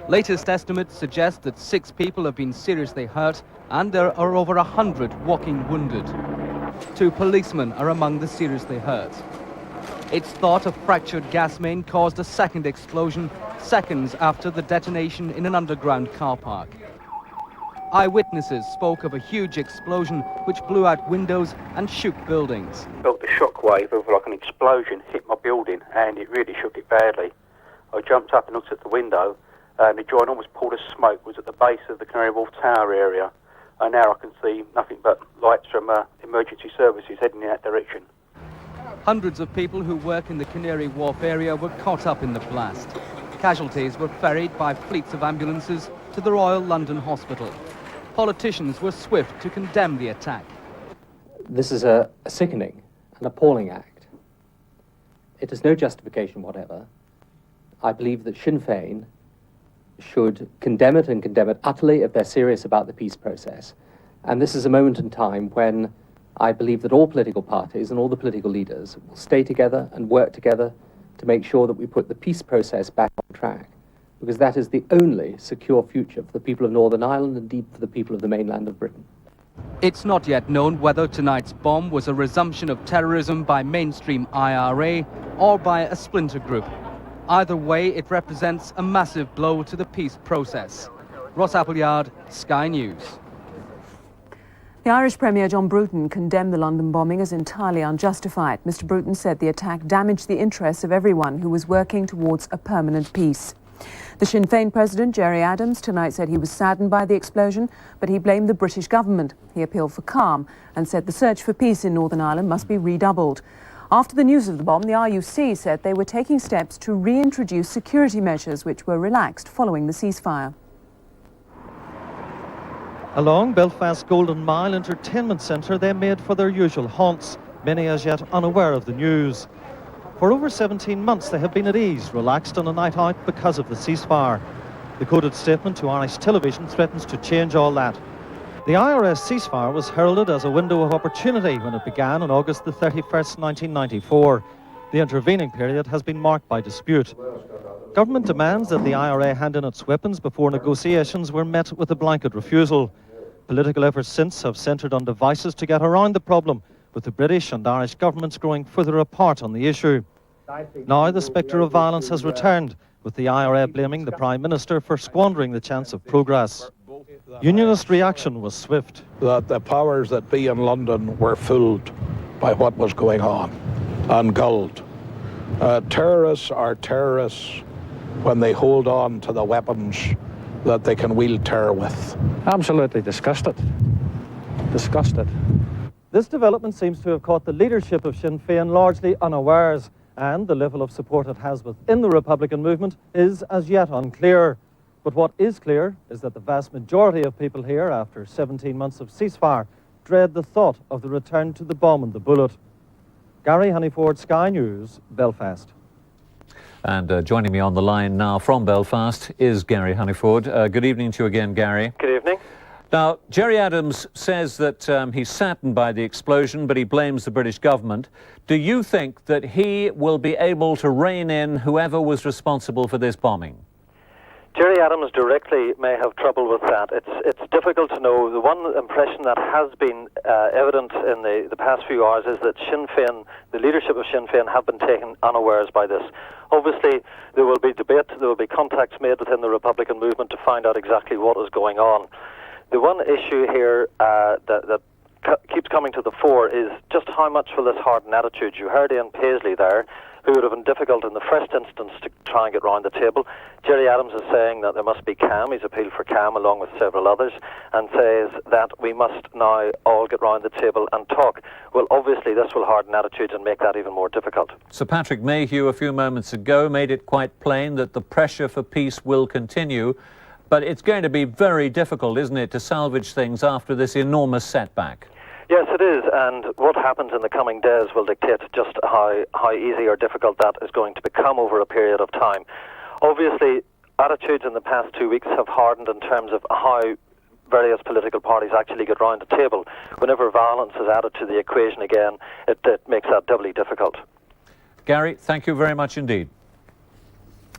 Latest estimates suggest that 6 people have been seriously hurt and there are over 100 walking wounded. 2 policemen are among the seriously hurt. It's thought a fractured gas main caused a second explosion seconds after the detonation in an underground car park. Eyewitnesses spoke of a huge explosion which blew out windows and shook buildings. Felt the shockwave of like an explosion hit my building and it really shook it badly. I jumped up and looked at the window and a ginormous pool of smoke was at the base of the Canary Wharf Tower area, and now I can see nothing but lights from emergency services heading in that direction. Hundreds of people who work in the Canary Wharf area were caught up in the blast. Casualties were ferried by fleets of ambulances to the Royal London Hospital. Politicians were swift to condemn the attack. This is a sickening and appalling act. It has no justification whatever. I believe that Sinn Féin should condemn it and condemn it utterly if they're serious about the peace process. And this is a moment in time when I believe that all political parties and all the political leaders will stay together and work together to make sure that we put the peace process back on track, because that is the only secure future for the people of Northern Ireland and indeed for the people of the mainland of Britain. It's not yet known whether tonight's bomb was a resumption of terrorism by mainstream IRA or by a splinter group. Either way, it represents a massive blow to the peace process. Ross Appleyard, Sky News. The Irish Premier John Bruton condemned the London bombing as entirely unjustified. Mr. Bruton said the attack damaged the interests of everyone who was working towards a permanent peace. The Sinn Féin president, Gerry Adams, tonight said he was saddened by the explosion, but he blamed the British government. He appealed for calm and said the search for peace in Northern Ireland must be redoubled. After the news of the bomb, the RUC said they were taking steps to reintroduce security measures which were relaxed following the ceasefire. Along Belfast's Golden Mile entertainment centre, they made for their usual haunts, many as yet unaware of the news. For over 17 months, they have been at ease, relaxed on a night out because of the ceasefire. The coded statement to Irish television threatens to change all that. The IRS ceasefire was heralded as a window of opportunity when it began on August the 31st, 1994. The intervening period has been marked by dispute. Government demands that the IRA hand in its weapons before negotiations were met with a blanket refusal. Political efforts since have centred on devices to get around the problem, with the British and Irish governments growing further apart on the issue. Now the spectre of violence has returned, with the IRA blaming the Prime Minister for squandering the chance of progress. Unionist reaction was swift. That the powers that be in London were fooled by what was going on and gulled. Terrorists are terrorists when they hold on to the weapons that they can wield terror with. Absolutely disgusted. Disgusted. This development seems to have caught the leadership of Sinn Féin largely unawares, and the level of support it has within the Republican movement is as yet unclear. But what is clear is that the vast majority of people here, after 17 months of ceasefire, dread the thought of the return to the bomb and the bullet. Gary Honeyford, Sky News, Belfast. And joining me on the line now from Belfast is Gary Honeyford. Good evening to you again, Gary. Good evening. Now, Gerry Adams says that he's saddened by the explosion, but he blames the British government. Do you think that he will be able to rein in whoever was responsible for this bombing? Gerry Adams directly may have trouble with that. It's difficult to know. The one impression that has been evident in the past few hours is that Sinn Féin, the leadership of Sinn Féin, have been taken unawares by this. Obviously, there will be debate, there will be contacts made within the Republican movement to find out exactly what is going on. The one issue here that keeps coming to the fore is just how much will this harden attitude. You heard Ian Paisley there, who would have been difficult in the first instance to try and get round the table. Gerry Adams is saying that there must be calm. He's appealed for calm along with several others, and says that we must now all get round the table and talk. Well, obviously this will harden attitudes and make that even more difficult. Sir Patrick Mayhew a few moments ago made it quite plain that the pressure for peace will continue, but it's going to be very difficult, isn't it, to salvage things after this enormous setback? Yes, it is, and what happens in the coming days will dictate just how easy or difficult that is going to become over a period of time. Obviously, attitudes in the past 2 weeks have hardened in terms of how various political parties actually get round the table. Whenever violence is added to the equation again, it makes that doubly difficult. Gary, thank you very much indeed.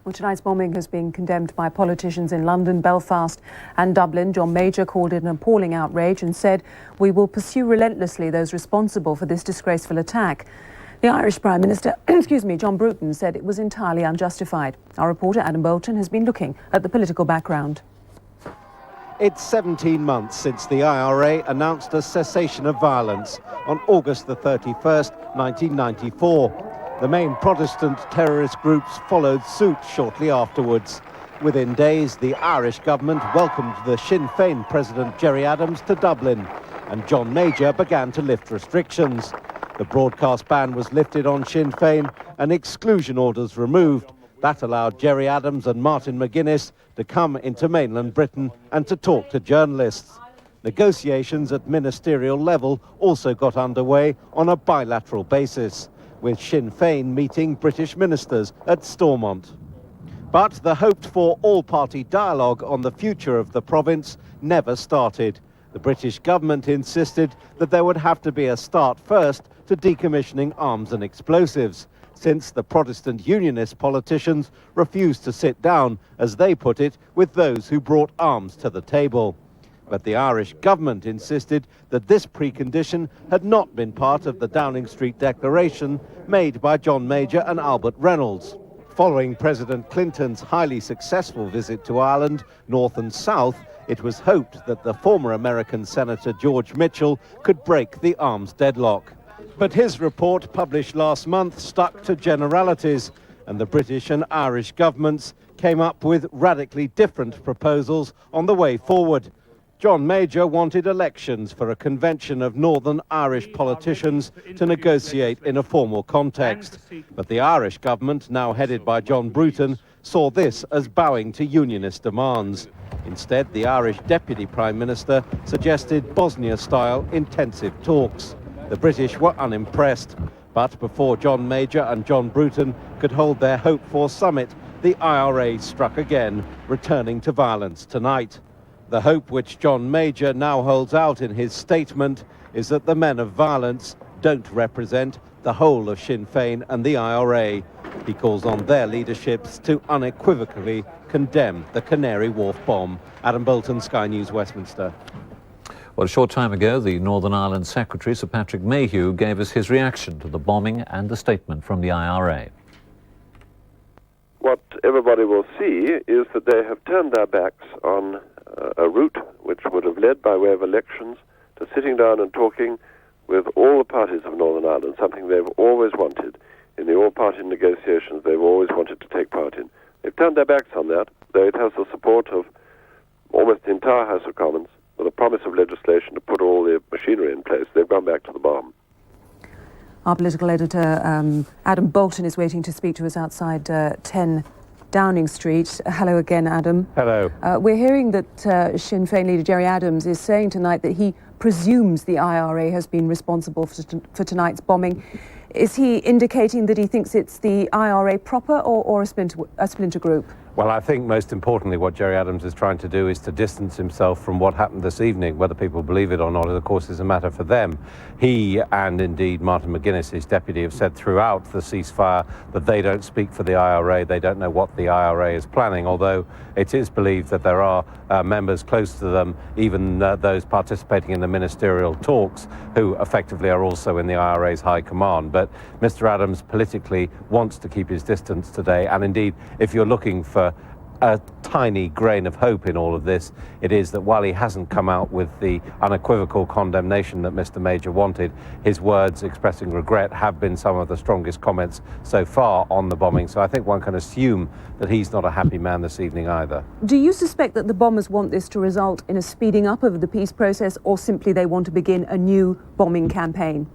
Well, tonight's bombing has been condemned by politicians in London, Belfast and Dublin. John Major called it an appalling outrage and said, "We will pursue relentlessly those responsible for this disgraceful attack." The Irish Prime Minister, John Bruton, said it was entirely unjustified. Our reporter Adam Bolton has been looking at the political background. It's 17 months since the IRA announced a cessation of violence on August the 31st, 1994. The main Protestant terrorist groups followed suit shortly afterwards. Within days, the Irish government welcomed the Sinn Féin president Gerry Adams to Dublin, and John Major began to lift restrictions. The broadcast ban was lifted on Sinn Féin and exclusion orders removed. That allowed Gerry Adams and Martin McGuinness to come into mainland Britain and to talk to journalists. Negotiations at ministerial level also got underway on a bilateral basis, with Sinn Féin meeting British ministers at Stormont. But the hoped-for all-party dialogue on the future of the province never started. The British government insisted that there would have to be a start first to decommissioning arms and explosives, since the Protestant Unionist politicians refused to sit down, as they put it, with those who brought arms to the table. But the Irish government insisted that this precondition had not been part of the Downing Street Declaration made by John Major and Albert Reynolds. Following President Clinton's highly successful visit to Ireland, north and south, it was hoped that the former American Senator George Mitchell could break the arms deadlock. But his report, published last month, stuck to generalities, and the British and Irish governments came up with radically different proposals on the way forward. John Major wanted elections for a convention of Northern Irish politicians to negotiate in a formal context. But the Irish government, now headed by John Bruton, saw this as bowing to unionist demands. Instead, the Irish Deputy Prime Minister suggested Bosnia-style intensive talks. The British were unimpressed. But before John Major and John Bruton could hold their hoped-for summit, the IRA struck again, returning to violence tonight. The hope which John Major now holds out in his statement is that the men of violence don't represent the whole of Sinn Féin and the IRA. He calls on their leaderships to unequivocally condemn the Canary Wharf bomb. Adam Bolton, Sky News, Westminster. Well, a short time ago, the Northern Ireland Secretary, Sir Patrick Mayhew, gave us his reaction to the bombing and the statement from the IRA. What everybody will see is that they have turned their backs on a route which would have led by way of elections to sitting down and talking with all the parties of Northern Ireland, something they've always wanted. In the all-party negotiations they've always wanted to take part in. They've turned their backs on that, though it has the support of almost the entire House of Commons, with a promise of legislation to put all the machinery in place. They've gone back to the bomb. Our political editor, Adam Bolton, is waiting to speak to us outside 10 Downing Street. Hello again, Adam. Hello. We're hearing that Sinn Féin leader Gerry Adams is saying tonight that he presumes the IRA has been responsible for tonight's bombing. Is he indicating that he thinks it's the IRA proper or a splinter group? Well, I think most importantly what Gerry Adams is trying to do is to distance himself from what happened this evening. Whether people believe it or not, of course, is a matter for them. He and indeed Martin McGuinness, his deputy, have said throughout the ceasefire that they don't speak for the IRA. They don't know what the IRA is planning, although it is believed that there are members close to them, even those participating in the ministerial talks, who effectively are also in the IRA's high command. But Mr. Adams politically wants to keep his distance today, and indeed, if you're looking for a tiny grain of hope in all of this, it is that while he hasn't come out with the unequivocal condemnation that Mr. Major wanted, his words expressing regret have been some of the strongest comments so far on the bombing. So I think one can assume that he's not a happy man this evening either. Do you suspect that the bombers want this to result in a speeding up of the peace process, or simply they want to begin a new bombing campaign?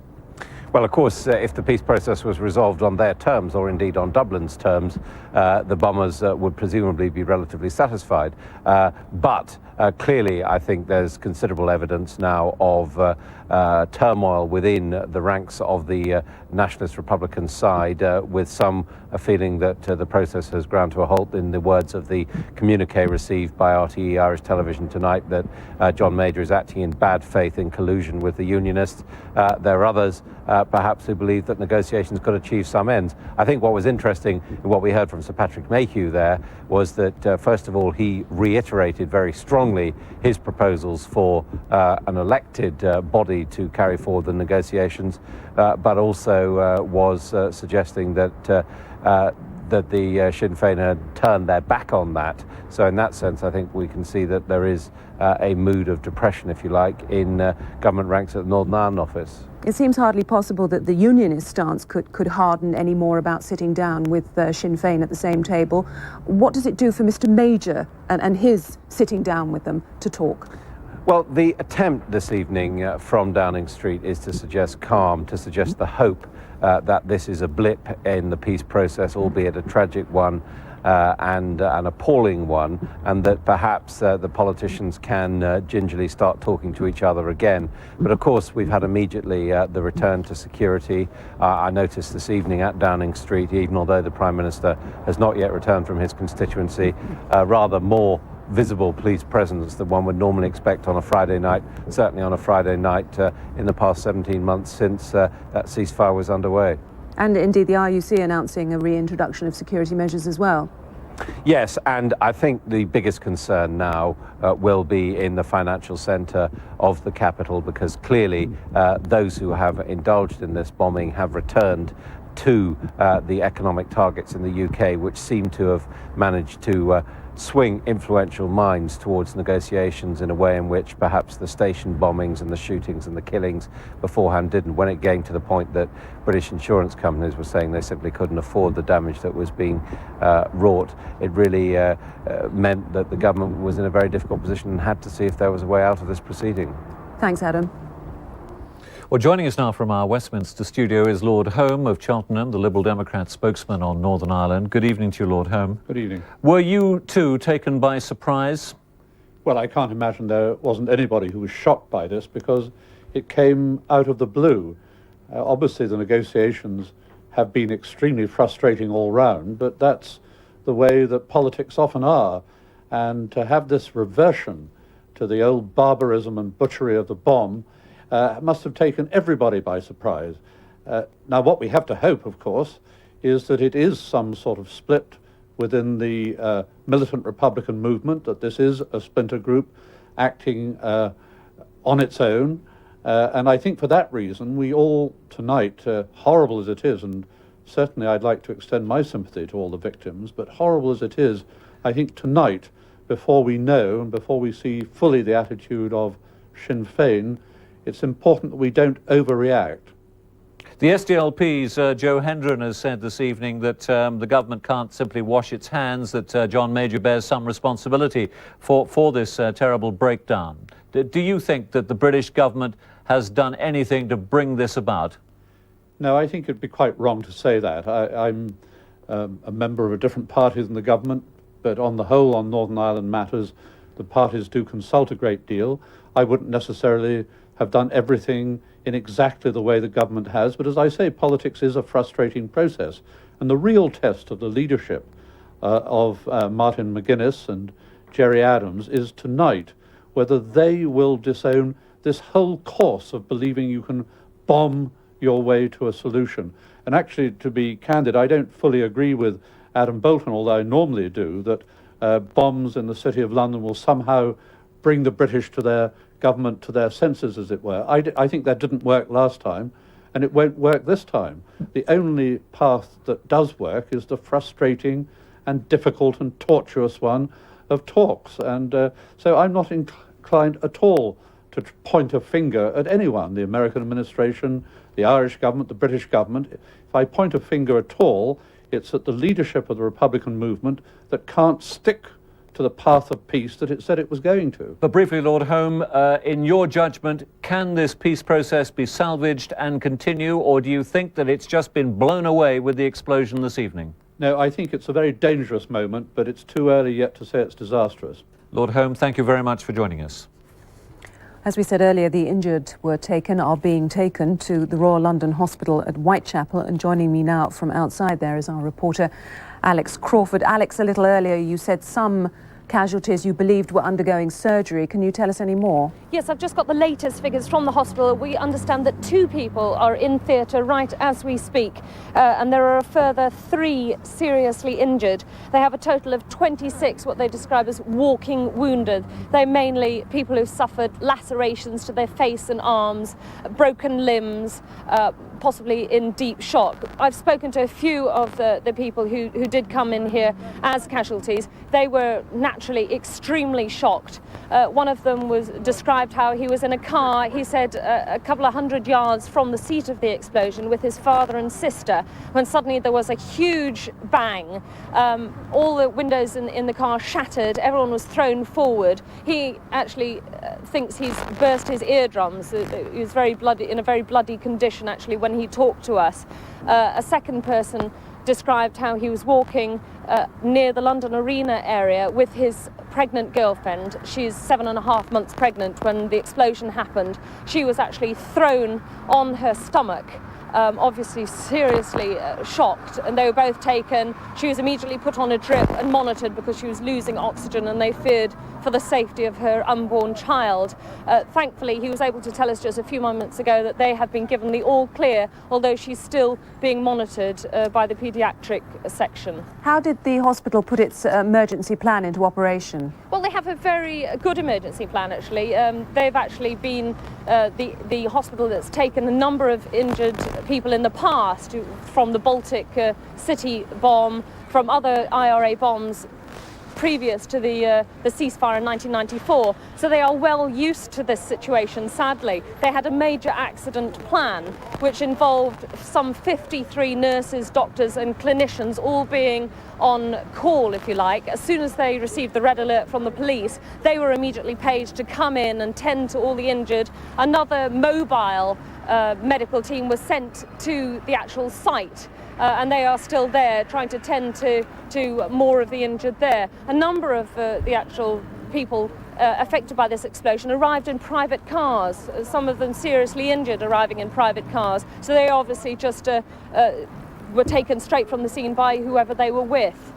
Well, of course, if the peace process was resolved on their terms, or indeed on Dublin's terms, the bombers would presumably be relatively satisfied. But clearly, I think there's considerable evidence now of turmoil within the ranks of the Nationalist Republican side, with some feeling that the process has ground to a halt. In the words of the communique received by RTE Irish Television tonight, that John Major is acting in bad faith in collusion with the Unionists. There are others perhaps who believe that negotiations could achieve some ends. I think what was interesting in what we heard from Sir Patrick Mayhew there was that, first of all, he reiterated very strongly his proposals for an elected body to carry forward the negotiations, but also was suggesting that the Sinn Féin had turned their back on that. So in that sense, I think we can see that there is a mood of depression, if you like, in government ranks at the Northern Ireland office. It seems hardly possible that the unionist stance could harden any more about sitting down with Sinn Féin at the same table. What does it do for Mr. Major and his sitting down with them to talk? Well, the attempt this evening from Downing Street is to suggest calm, to suggest the hope that this is a blip in the peace process, albeit a tragic one, and an appalling one, and that perhaps the politicians can gingerly start talking to each other again. But of course, we've had immediately the return to security. I noticed this evening at Downing Street, even although the Prime Minister has not yet returned from his constituency, rather more visible police presence that one would normally expect on a Friday night, certainly on a Friday night in the past 17 months since that ceasefire was underway. And indeed the RUC announcing a reintroduction of security measures as well. Yes, and I think the biggest concern now will be in the financial centre of the capital, because clearly those who have indulged in this bombing have returned to the economic targets in the UK, which seem to have managed to swing influential minds towards negotiations in a way in which perhaps the station bombings and the shootings and the killings beforehand didn't. When it came to the point that British insurance companies were saying they simply couldn't afford the damage that was being wrought, it really meant that the government was in a very difficult position and had to see if there was a way out of this proceeding. Thanks, Adam. Well, joining us now from our Westminster studio is Lord Home of Cheltenham, the Liberal Democrat spokesman on Northern Ireland. Good evening to you, Lord Home. Good evening. Were you, too, taken by surprise? Well, I can't imagine there wasn't anybody who was shocked by this, because it came out of the blue. Obviously, the negotiations have been extremely frustrating all round, but that's the way that politics often are. And to have this reversion to the old barbarism and butchery of the bomb must have taken everybody by surprise. Now, what we have to hope, of course, is that it is some sort of split within the militant Republican movement, that this is a splinter group acting on its own. And I think for that reason, we all tonight, horrible as it is, and certainly I'd like to extend my sympathy to all the victims, but horrible as it is, I think tonight, before we know and before we see fully the attitude of Sinn Féin, it's important that we don't overreact. The SDLP's Joe Hendren has said this evening that the government can't simply wash its hands, that John Major bears some responsibility for this terrible breakdown. Do you think that the British government has done anything to bring this about? No, I think it'd be quite wrong to say that. I'm a member of a different party than the government, but on the whole, on Northern Ireland matters, the parties do consult a great deal. I wouldn't necessarily have done everything in exactly the way the government has, but as I say, politics is a frustrating process. And the real test of the leadership of Martin McGuinness and Gerry Adams is tonight whether they will disown this whole course of believing you can bomb your way to a solution. And actually, to be candid, I don't fully agree with Adam Bolton, although I normally do, that bombs in the City of London will somehow bring the British to their government to their senses, as it were. I think that didn't work last time, and it won't work this time. The only path that does work is the frustrating and difficult and tortuous one of talks. And so I'm not inclined at all to point a finger at anyone, the American administration, the Irish government, the British government. If I point a finger at all, it's at the leadership of the Republican movement that can't stick to the path of peace that it said it was going to. But briefly, Lord Home, in your judgment, can this peace process be salvaged and continue, or do you think that it's just been blown away with the explosion this evening? No, I think it's a very dangerous moment, but it's too early yet to say it's disastrous. Lord Home, thank you very much for joining us. As we said earlier, the injured are being taken to the Royal London Hospital at Whitechapel, and joining me now from outside there is our reporter Alex Crawford. Alex, a little earlier you said some casualties you believed were undergoing surgery. Can you tell us any more? Yes, I've just got the latest figures from the hospital. We understand that 2 people are in theatre right as we speak, and there are a further 3 seriously injured. They have a total of 26 what they describe as walking wounded. They're mainly people who've suffered lacerations to their face and arms, broken limbs, possibly in deep shock. I've spoken to a few of the people who did come in here as casualties. They were naturally extremely shocked. One of them was described how he was in a car, he said a couple of 100 yards from the seat of the explosion with his father and sister, when suddenly there was a huge bang. All the windows in the car shattered, everyone was thrown forward. He actually thinks he's burst his eardrums. He was very bloody, in a very bloody condition actually when he talked to us. A second person described how he was walking near the London Arena area with his pregnant girlfriend. She's 7.5 months pregnant when the explosion happened. She was actually thrown on her stomach obviously seriously shocked, and they were both taken. She was immediately put on a drip and monitored because she was losing oxygen, and they feared for the safety of her unborn child. Thankfully, he was able to tell us just a few moments ago that they have been given the all clear, although she's still being monitored by the paediatric section. How did the hospital put its emergency plan into operation? Well, they have a very good emergency plan, actually. They've actually been the hospital that's taken a number of injured people in the past from the Baltic City bomb, from other IRA bombs previous to the ceasefire in 1994. So they are well used to this situation, sadly. They had a major accident plan, which involved some 53 nurses, doctors and clinicians all being on call, if you like. As soon as they received the red alert from the police, they were immediately paid to come in and tend to all the injured. Another mobile medical team was sent to the actual site. And they are still there trying to tend to more of the injured there. A number of the actual people affected by this explosion arrived in private cars, some of them seriously injured arriving in private cars. So they obviously just were taken straight from the scene by whoever they were with.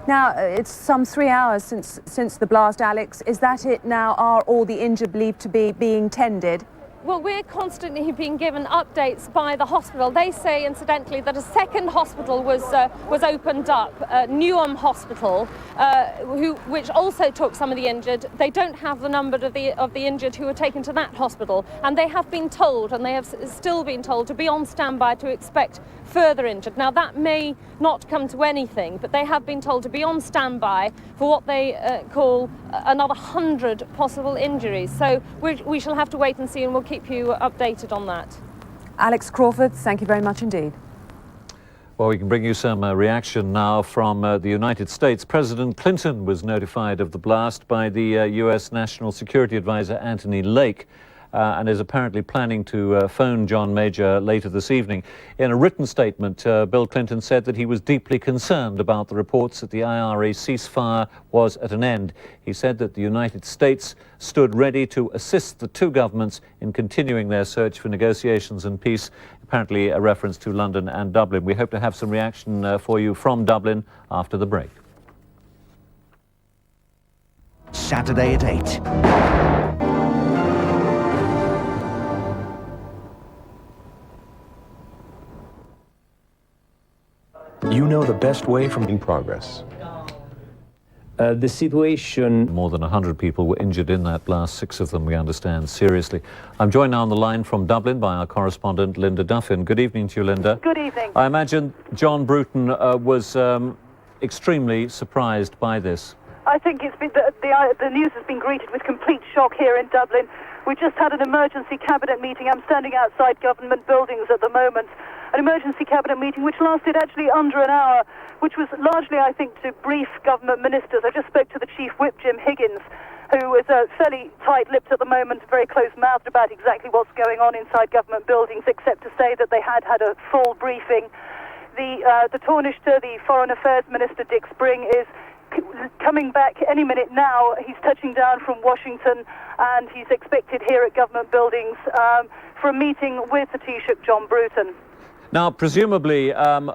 Now, it's some 3 hours since the blast, Alex. Is that it now? Are all the injured believed to be being tended? Well, we're constantly being given updates by the hospital. They say, incidentally, that a second hospital was opened up, Newham Hospital, which also took some of the injured. They don't have the number of the injured who were taken to that hospital, and they have been told, and they have still been told, to be on standby to expect further injured. Now, that may not come to anything, but they have been told to be on standby for what they call another 100 possible injuries. So we shall have to wait and see, and we'll keep you updated on that. Alex Crawford, thank you very much indeed. Well, we can bring you some reaction now from the United States. President Clinton was notified of the blast by the US National Security Advisor Anthony Lake, and is apparently planning to phone John Major later this evening. In a written statement, Bill Clinton said that he was deeply concerned about the reports that the IRA ceasefire was at an end. He said that the United States stood ready to assist the two governments in continuing their search for negotiations and peace, apparently a reference to London and Dublin. We hope to have some reaction for you from Dublin after the break. Saturday at 8. You know the best way from in progress. The situation... More than 100 people were injured in that blast, 6 of them, we understand, seriously. I'm joined now on the line from Dublin by our correspondent, Linda Duffin. Good evening to you, Linda. Good evening. I imagine John Bruton was extremely surprised by this. I think it's been the news has been greeted with complete shock here in Dublin. We just had an emergency cabinet meeting. I'm standing outside government buildings at the moment. An emergency cabinet meeting which lasted actually under an hour, which was largely, I think, to brief government ministers. I just spoke to the Chief Whip, Jim Higgins, who is fairly tight-lipped at the moment, very close-mouthed about exactly what's going on inside government buildings, except to say that they had a full briefing. The Taoiseach, the Foreign Affairs Minister, Dick Spring, is coming back any minute now. He's touching down from Washington, and he's expected here at government buildings for a meeting with the Taoiseach, John Bruton. Now, presumably,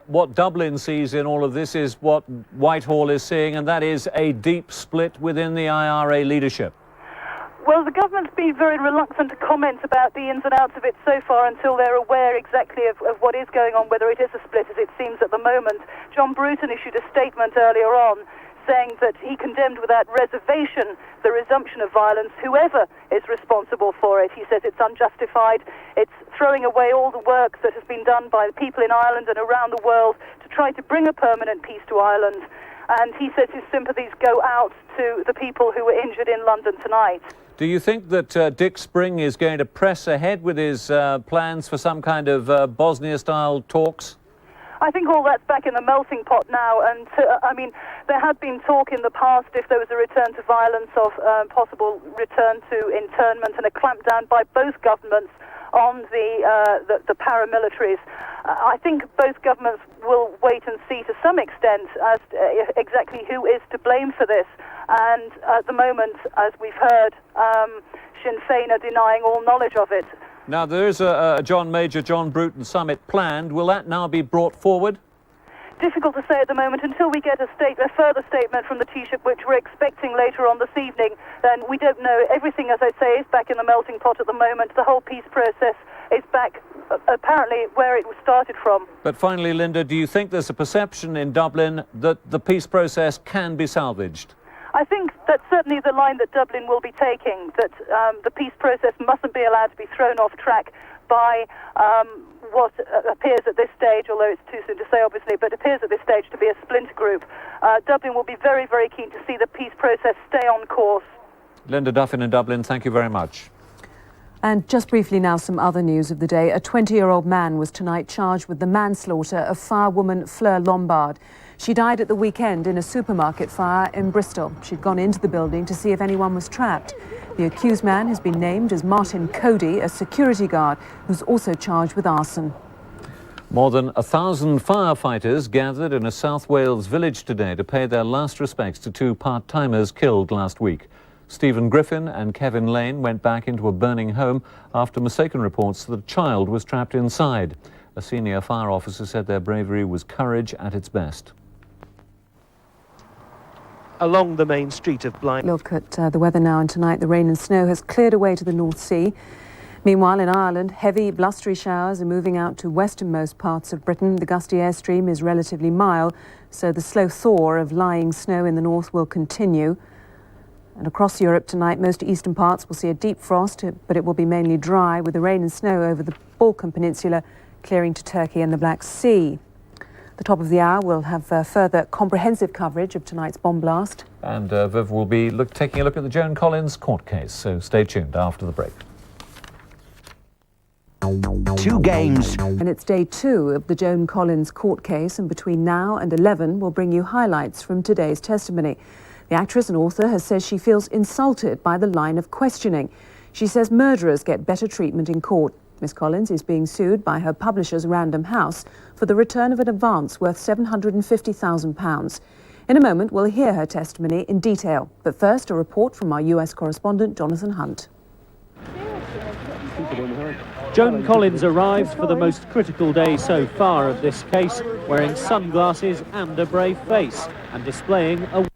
what Dublin sees in all of this is what Whitehall is seeing, and that is a deep split within the IRA leadership. Well, the government's been very reluctant to comment about the ins and outs of it so far until they're aware exactly of what is going on, whether it is a split, as it seems at the moment. John Bruton issued a statement earlier on saying that he condemned without reservation the resumption of violence, whoever is responsible for it. He says it's unjustified. It's throwing away all the work that has been done by the people in Ireland and around the world to try to bring a permanent peace to Ireland. And he says his sympathies go out to the people who were injured in London tonight. Do you think that Dick Spring is going to press ahead with his plans for some kind of Bosnia-style talks? I think all that's back in the melting pot now, and I mean, there had been talk in the past, if there was a return to violence, of possible return to internment and a clampdown by both governments on the paramilitaries. I think both governments will wait and see to some extent as to exactly who is to blame for this. And at the moment, as we've heard, Sinn Féin are denying all knowledge of it. Now, there is a Major John Bruton summit planned. Will that now be brought forward? Difficult to say at the moment. Until we get a further statement from the Taoiseach, which we're expecting later on this evening, then we don't know. Everything, as I say, is back in the melting pot at the moment. The whole peace process is back, apparently, where it was started from. But finally, Linda, do you think there's a perception in Dublin that the peace process can be salvaged? I think that's certainly the line that Dublin will be taking, that the peace process mustn't be allowed to be thrown off track by what appears at this stage, although it's too soon to say obviously, but appears at this stage to be a splinter group. Dublin will be very, very keen to see the peace process stay on course. Linda Duffin in Dublin, thank you very much. And just briefly now, some other news of the day. A 20-year-old man was tonight charged with the manslaughter of firewoman Fleur Lombard. She died at the weekend in a supermarket fire in Bristol. She'd gone into the building to see if anyone was trapped. The accused man has been named as Martin Cody, a security guard, who's also charged with arson. More than 1,000 firefighters gathered in a South Wales village today to pay their last respects to two part-timers killed last week. Stephen Griffin and Kevin Lane went back into a burning home after mistaken reports that a child was trapped inside. A senior fire officer said their bravery was courage at its best. Along the main street of Blind. Look at the weather now, and tonight the rain and snow has cleared away to the North Sea. Meanwhile, in Ireland, heavy blustery showers are moving out to westernmost parts of Britain. The gusty airstream is relatively mild, so the slow thaw of lying snow in the north will continue. And across Europe tonight, most eastern parts will see a deep frost, but it will be mainly dry, with the rain and snow over the Balkan Peninsula clearing to Turkey and the Black Sea. The top of the hour will have further comprehensive coverage of tonight's bomb blast. And Viv will be taking a look at the Joan Collins court case, so stay tuned after the break. 2 games. And it's day 2 of the Joan Collins court case, and between now and 11 we'll bring you highlights from today's testimony. The actress and author has said she feels insulted by the line of questioning. She says murderers get better treatment in court. Miss Collins is being sued by her publishers Random House for the return of an advance worth £750,000. In a moment, we'll hear her testimony in detail. But first, a report from our US correspondent, Jonathan Hunt. Joan Collins arrived for the most critical day so far of this case, wearing sunglasses and a brave face, and displaying a...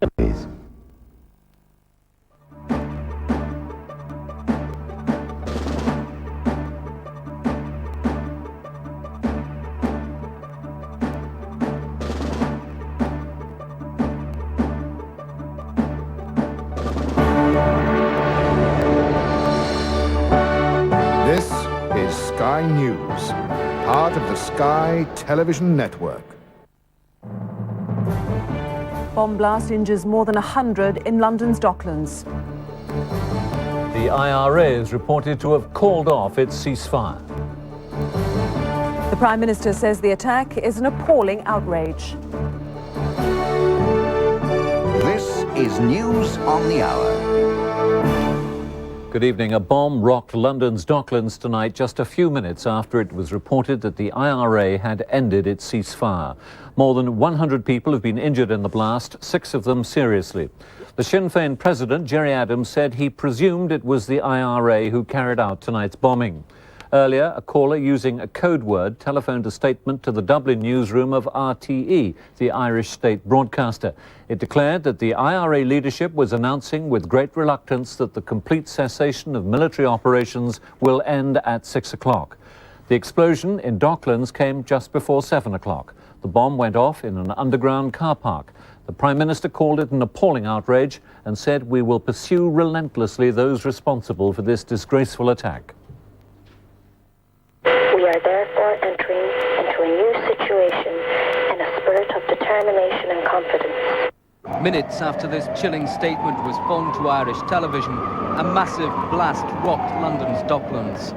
Sky News, part of the Sky Television Network. Bomb blast injures more than 100 in London's Docklands. The IRA is reported to have called off its ceasefire. The Prime Minister says the attack is an appalling outrage. This is News on the Hour. Good evening. A bomb rocked London's Docklands tonight, just a few minutes after it was reported that the IRA had ended its ceasefire. More than 100 people have been injured in the blast, 6 of them seriously. The Sinn Féin president, Gerry Adams, said he presumed it was the IRA who carried out tonight's bombing. Earlier, a caller using a code word telephoned a statement to the Dublin newsroom of RTE, the Irish state broadcaster. It declared that the IRA leadership was announcing with great reluctance that the complete cessation of military operations will end at 6 o'clock. The explosion in Docklands came just before 7 o'clock. The bomb went off in an underground car park. The Prime Minister called it an appalling outrage and said, "We will pursue relentlessly those responsible for this disgraceful attack." We are therefore entering into a new situation in a spirit of determination and confidence. Minutes after this chilling statement was phoned to Irish television, a massive blast rocked London's Docklands.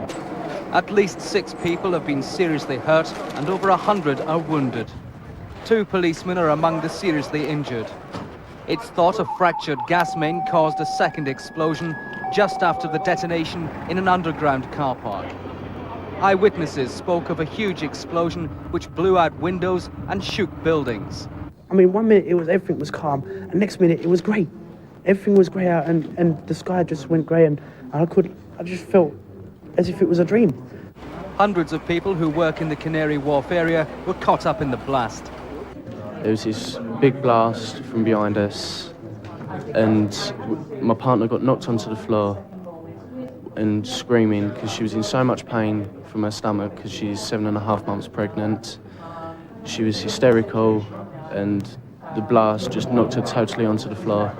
At least 6 people have been seriously hurt and over 100 are wounded. 2 policemen are among the seriously injured. It's thought a fractured gas main caused a second explosion just after the detonation in an underground car park. Eyewitnesses spoke of a huge explosion which blew out windows and shook buildings. I mean, 1 minute everything was calm, and next minute it was grey. Everything was grey out, and the sky just went grey, and I just felt as if it was a dream. Hundreds of people who work in the Canary Wharf area were caught up in the blast. There was this big blast from behind us, and my partner got knocked onto the floor and screaming because she was in so much pain from her stomach because she's 7.5 months pregnant. She was hysterical, and the blast just knocked her totally onto the floor.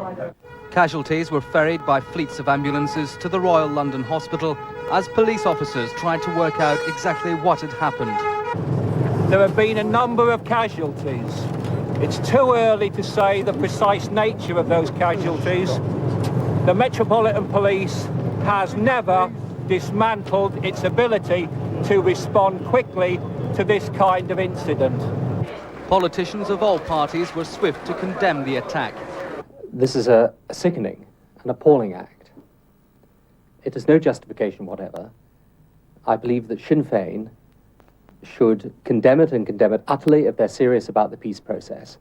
Casualties were ferried by fleets of ambulances to the Royal London Hospital as police officers tried to work out exactly what had happened. There have been a number of casualties. It's too early to say the precise nature of those casualties. The Metropolitan Police has never dismantled its ability to respond quickly to this kind of incident. Politicians of all parties were swift to condemn the attack. This is a sickening and appalling act. It has no justification whatever. I believe that Sinn Féin should condemn it and condemn it utterly if they're serious about the peace process.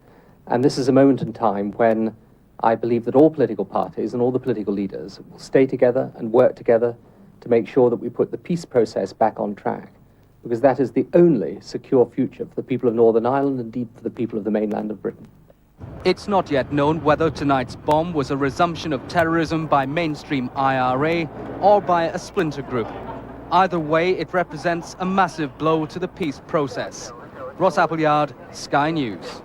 And this is a moment in time when I believe that all political parties and all the political leaders will stay together and work together to make sure that we put the peace process back on track, because that is the only secure future for the people of Northern Ireland, and indeed for the people of the mainland of Britain. It's not yet known whether tonight's bomb was a resumption of terrorism by mainstream IRA or by a splinter group. Either way, it represents a massive blow to the peace process. Ross Appleyard, Sky News.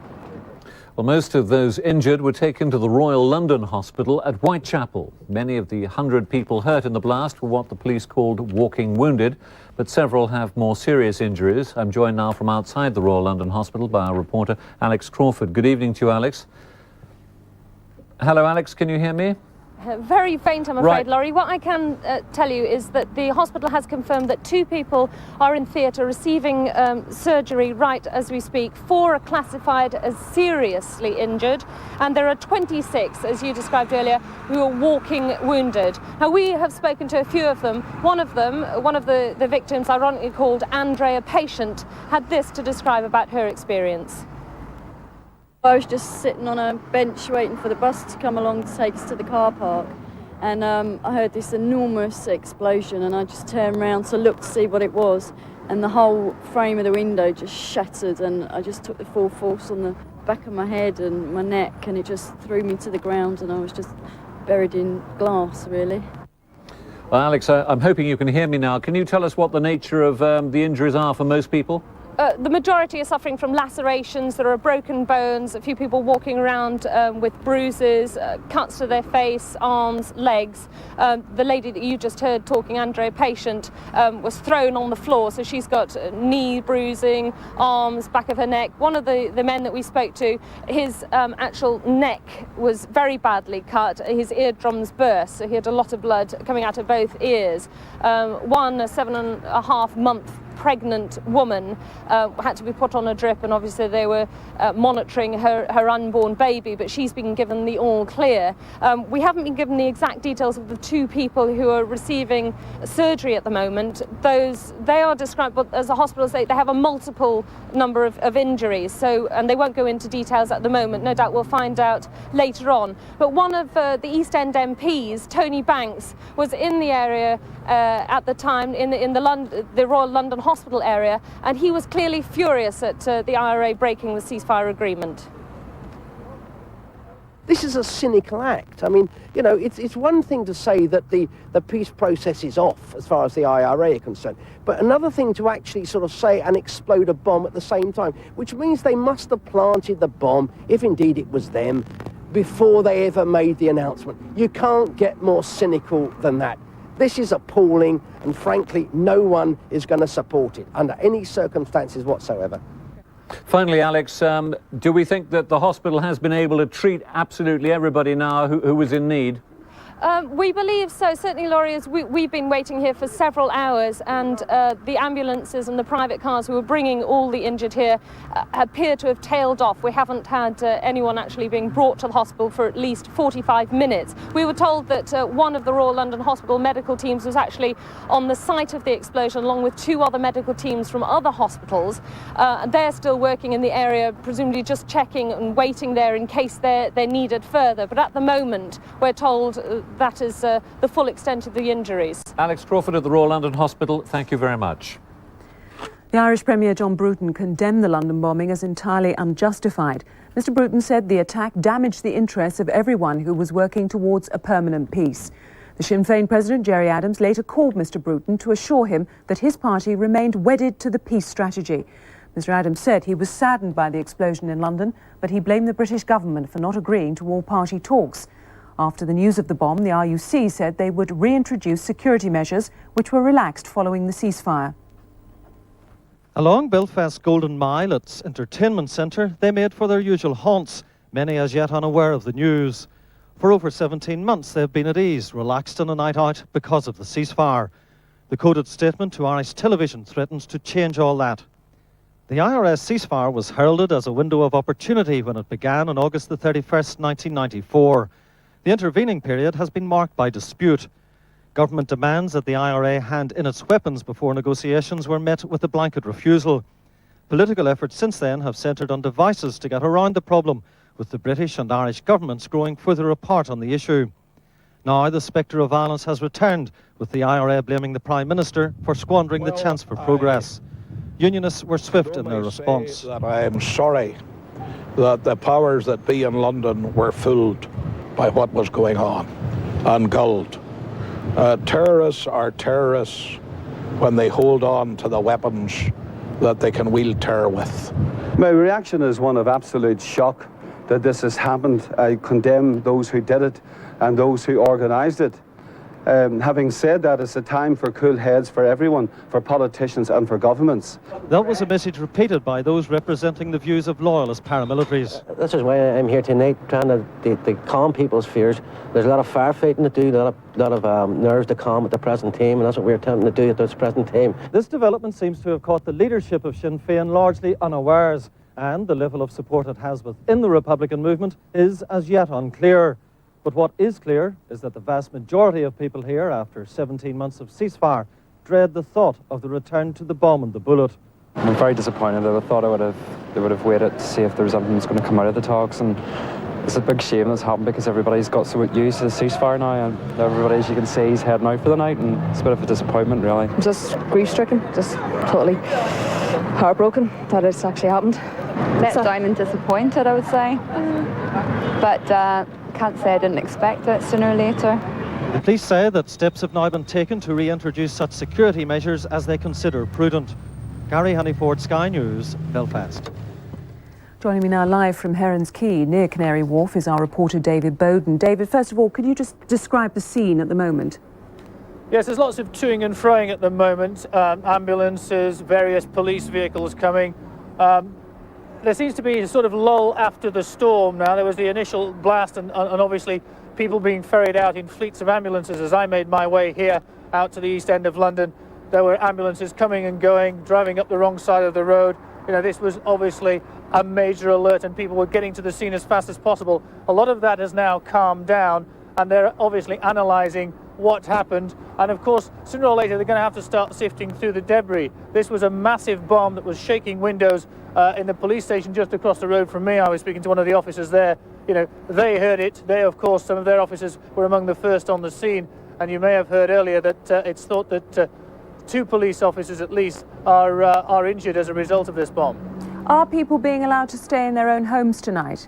Well, most of those injured were taken to the Royal London Hospital at Whitechapel. Many of the 100 people hurt in the blast were what the police called walking wounded, but several have more serious injuries. I'm joined now from outside the Royal London Hospital by our reporter, Alex Crawford. Good evening to you, Alex. Hello, Alex, can you hear me? Very faint, I'm afraid, Laurie. What I can tell you is that the hospital has confirmed that 2 people are in theatre receiving surgery right as we speak. 4 are classified as seriously injured, and there are 26, as you described earlier, who are walking wounded. Now, we have spoken to a few of them. One of the victims, ironically called Andrea Patient, had this to describe about her experience. I was just sitting on a bench waiting for the bus to come along to take us to the car park, and I heard this enormous explosion, and I just turned around to look to see what it was, and the whole frame of the window just shattered, and I just took the full force on the back of my head and my neck, and it just threw me to the ground, and I was just buried in glass, really. Well, Alex, I'm hoping you can hear me now. Can you tell us what the nature of the injuries are for most people? The majority are suffering from lacerations. There are broken bones, a few people walking around with bruises, cuts to their face, arms, legs. The lady that you just heard talking, Andrea Patient, was thrown on the floor, so she's got knee bruising, arms, back of her neck. One of the men that we spoke to, his actual neck was very badly cut. His eardrums burst, so he had a lot of blood coming out of both ears. One, a 7.5-month pregnant woman had to be put on a drip, and obviously they were monitoring her unborn baby, but she's been given the all clear. We haven't been given the exact details of the 2 people who are receiving surgery at the moment. They are described as the hospitals, they have a multiple number of injuries, so, and they won't go into details at the moment. No doubt we'll find out later on. But one of the East End MPs, Tony Banks, was in the area at the time, in the Royal London Hospital area, and he was clearly furious at the IRA breaking the ceasefire agreement. This is a cynical act. I mean, you know, it's one thing to say that the peace process is off as far as the IRA are concerned, but another thing to actually sort of say and explode a bomb at the same time, which means they must have planted the bomb, if indeed it was them, before they ever made the announcement. You can't get more cynical than that. This is appalling, and frankly, no one is going to support it under any circumstances whatsoever. Finally, Alex, do we think that the hospital has been able to treat absolutely everybody now who was in need? We believe so. Certainly, Laurie, as we've been waiting here for several hours, and the ambulances and the private cars who were bringing all the injured here appear to have tailed off. We haven't had anyone actually being brought to the hospital for at least 45 minutes. We were told that one of the Royal London Hospital medical teams was actually on the site of the explosion, along with 2 other medical teams from other hospitals. They're still working in the area, presumably just checking and waiting there in case they're needed further. But at the moment, we're told that is the full extent of the injuries. Alex Crawford at the Royal London Hospital, thank you very much. The Irish Premier John Bruton condemned the London bombing as entirely unjustified. Mr. Bruton said the attack damaged the interests of everyone who was working towards a permanent peace. The Sinn Féin President Gerry Adams later called Mr. Bruton to assure him that his party remained wedded to the peace strategy. Mr. Adams said he was saddened by the explosion in London, but he blamed the British government for not agreeing to all-party talks. After the news of the bomb, the RUC said they would reintroduce security measures which were relaxed following the ceasefire. Along Belfast's Golden Mile, its entertainment centre, they made for their usual haunts, many as yet unaware of the news. For over 17 months they've been at ease, relaxed on a night out because of the ceasefire. The coded statement to Irish television threatens to change all that. The IRA ceasefire was heralded as a window of opportunity when it began on August the 31st, 1994. The intervening period has been marked by dispute. Government demands that the IRA hand in its weapons before negotiations were met with a blanket refusal. Political efforts since then have centred on devices to get around the problem, with the British and Irish governments growing further apart on the issue. Now the spectre of violence has returned, with the IRA blaming the Prime Minister for squandering the chance for progress. Unionists were swift in their response. I am sorry that the powers that be in London were fooled by what was going on and gulled. Terrorists are terrorists when they hold on to the weapons that they can wield terror with. My reaction is one of absolute shock that this has happened. I condemn those who did it and those who organised it. Having said that, it's a time for cool heads for everyone, for politicians and for governments. That was a message repeated by those representing the views of loyalist paramilitaries. This is why I'm here tonight, trying to calm people's fears. There's a lot of firefighting to do, a lot of nerves to calm at the present time, and that's what we're attempting to do at this present time. This development seems to have caught the leadership of Sinn Féin largely unawares, and the level of support it has within the Republican movement is as yet unclear. But what is clear is that the vast majority of people here, after 17 months of ceasefire, dread the thought of the return to the bomb and the bullet. I'm very disappointed. I thought they would have waited to see if there was anything that's going to come out of the talks, and it's a big shame that's happened because everybody's got so used to the ceasefire now, and everybody, as you can see, is heading out for the night, and it's a bit of a disappointment, really. I'm just grief-stricken, just totally heartbroken that it's actually happened. Let down and disappointed, I would say, but can't say I didn't expect it sooner or later. The police say that steps have now been taken to reintroduce such security measures as they consider prudent. Gary Honeyford, Sky News, Belfast. Joining me now live from Heron's Quay near Canary Wharf is our reporter David Bowden. David, first of all, could you just describe the scene at the moment? Yes, there's lots of toing and froing at the moment. Ambulances, various police vehicles coming. There seems to be a sort of lull after the storm now. There was the initial blast and obviously people being ferried out in fleets of ambulances. As I made my way here out to the east end of London, there were ambulances coming and going, driving up the wrong side of the road. You know, this was obviously a major alert and people were getting to the scene as fast as possible. A lot of that has now calmed down and they're obviously analysing what happened, and of course sooner or later they're going to have to start sifting through the debris. This was a massive bomb that was shaking windows in the police station just across the road from me. I was speaking to one of the officers there. You know, they heard it. They, of course, some of their officers were among the first on the scene, and you may have heard earlier that it's thought that 2 police officers at least are injured as a result of this bomb. Are people being allowed to stay in their own homes tonight?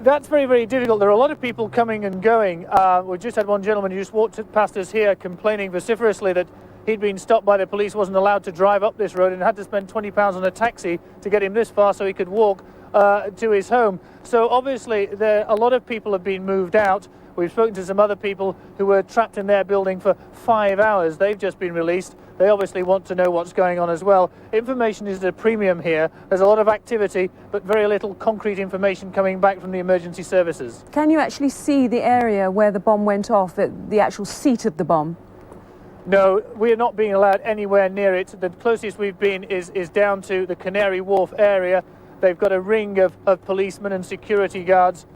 That's very, very difficult. There are a lot of people coming and going. We just had one gentleman who just walked past us here complaining vociferously that he'd been stopped by the police, wasn't allowed to drive up this road and had to spend £20 on a taxi to get him this far so he could walk to his home. So obviously a lot of people have been moved out. We've spoken to some other people who were trapped in their building for 5 hours. They've just been released. They obviously want to know what's going on as well. Information is at a premium here. There's a lot of activity, but very little concrete information coming back from the emergency services. Can you actually see the area where the bomb went off, the actual seat of the bomb? No, we are not being allowed anywhere near it. The closest we've been is down to the Canary Wharf area. They've got a ring of policemen and security guards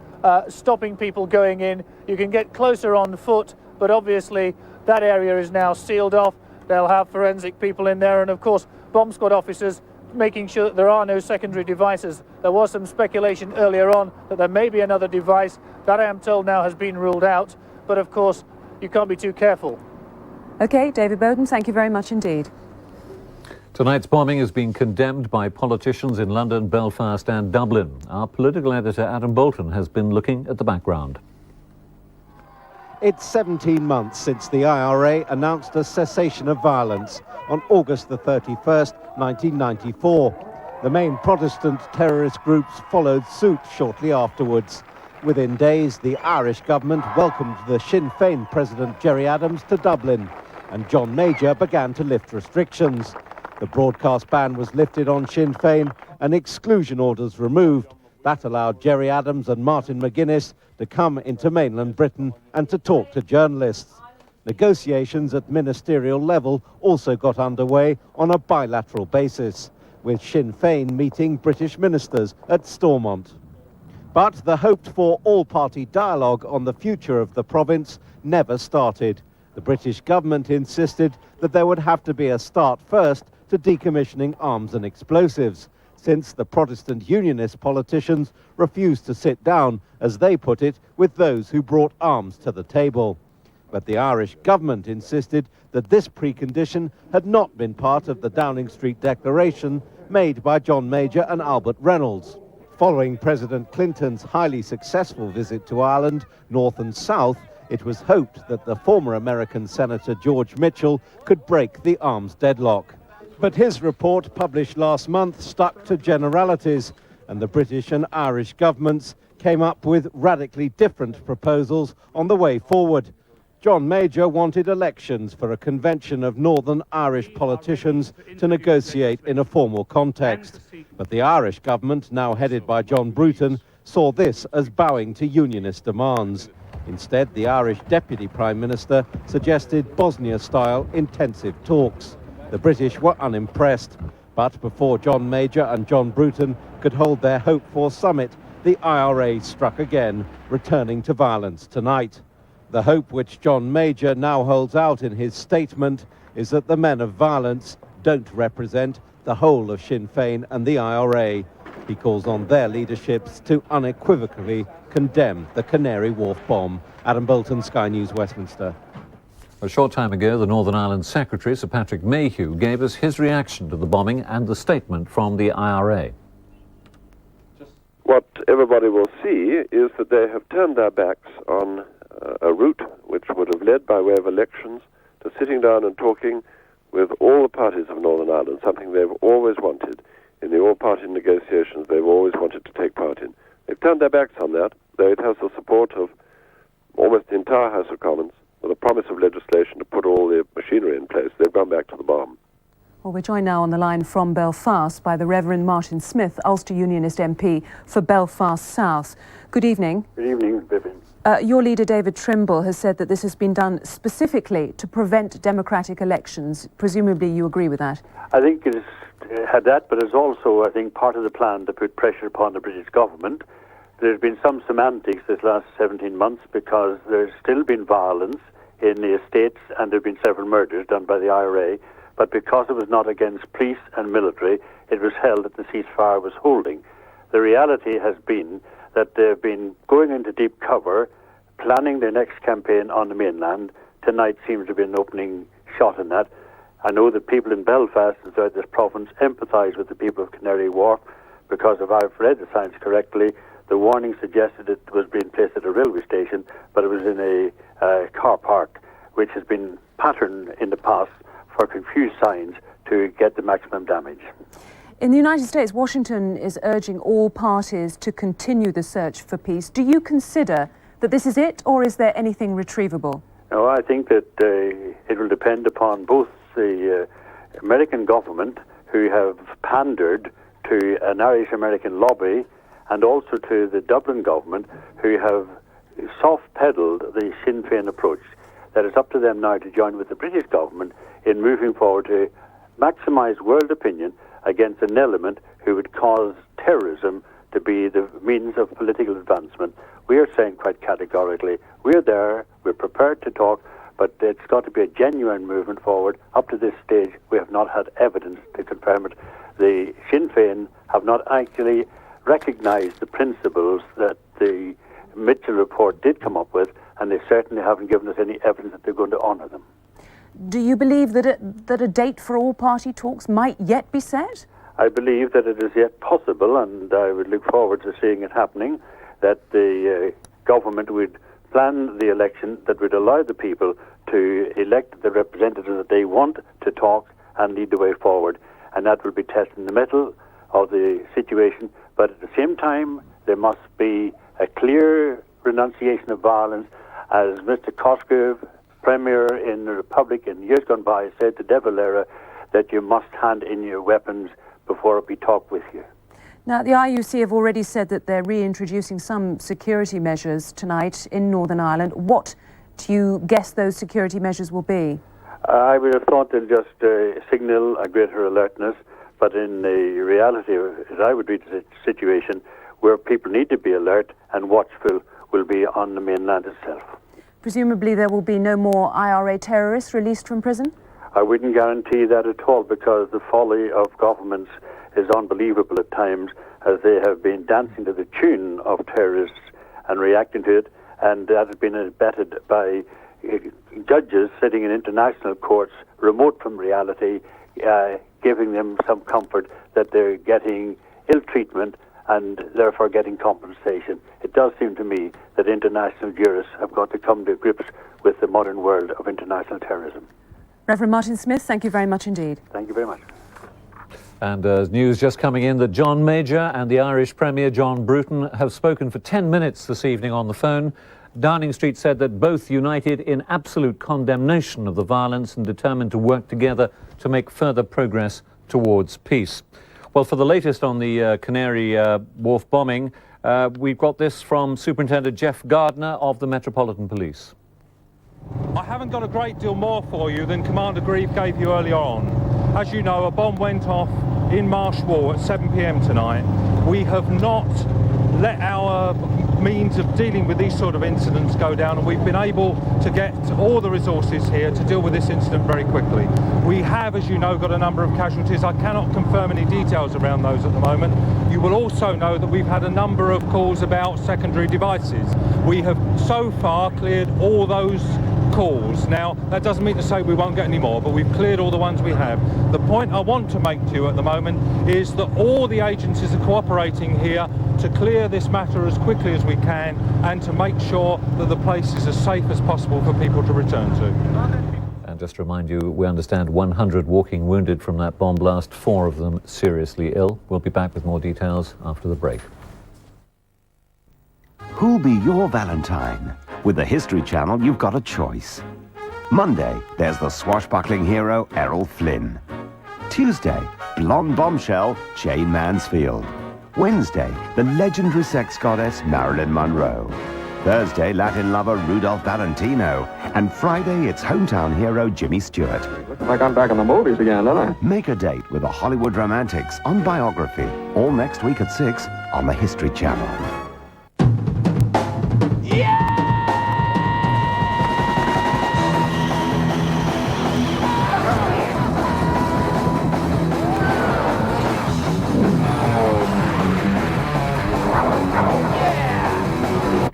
stopping people going in. You can get closer on foot, but obviously that area is now sealed off. They'll have forensic people in there and, of course, bomb squad officers making sure that there are no secondary devices. There was some speculation earlier on that there may be another device. That, I am told, now has been ruled out. but of course you can't be too careful. OK, David Bowden, thank you very much indeed. Tonight's bombing has been condemned by politicians in London, Belfast and Dublin. Our political editor Adam Bolton has been looking at the background. It's 17 months since the IRA announced a cessation of violence on August the 31st, 1994. The main Protestant terrorist groups followed suit shortly afterwards. Within days, the Irish government welcomed the Sinn Féin President Gerry Adams to Dublin, and John Major began to lift restrictions. The broadcast ban was lifted on Sinn Féin and exclusion orders removed. That allowed Gerry Adams and Martin McGuinness to come into mainland Britain and to talk to journalists. Negotiations at ministerial level also got underway on a bilateral basis, with Sinn Féin meeting British ministers at Stormont. But the hoped-for all-party dialogue on the future of the province never started. The British government insisted that there would have to be a start first to decommissioning arms and explosives, since the Protestant Unionist politicians refused to sit down, as they put it, with those who brought arms to the table. But the Irish government insisted that this precondition had not been part of the Downing Street Declaration made by John Major and Albert Reynolds. Following President Clinton's highly successful visit to Ireland, north and south, it was hoped that the former American Senator George Mitchell could break the arms deadlock. But his report, published last month, stuck to generalities, and the British and Irish governments came up with radically different proposals on the way forward. John Major wanted elections for a convention of Northern Irish politicians to negotiate in a formal context. But the Irish government, now headed by John Bruton, saw this as bowing to unionist demands. Instead, the Irish Deputy Prime Minister suggested Bosnia-style intensive talks. The British were unimpressed, but before John Major and John Bruton could hold their hoped-for summit, the IRA struck again, returning to violence tonight. The hope which John Major now holds out in his statement is that the men of violence don't represent the whole of Sinn Féin and the IRA. He calls on their leaderships to unequivocally condemn the Canary Wharf bomb. Adam Bolton, Sky News, Westminster. A short time ago, the Northern Ireland Secretary, Sir Patrick Mayhew, gave us his reaction to the bombing and the statement from the IRA. What everybody will see is that they have turned their backs on a route which would have led by way of elections to sitting down and talking with all the parties of Northern Ireland, something they've always wanted. In the all-party negotiations they've always wanted to take part in. They've turned their backs on that, though it has the support of almost the entire House of Commons, with a promise of legislation to put all the machinery in place. They've gone back to the bomb. Well, we're joined now on the line from Belfast by the Reverend Martin Smith, Ulster Unionist MP for Belfast South. Good evening. Good evening, Vivien. Your leader, David Trimble, has said that this has been done specifically to prevent democratic elections. Presumably you agree with that? I think it has had that, but it's also, I think, part of the plan to put pressure upon the British government. There's been some semantics this last 17 months because there's still been violence in the estates and there have been several murders done by the IRA, but because it was not against police and military, it was held that the ceasefire was holding. The reality has been that they've been going into deep cover, planning their next campaign on the mainland. Tonight seems to be an opening shot in that. I know that people in Belfast and throughout this province empathise with the people of Canary Wharf because if I've read the science correctly, the warning suggested it was being placed at a railway station, but it was in a car park, which has been patterned in the past for confused signs to get the maximum damage. In the United States, Washington is urging all parties to continue the search for peace. Do you consider that this is it, or is there anything retrievable? No, I think that it will depend upon both the American government, who have pandered to an Irish-American lobby, and also to the Dublin government, who have soft-pedalled the Sinn Féin approach. That it's up to them now to join with the British government in moving forward to maximise world opinion against an element who would cause terrorism to be the means of political advancement. We are saying quite categorically, we're there, we're prepared to talk, but it's got to be a genuine movement forward. Up to this stage, we have not had evidence to confirm it. The Sinn Féin have not actually recognised the principles that the Mitchell report did come up with, and they certainly haven't given us any evidence that they're going to honour them. Do you believe that a date for all-party talks might yet be set? I believe that it is yet possible, and I would look forward to seeing it happening, that the government would plan the election that would allow the people to elect the representatives that they want to talk and lead the way forward. And that will be tested in the middle of the situation, but at the same time there must be a clear renunciation of violence, as Mr. Cosgrave, Premier in the Republic in years gone by, said to De Valera that you must hand in your weapons before it be talked with you. Now, the IUC have already said that they're reintroducing some security measures tonight in Northern Ireland. What do you guess those security measures will be? I would have thought they'll just signal a greater alertness, but in the reality, as I would read the situation, where people need to be alert and watchful will be on the mainland itself. Presumably there will be no more IRA terrorists released from prison? I wouldn't guarantee that at all, because the folly of governments is unbelievable at times, as they have been dancing to the tune of terrorists and reacting to it, and that has been abetted by judges sitting in international courts remote from reality, giving them some comfort that they're getting ill treatment and therefore getting compensation. It does seem to me that international jurists have got to come to grips with the modern world of international terrorism. Reverend Martin Smith, thank you very much indeed. Thank you very much. And news just coming in that John Major and the Irish Premier John Bruton have spoken for 10 minutes this evening on the phone. Downing Street said that both united in absolute condemnation of the violence and determined to work together to make further progress towards peace. Well, for the latest on the Canary Wharf bombing, we've got this from Superintendent Jeff Gardner of the Metropolitan Police. I haven't got a great deal more for you than Commander Grieve gave you earlier on. As you know, a bomb went off in Marsh Wall at 7 p.m. tonight. We have not let our means of dealing with these sort of incidents go down, and we've been able to get all the resources here to deal with this incident very quickly. We have, as you know, got a number of casualties. I cannot confirm any details around those at the moment. You will also know that we've had a number of calls about secondary devices. We have so far cleared all those calls. Now, that doesn't mean to say we won't get any more, but we've cleared all the ones we have. The point I want to make to you at the moment is that all the agencies are cooperating here to clear this matter as quickly as we can and to make sure that the place is as safe as possible for people to return to. And just to remind you, we understand 100 walking wounded from that bomb blast, 4 of them seriously ill. We'll be back with more details after the break. Who'll be your Valentine? With the History Channel, you've got a choice. Monday, there's the swashbuckling hero Errol Flynn. Tuesday, blonde bombshell Jane Mansfield. Wednesday, the legendary sex goddess Marilyn Monroe. Thursday, Latin lover Rudolph Valentino. And Friday, it's hometown hero Jimmy Stewart. Looks like I'm back in the movies again, don't I? Make a date with the Hollywood Romantics on Biography, all next week at 6 on the History Channel.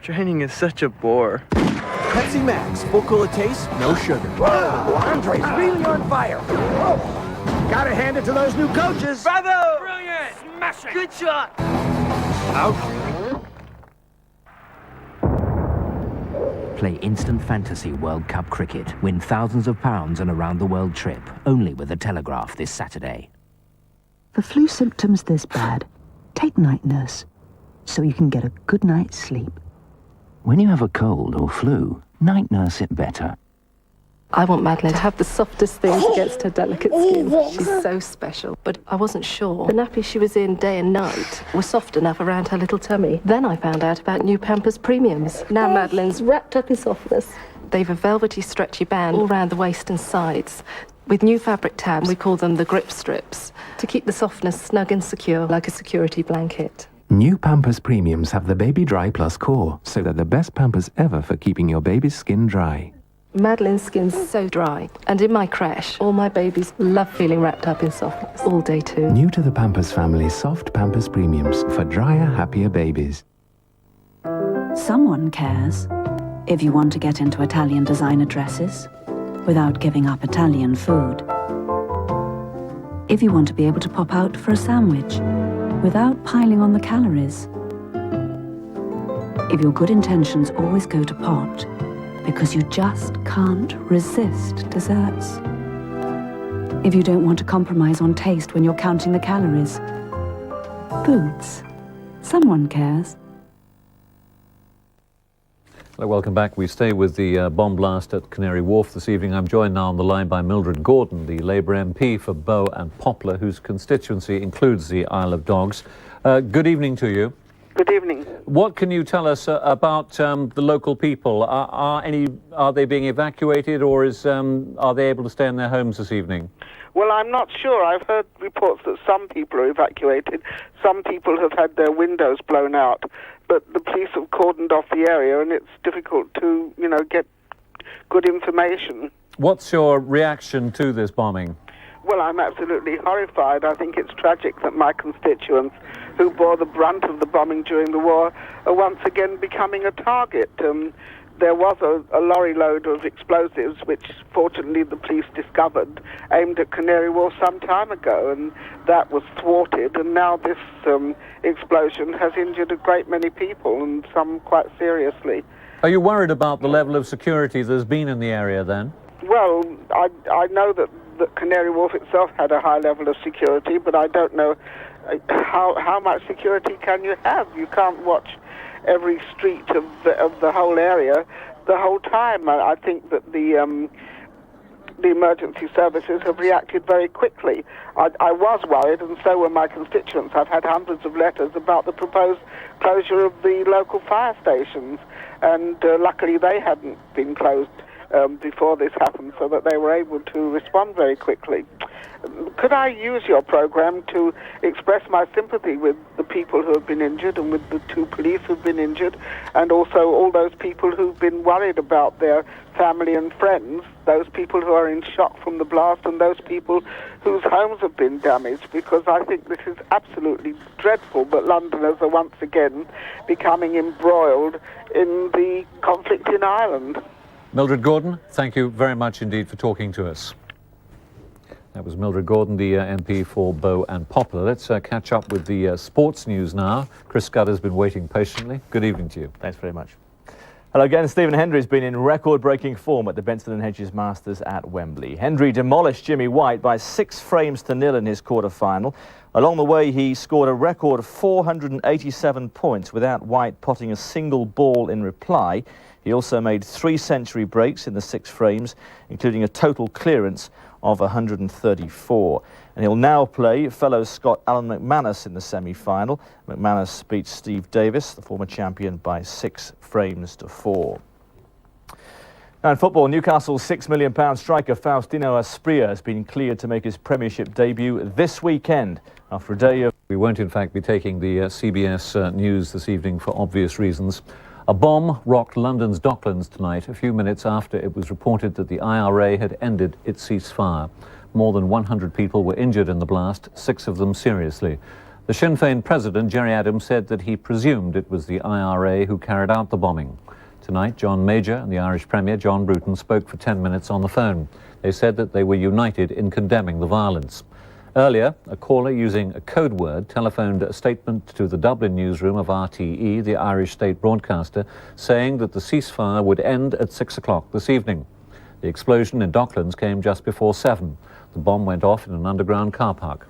Training is such a bore. Pepsi Max, full cola taste, no sugar. Whoa, Andre's really on fire. Whoa. Gotta hand it to those new coaches. Bravo! Brilliant! Smash it! Good shot! Out. Play instant fantasy World Cup cricket. Win thousands of pounds on a round-the-world trip. Only with the Telegraph this Saturday. For flu symptoms this bad, take Night Nurse, so you can get a good night's sleep. When you have a cold or flu, Night Nurse it better. I want Madeleine to have the softest things against her delicate skin. She's so special, but I wasn't sure. The nappies she was in day and night were soft enough around her little tummy. Then I found out about new Pampers Premiums. Now Madeleine's wrapped up in softness. They've a velvety, stretchy band all around the waist and sides. With new fabric tabs, we call them the grip strips, to keep the softness snug and secure like a security blanket. New Pampers Premiums have the Baby Dry Plus core, so they're the best Pampers ever for keeping your baby's skin dry. Madeleine's skin's so dry, and in my creche, all my babies love feeling wrapped up in softness all day too. New to the Pampers family, soft Pampers Premiums for drier, happier babies. Someone cares if you want to get into Italian designer dresses without giving up Italian food. If you want to be able to pop out for a sandwich without piling on the calories. If your good intentions always go to pot because you just can't resist desserts. If you don't want to compromise on taste when you're counting the calories. Foods. Someone cares. Hello, welcome back. We stay with the bomb blast at Canary Wharf this evening. I'm joined now on the line by Mildred Gordon, the Labour MP for Bow and Poplar, whose constituency includes the Isle of Dogs. Good evening to you. Good evening. What can you tell us about the local people? Are they being evacuated, or are they able to stay in their homes this evening? Well, I'm not sure. I've heard reports that some people are evacuated. Some people have had their windows blown out. But the police have cordoned off the area, and it's difficult to, get good information. What's your reaction to this bombing? Well, I'm absolutely horrified. I think it's tragic that my constituents, who bore the brunt of the bombing during the war, are once again becoming a target. There was a lorry load of explosives, which fortunately the police discovered, aimed at Canary Wharf some time ago, and that was thwarted. And now this explosion has injured a great many people, and some quite seriously. Are you worried about the level of security there's been in the area then? Well, I know that Canary Wharf itself had a high level of security, but I don't know how much security can you have. You can't watch every street of the whole area the whole time. I think that the emergency services have reacted very quickly. I was worried, and so were my constituents. I've had hundreds of letters about the proposed closure of the local fire stations, and luckily they hadn't been closed before this happened, so that they were able to respond very quickly. Could I use your program to express my sympathy with the people who have been injured, and with the 2 police who've been injured, and also all those people who've been worried about their family and friends, those people who are in shock from the blast, and those people whose homes have been damaged, because I think this is absolutely dreadful that Londoners are once again becoming embroiled in the conflict in Ireland. Mildred Gordon, thank you very much indeed for talking to us. That was Mildred Gordon, the MP for Bow and Poplar. Let's catch up with the sports news now. Chris Scudder's been waiting patiently. Good evening to you. Thanks very much. Hello again. Stephen Hendry's been in record-breaking form at the Benson & Hedges Masters at Wembley. Hendry demolished Jimmy White by 6 frames to 0 in his quarter-final. Along the way, he scored a record 487 points without White potting a single ball in reply. He also made 3 century breaks in the 6 frames, including a total clearance of 134. And he'll now play fellow Scot Alan McManus in the semi-final. McManus beat Steve Davis, the former champion, by 6 frames to 4. Now in football, Newcastle's £6 million striker Faustino Asprilla has been cleared to make his Premiership debut this weekend after a day of... We won't in fact be taking the CBS news this evening for obvious reasons. A bomb rocked London's Docklands tonight, a few minutes after it was reported that the IRA had ended its ceasefire. More than 100 people were injured in the blast, 6 of them seriously. The Sinn Féin president, Gerry Adams, said that he presumed it was the IRA who carried out the bombing. Tonight, John Major and the Irish Premier, John Bruton, spoke for 10 minutes on the phone. They said that they were united in condemning the violence. Earlier, a caller using a code word telephoned a statement to the Dublin newsroom of RTE, the Irish state broadcaster, saying that the ceasefire would end at 6 o'clock this evening. The explosion in Docklands came just before 7. The bomb went off in an underground car park.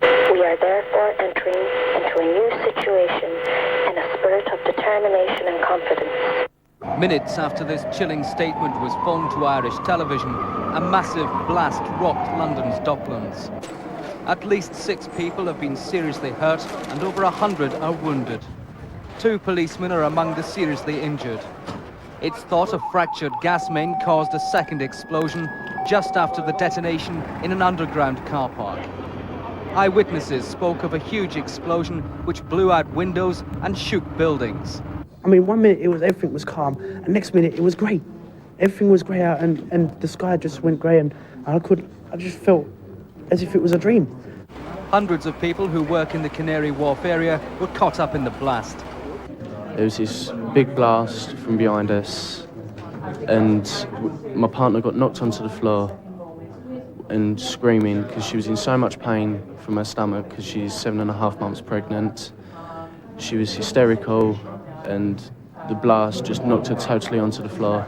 We are therefore entering into a new situation in a spirit of determination and confidence. Minutes after this chilling statement was phoned to Irish television, a massive blast rocked London's Docklands. At least 6 people have been seriously hurt and over 100 are wounded. 2 policemen are among the seriously injured. It's thought a fractured gas main caused a second explosion just after the detonation in an underground car park. Eyewitnesses spoke of a huge explosion which blew out windows and shook buildings. I mean, 1 minute everything was calm, and next minute it was grey. Everything was grey out, and the sky just went grey, and I just felt as if it was a dream. Hundreds of people who work in the Canary Wharf area were caught up in the blast. There was this big blast from behind us, and my partner got knocked onto the floor and screaming because she was in so much pain from her stomach because she's 7.5 months pregnant. She was hysterical, and the blast just knocked her totally onto the floor.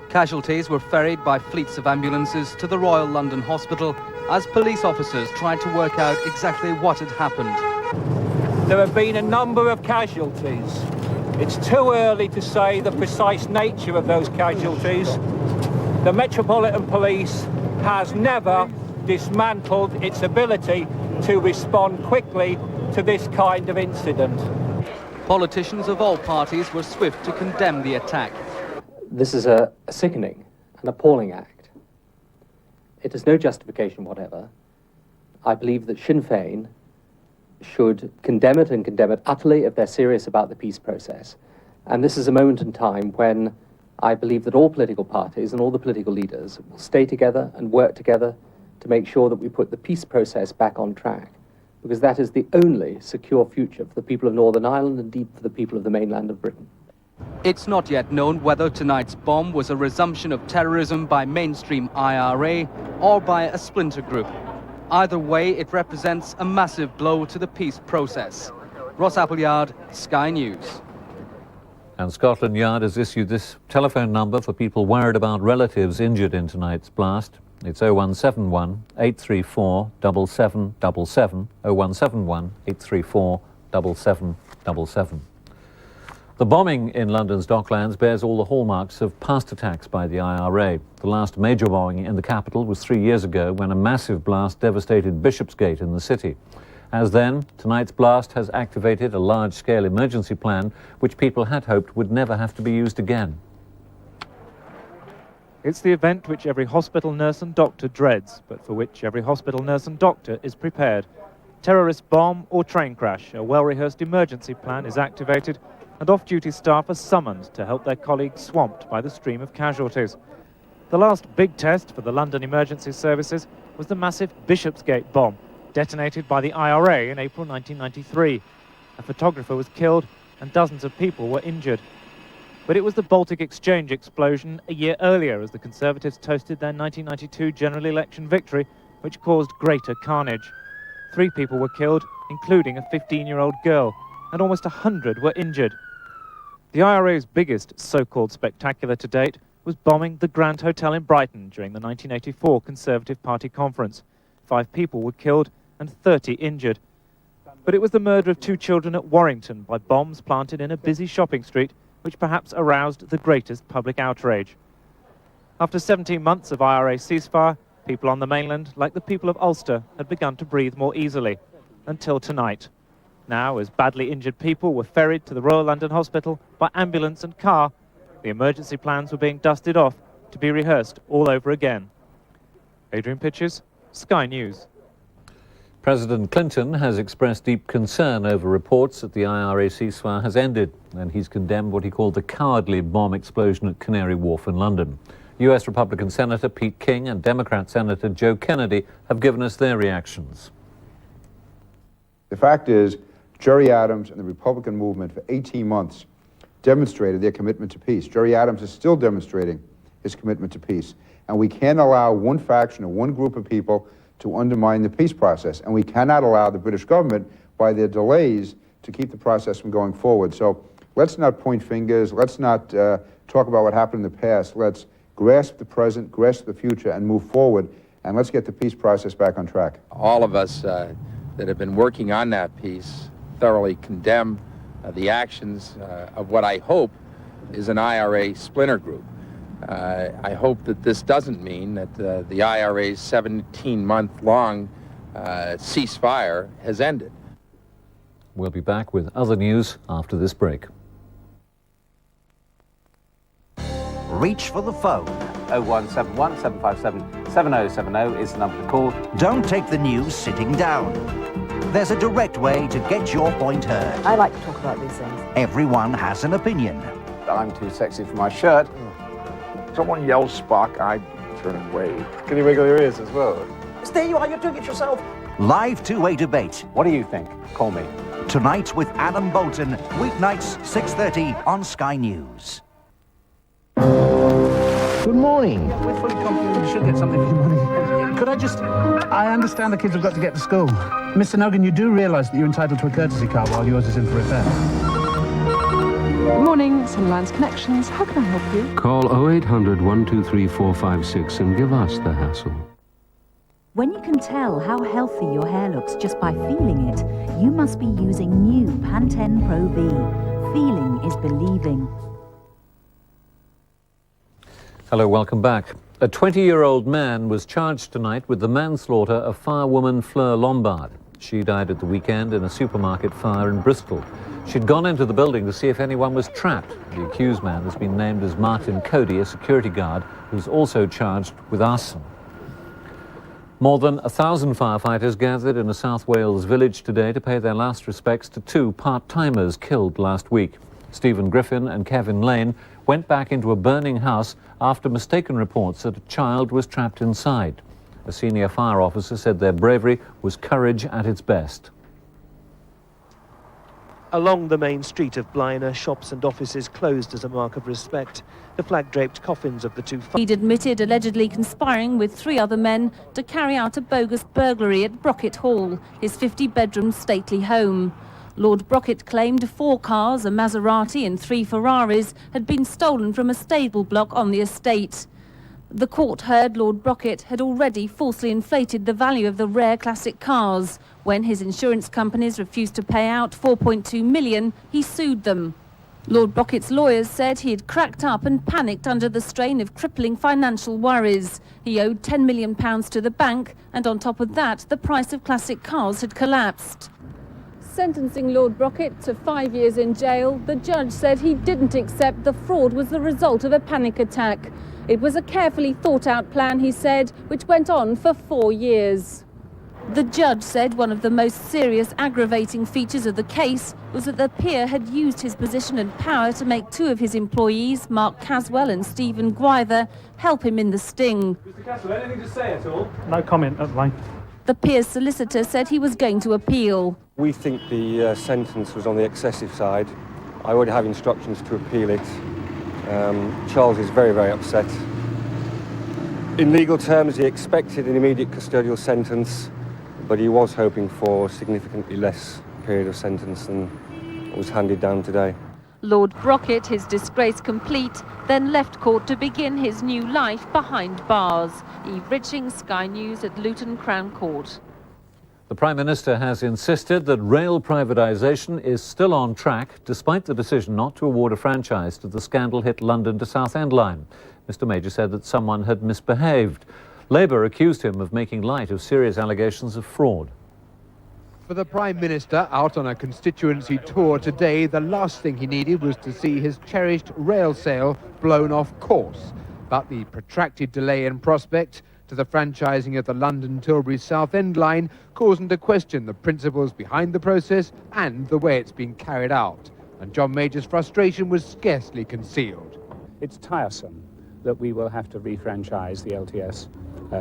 Casualties were ferried by fleets of ambulances to the Royal London Hospital as police officers tried to work out exactly what had happened. There have been a number of casualties. It's too early to say the precise nature of those casualties. The Metropolitan Police has never dismantled its ability to respond quickly to this kind of incident. Politicians of all parties were swift to condemn the attack. This is a sickening and appalling act. It has no justification whatever. I believe that Sinn Féin should condemn it and condemn it utterly if they're serious about the peace process. And this is a moment in time when I believe that all political parties and all the political leaders will stay together and work together to make sure that we put the peace process back on track, because that is the only secure future for the people of Northern Ireland and indeed for the people of the mainland of Britain. It's not yet known whether tonight's bomb was a resumption of terrorism by mainstream IRA or by a splinter group. Either way, it represents a massive blow to the peace process. Ross Appleyard, Sky News. And Scotland Yard has issued this telephone number for people worried about relatives injured in tonight's blast. It's 0171 834 7777, 0171 834 7777. The bombing in London's Docklands bears all the hallmarks of past attacks by the IRA. The last major bombing in the capital was 3 years ago when a massive blast devastated Bishopsgate in the city. As then, tonight's blast has activated a large-scale emergency plan which people had hoped would never have to be used again. It's the event which every hospital nurse and doctor dreads, but for which every hospital nurse and doctor is prepared. Terrorist bomb or train crash, a well-rehearsed emergency plan is activated, and off-duty staff are summoned to help their colleagues swamped by the stream of casualties. The last big test for the London emergency services was the massive Bishopsgate bomb, detonated by the IRA in April 1993. A photographer was killed and dozens of people were injured. But it was the Baltic Exchange explosion a year earlier as the Conservatives toasted their 1992 general election victory, which caused greater carnage. 3 people were killed, including a 15-year-old girl, and almost 100 were injured. The IRA's biggest so-called spectacular to date was bombing the Grand Hotel in Brighton during the 1984 Conservative Party conference. 5 people were killed and 30 injured. But it was the murder of 2 children at Warrington by bombs planted in a busy shopping street which perhaps aroused the greatest public outrage. After 17 months of IRA ceasefire, people on the mainland, like the people of Ulster, had begun to breathe more easily, until tonight. Now, as badly injured people were ferried to the Royal London Hospital by ambulance and car, the emergency plans were being dusted off to be rehearsed all over again. Adrian Pitches, Sky News. President Clinton has expressed deep concern over reports that the IRA ceasefire has ended, and he's condemned what he called the cowardly bomb explosion at Canary Wharf in London. US Republican Senator Pete King and Democrat Senator Joe Kennedy have given us their reactions. The fact is, Gerry Adams and the Republican movement for 18 months demonstrated their commitment to peace. Gerry Adams is still demonstrating his commitment to peace. And we can't allow one faction or one group of people to undermine the peace process. And we cannot allow the British government, by their delays, to keep the process from going forward. So let's not point fingers. Let's not talk about what happened in the past. Let's grasp the present, grasp the future, and move forward. And let's get the peace process back on track. All of us that have been working on that peace thoroughly condemn the actions of what I hope is an IRA splinter group. I hope that this doesn't mean that the IRA's 17-month-long ceasefire has ended. We'll be back with other news after this break. Reach for the phone. 0171 757 7070 is the number to call. Don't take the news sitting down. There's a direct way to get your point heard. I like to talk about these things. Everyone has an opinion. I'm too sexy for my shirt. Someone yells Spock, I turn away. Can you wiggle your ears as well? There you are, you're doing it yourself. Live two-way debate. What do you think? Call me. Tonight with Adam Bolton, weeknights 6:30 on Sky News. Good morning. We're fully confident we should get something for money. Could I understand the kids have got to get to school. Mr. Nogan, you do realise that you're entitled to a courtesy car while yours is in for repair. Good morning, Sunderland's Connections. How can I help you? Call 0800 123 456 and give us the hassle. When you can tell how healthy your hair looks just by feeling it, you must be using new Pantene Pro V. Feeling is believing. Hello, welcome back. A 20-year-old man was charged tonight with the manslaughter of firewoman Fleur Lombard. She died at the weekend in a supermarket fire in Bristol. She'd gone into the building to see if anyone was trapped. The accused man has been named as Martin Cody, a security guard, who's also charged with arson. More than 1,000 firefighters gathered in a South Wales village today to pay their last respects to two part-timers killed last week. Stephen Griffin and Kevin Lane went back into a burning house after mistaken reports that a child was trapped inside. A senior fire officer said their bravery was courage at its best. Along the main street of Blaina, shops and offices closed as a mark of respect. The flag-draped coffins of the two... He'd admitted allegedly conspiring with 3 other men to carry out a bogus burglary at Brockett Hall, his 50-bedroom stately home. Lord Brockett claimed 4 cars, a Maserati and 3 Ferraris, had been stolen from a stable block on the estate. The court heard Lord Brockett had already falsely inflated the value of the rare classic cars. When his insurance companies refused to pay out £4.2 million, he sued them. Lord Brockett's lawyers said he had cracked up and panicked under the strain of crippling financial worries. He owed £10 million to the bank, and on top of that, the price of classic cars had collapsed. Sentencing Lord Brockett to 5 years in jail, the judge said he didn't accept the fraud was the result of a panic attack. It was a carefully thought-out plan, he said, which went on for 4 years. The judge said one of the most serious aggravating features of the case was that the peer had used his position and power to make 2 of his employees, Mark Caswell and Stephen Gwyther, help him in the sting. Mr. Caswell, anything to say at all? No comment at the line. The peer's solicitor said he was going to appeal. We think the sentence was on the excessive side. I already have instructions to appeal it. Charles is very, very upset. In legal terms, he expected an immediate custodial sentence, but he was hoping for a significantly less period of sentence than was handed down today. Lord Brockett, his disgrace complete, then left court to begin his new life behind bars. Eve Riching, Sky News at Luton Crown Court. The Prime Minister has insisted that rail privatisation is still on track, despite the decision not to award a franchise to the scandal-hit London to Southend line. Mr Major said that someone had misbehaved. Labour accused him of making light of serious allegations of fraud. For the Prime Minister, out on a constituency tour today, the last thing he needed was to see his cherished rail sale blown off course. But the protracted delay in prospect to the franchising of the London-Tilbury Southend line caused him to question the principles behind the process and the way it's been carried out. And John Major's frustration was scarcely concealed. It's tiresome that we will have to refranchise the LTS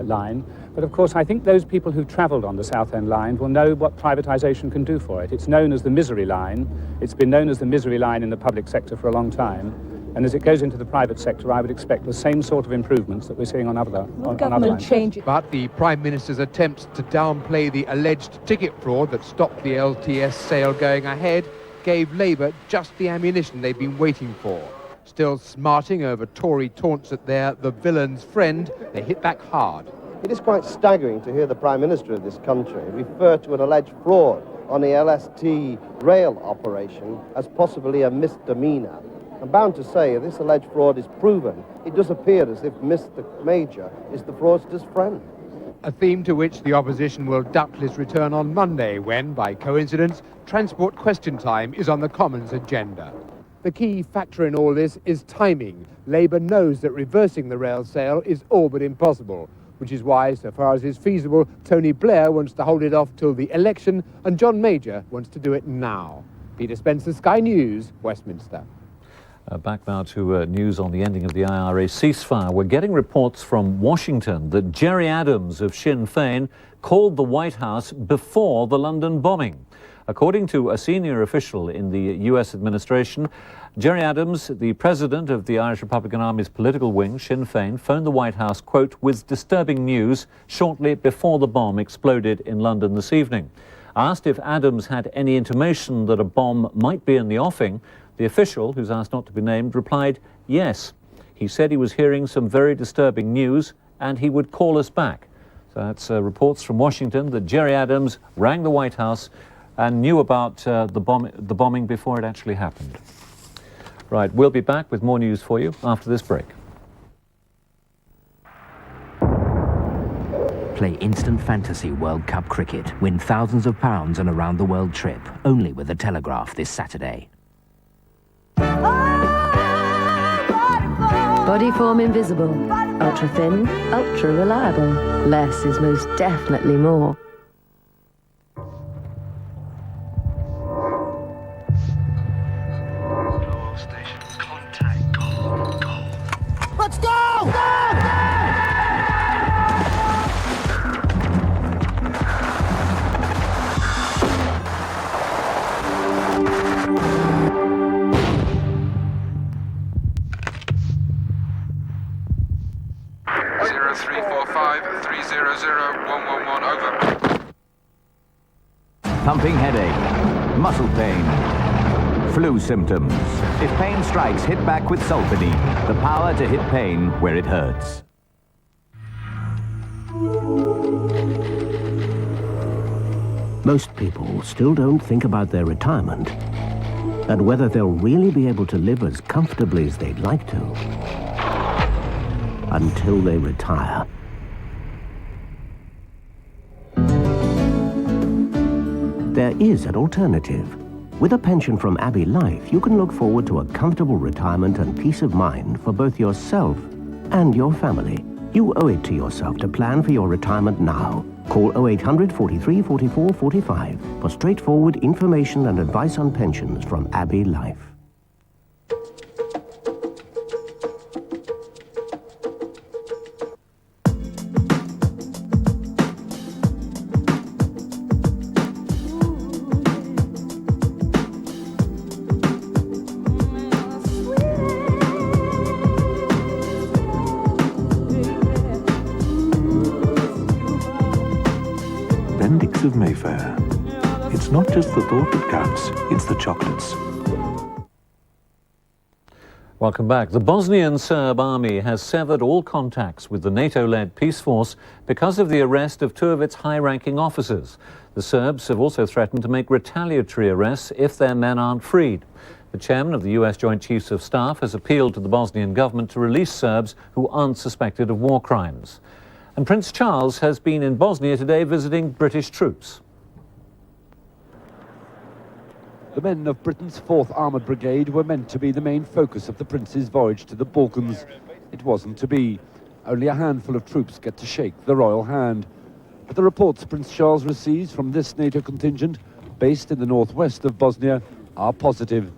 line. But of course, I think those people who've travelled on the Southend line will know what privatisation can do for it. It's known as the misery line. It's been known as the misery line in the public sector for a long time. And as it goes into the private sector, I would expect the same sort of improvements that we're seeing on other lines. But the Prime Minister's attempts to downplay the alleged ticket fraud that stopped the LTS sale going ahead gave Labour just the ammunition they've been waiting for. Still smarting over Tory taunts at their the villain's friend, they hit back hard. It is quite staggering to hear the Prime Minister of this country refer to an alleged fraud on the LST rail operation as possibly a misdemeanour. I'm bound to say, if this alleged fraud is proven, it does appear as if Mr Major is the fraudster's friend. A theme to which the opposition will doubtless return on Monday when, by coincidence, Transport Question Time is on the Commons agenda. The key factor in all this is timing. Labour knows that reversing the rail sale is all but impossible, which is why, so far as is feasible, Tony Blair wants to hold it off till the election and John Major wants to do it now. Peter Spencer, Sky News, Westminster. Back now to news on the ending of the IRA ceasefire. We're getting reports from Washington that Gerry Adams of Sinn Féin called the White House before the London bombing. According to a senior official in the US administration, Gerry Adams, the president of the Irish Republican Army's political wing, Sinn Féin, phoned the White House, quote, with disturbing news shortly before the bomb exploded in London this evening. Asked if Adams had any intimation that a bomb might be in the offing, the official, who's asked not to be named, replied, yes. He said he was hearing some very disturbing news and he would call us back. So that's reports from Washington that Gerry Adams rang the White House and knew about the bombing before it actually happened. Right, we'll be back with more news for you after this break. Play instant fantasy World Cup cricket. Win thousands of pounds on a round-the-world trip. Only with the Telegraph this Saturday. Bodyform Invisible. Ultra thin, ultra reliable. Less is most definitely more. Let's go! Go! 0345-300-111, over. Thumping headache, muscle pain, flu symptoms. If pain strikes, hit back with Sulfidine, the power to hit pain where it hurts. Most people still don't think about their retirement and whether they'll really be able to live as comfortably as they'd like to until they retire. There is an alternative. With a pension from Abbey Life, you can look forward to a comfortable retirement and peace of mind for both yourself and your family. You owe it to yourself to plan for your retirement now. Call 0800 43 44 45 for straightforward information and advice on pensions from Abbey Life. Of Mayfair. It's not just the thought that counts, it's the chocolates. Welcome back. The Bosnian Serb army has severed all contacts with the NATO-led peace force because of the arrest of two of its high-ranking officers. The Serbs have also threatened to make retaliatory arrests if their men aren't freed. The chairman of the US Joint Chiefs of Staff has appealed to the Bosnian government to release Serbs who aren't suspected of war crimes. And Prince Charles has been in Bosnia today visiting British troops. The men of Britain's 4th Armoured Brigade were meant to be the main focus of the Prince's voyage to the Balkans. It wasn't to be. Only a handful of troops get to shake the royal hand. But the reports Prince Charles receives from this NATO contingent, based in the northwest of Bosnia, are positive.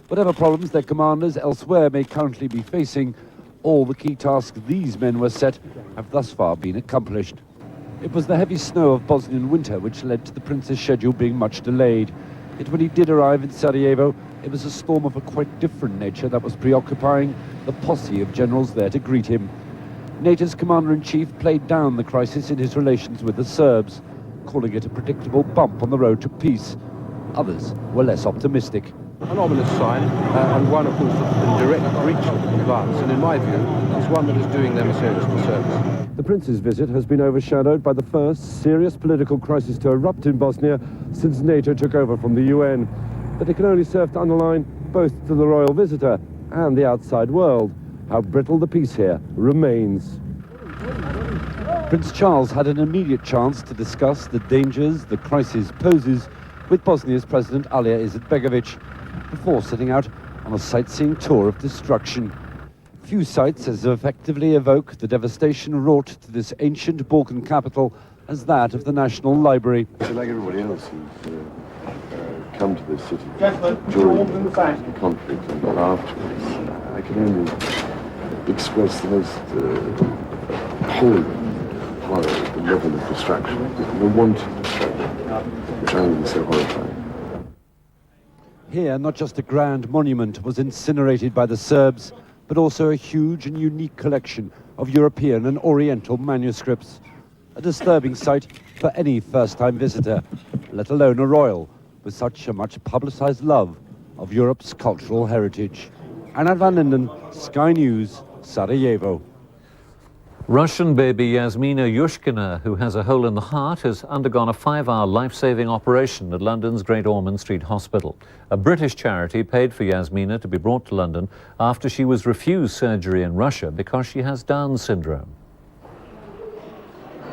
Whatever problems their commanders elsewhere may currently be facing, all the key tasks these men were set have thus far been accomplished. It was the heavy snow of Bosnian winter which led to the Prince's schedule being much delayed. Yet when he did arrive in Sarajevo, it was a storm of a quite different nature that was preoccupying the posse of generals there to greet him. NATO's commander-in-chief played down the crisis in his relations with the Serbs, calling it a predictable bump on the road to peace. Others were less optimistic. An ominous sign, and one, of course, in direct breach of compliance, and in my view, it's one that is doing them a serious disservice. The Prince's visit has been overshadowed by the first serious political crisis to erupt in Bosnia since NATO took over from the UN. But it can only serve to underline, both to the royal visitor and the outside world, how brittle the peace here remains. Prince Charles had an immediate chance to discuss the dangers the crisis poses with Bosnia's President Alija Izetbegovic, before setting out on a sightseeing tour of destruction. Few sights as effectively evoke the devastation wrought to this ancient Balkan capital as that of the National Library. Like everybody else who's come to this city during the conflict and not afterwards, I can only express the most appalling horror of the level of destruction, the wanton destruction. which I think is so horrifying. Here, not just a grand monument was incinerated by the Serbs, but also a huge and unique collection of European and Oriental manuscripts. A disturbing sight for any first-time visitor, let alone a royal, with such a much publicized love of Europe's cultural heritage. Anna van Linden, Sky News, Sarajevo. Russian baby Yasmina Yushkina, who has a hole in the heart, has undergone a 5-hour life-saving operation at London's Great Ormond Street Hospital. A British charity paid for Yasmina to be brought to London after she was refused surgery in Russia because she has Down syndrome.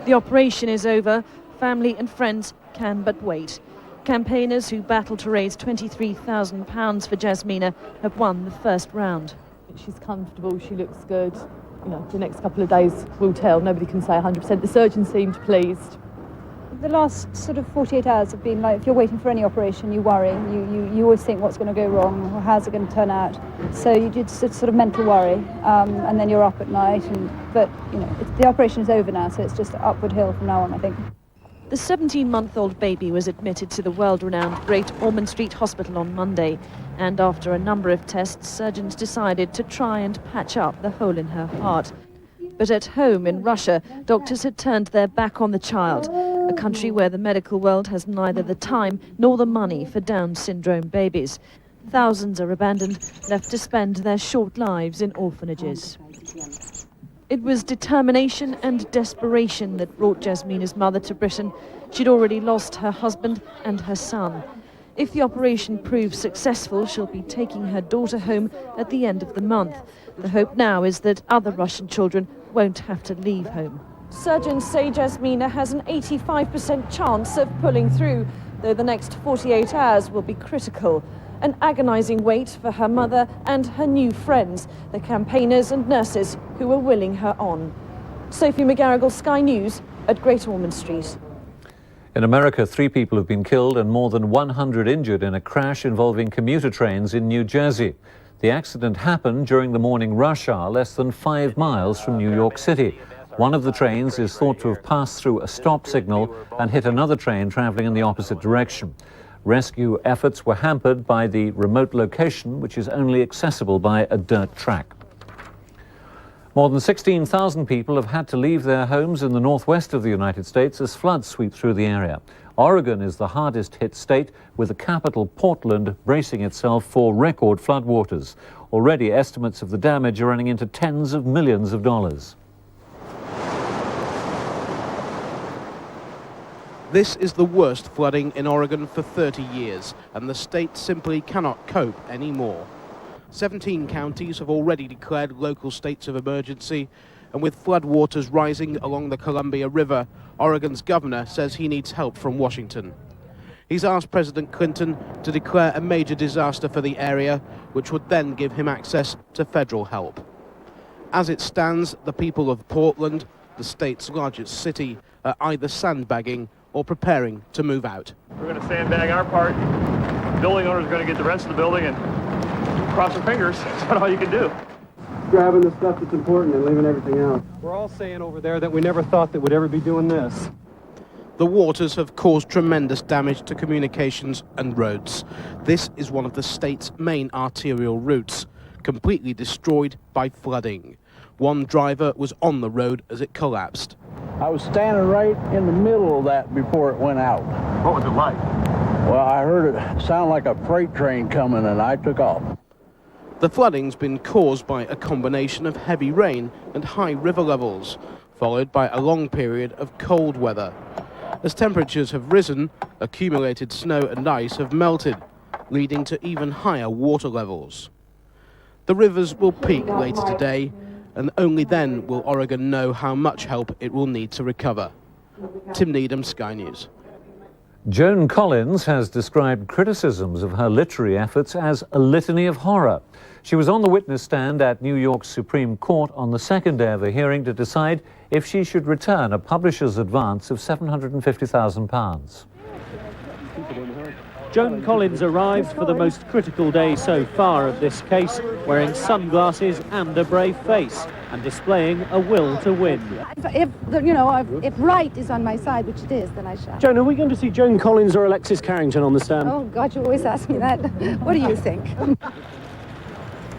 The operation is over. Family and friends can but wait. Campaigners who battle to raise £23,000 for Yasmina have won the first round. She's comfortable, she looks good. You know, the next couple of days will tell. Nobody can say 100%. The surgeon seemed pleased. The last sort of 48 hours have been like, if you're waiting for any operation, you worry. You always think what's going to go wrong, or how's it going to turn out. So you do sort of mental worry, and then you're up at night. But you know, the operation is over now, so it's just an upward hill from now on, I think. The 17-month-old baby was admitted to the world-renowned Great Ormond Street Hospital on Monday, and after a number of tests, surgeons decided to try and patch up the hole in her heart. But at home in Russia, doctors had turned their back on the child, a country where the medical world has neither the time nor the money for Down syndrome babies. Thousands are abandoned, left to spend their short lives in orphanages. It was determination and desperation that brought Yasmina's mother to Britain. She'd already lost her husband and her son. If the operation proves successful, she'll be taking her daughter home at the end of the month. The hope now is that other Russian children won't have to leave home. Surgeons say Yasmina has an 85% chance of pulling through, though the next 48 hours will be critical. An agonizing wait for her mother and her new friends, the campaigners and nurses who are willing her on. Sophie McGarrigle, Sky News at Great Ormond Street. In America, 3 people have been killed and more than 100 injured in a crash involving commuter trains in New Jersey. The accident happened during the morning rush hour, less than 5 miles from New York City. One of the trains is thought to have passed through a stop signal and hit another train traveling in the opposite direction. Rescue efforts were hampered by the remote location, which is only accessible by a dirt track. More than 16,000 people have had to leave their homes in the northwest of the United States as floods sweep through the area. Oregon is the hardest hit state, with the capital, Portland, bracing itself for record floodwaters. Already, estimates of the damage are running into tens of millions of dollars. This is the worst flooding in Oregon for 30 years, and the state simply cannot cope anymore. 17 counties have already declared local states of emergency, and with floodwaters rising along the Columbia River, Oregon's governor says he needs help from Washington. He's asked President Clinton to declare a major disaster for the area, which would then give him access to federal help. As it stands, the people of Portland, the state's largest city, are either sandbagging or preparing to move out. We're going to sandbag our part. The building owner's going to get the rest of the building and cross our fingers. That's about all you can do. Grabbing the stuff that's important and leaving everything else. We're all saying over there that we never thought that we'd ever be doing this. The waters have caused tremendous damage to communications and roads. This is one of the state's main arterial routes, completely destroyed by flooding. One driver was on the road as it collapsed. I was standing right in the middle of that before it went out. What was it like? Well, I heard it sound like a freight train coming and I took off. The flooding's been caused by a combination of heavy rain and high river levels, followed by a long period of cold weather. As temperatures have risen, accumulated snow and ice have melted, leading to even higher water levels. The rivers will peak later today, and only then will Oregon know how much help it will need to recover. Tim Needham, Sky News. Joan Collins has described criticisms of her literary efforts as a litany of horror. She was on the witness stand at New York's Supreme Court on the second day of a hearing to decide if she should return a publisher's advance of £750,000. Joan Collins arrived for the most critical day so far of this case, wearing sunglasses and a brave face, and displaying a will to win. If right is on my side, which it is, then I shall. Joan, are we going to see Joan Collins or Alexis Carrington on the stand? Oh, God, you always ask me that. What do you think?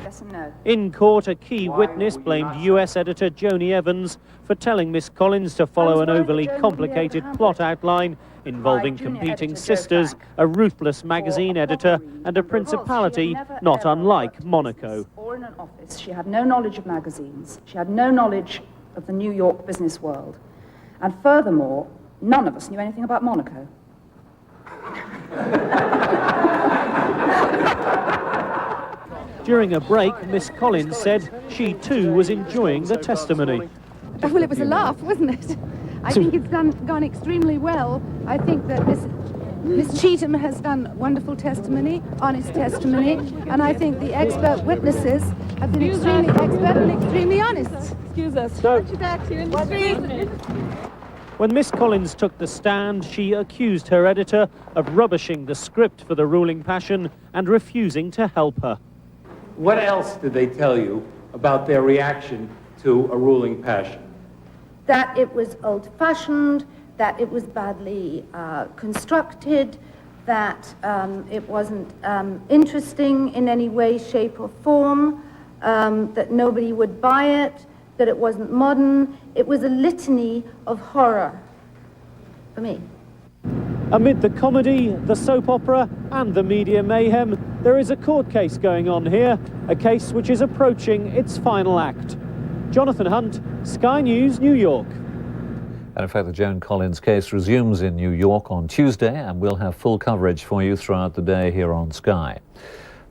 Yes and no. In court, a key witness blamed US editor Joni Evans for telling Miss Collins to follow an overly complicated plot outline involving competing sisters, a ruthless magazine editor, and a principality not unlike Monaco. Or in an office, she had no knowledge of magazines. She had no knowledge of the New York business world. And furthermore, none of us knew anything about Monaco. During a break, Miss Collins said she too was enjoying the testimony. Well, it was a laugh, wasn't it? I think it's gone extremely well. I think that Miss Cheetham has done wonderful testimony, honest testimony, and I think the expert witnesses have been extremely expert and extremely honest. Excuse us. When Miss Collins took the stand, she accused her editor of rubbishing the script for the ruling passion and refusing to help her. What else did they tell you about their reaction to a ruling passion? That it was old-fashioned, that it was badly constructed, that it wasn't interesting in any way, shape or form, that nobody would buy it, that it wasn't modern. It was a litany of horror for me. Amid the comedy, the soap opera and the media mayhem, there is a court case going on here, a case which is approaching its final act. Jonathan Hunt, Sky News, New York. And in fact, the Joan Collins case resumes in New York on Tuesday, and we'll have full coverage for you throughout the day here on Sky.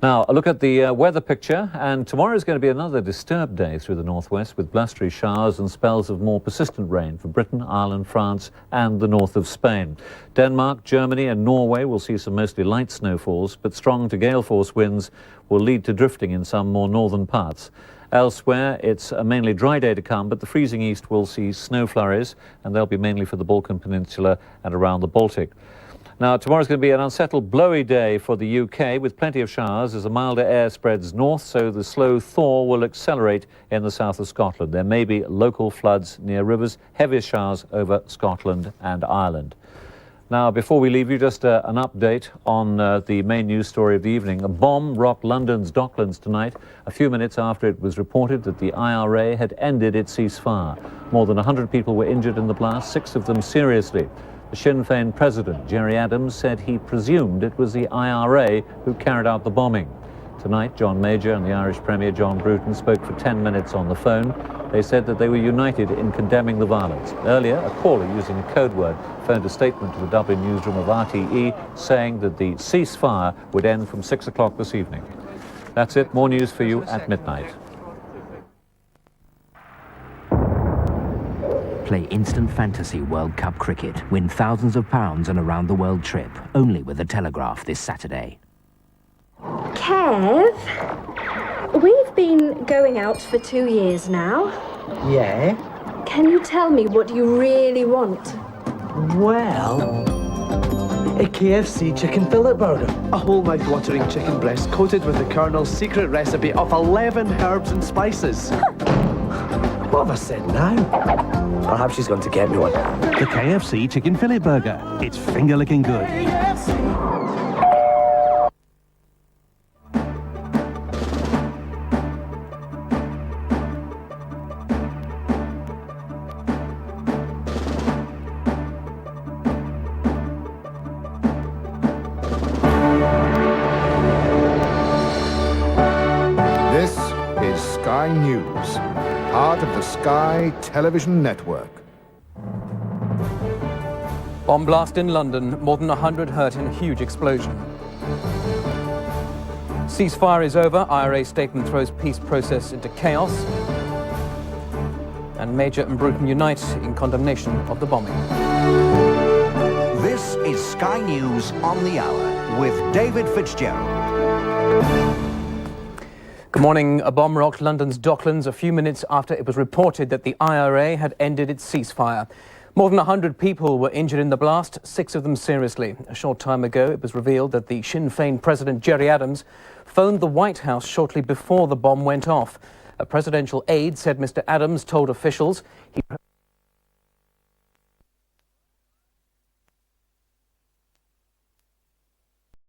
Now, a look at the weather picture, and tomorrow is going to be another disturbed day through the northwest with blustery showers and spells of more persistent rain for Britain, Ireland, France and the north of Spain. Denmark, Germany and Norway will see some mostly light snowfalls, but strong to gale force winds will lead to drifting in some more northern parts. Elsewhere, it's a mainly dry day to come, but the freezing east will see snow flurries, and they'll be mainly for the Balkan Peninsula and around the Baltic. Now, tomorrow's going to be an unsettled, blowy day for the UK with plenty of showers as a milder air spreads north, so the slow thaw will accelerate in the south of Scotland. There may be local floods near rivers, heaviest showers over Scotland and Ireland. Now, before we leave you, just an update on the main news story of the evening. A bomb rocked London's Docklands tonight, a few minutes after it was reported that the IRA had ended its ceasefire. More than 100 people were injured in the blast, 6 of them seriously. The Sinn Féin president, Gerry Adams, said he presumed it was the IRA who carried out the bombing. Tonight, John Major and the Irish Premier, John Bruton, spoke for 10 minutes on the phone. They said that they were united in condemning the violence. Earlier, a caller using a code word phoned a statement to the Dublin newsroom of RTE saying that the ceasefire would end from 6 o'clock this evening. That's it. More news for you at midnight. Play instant fantasy World Cup cricket. Win thousands of pounds and a round-the-world trip. Only with the Telegraph this Saturday. Kev, we've been going out for 2 years now. Yeah? Can you tell me what you really want? Well, a KFC chicken fillet burger. A whole mouth-watering chicken breast coated with the Colonel's secret recipe of 11 herbs and spices. What have I said now? Perhaps she's going to get me one. The KFC chicken fillet burger. It's finger-licking good. This is Sky News, part of the Sky Television Network. Bomb blast in London, more than 100 hurt in a huge explosion. Ceasefire is over, IRA statement throws peace process into chaos. And Major and Bruton unite in condemnation of the bombing. This is Sky News on the Hour with David Fitzgerald. Good morning. A bomb rocked London's Docklands a few minutes after it was reported that the IRA had ended its ceasefire. More than 100 people were injured in the blast, 6 of them seriously. A short time ago, it was revealed that the Sinn Féin President Gerry Adams phoned the White House shortly before the bomb went off. A presidential aide said Mr. Adams told officials he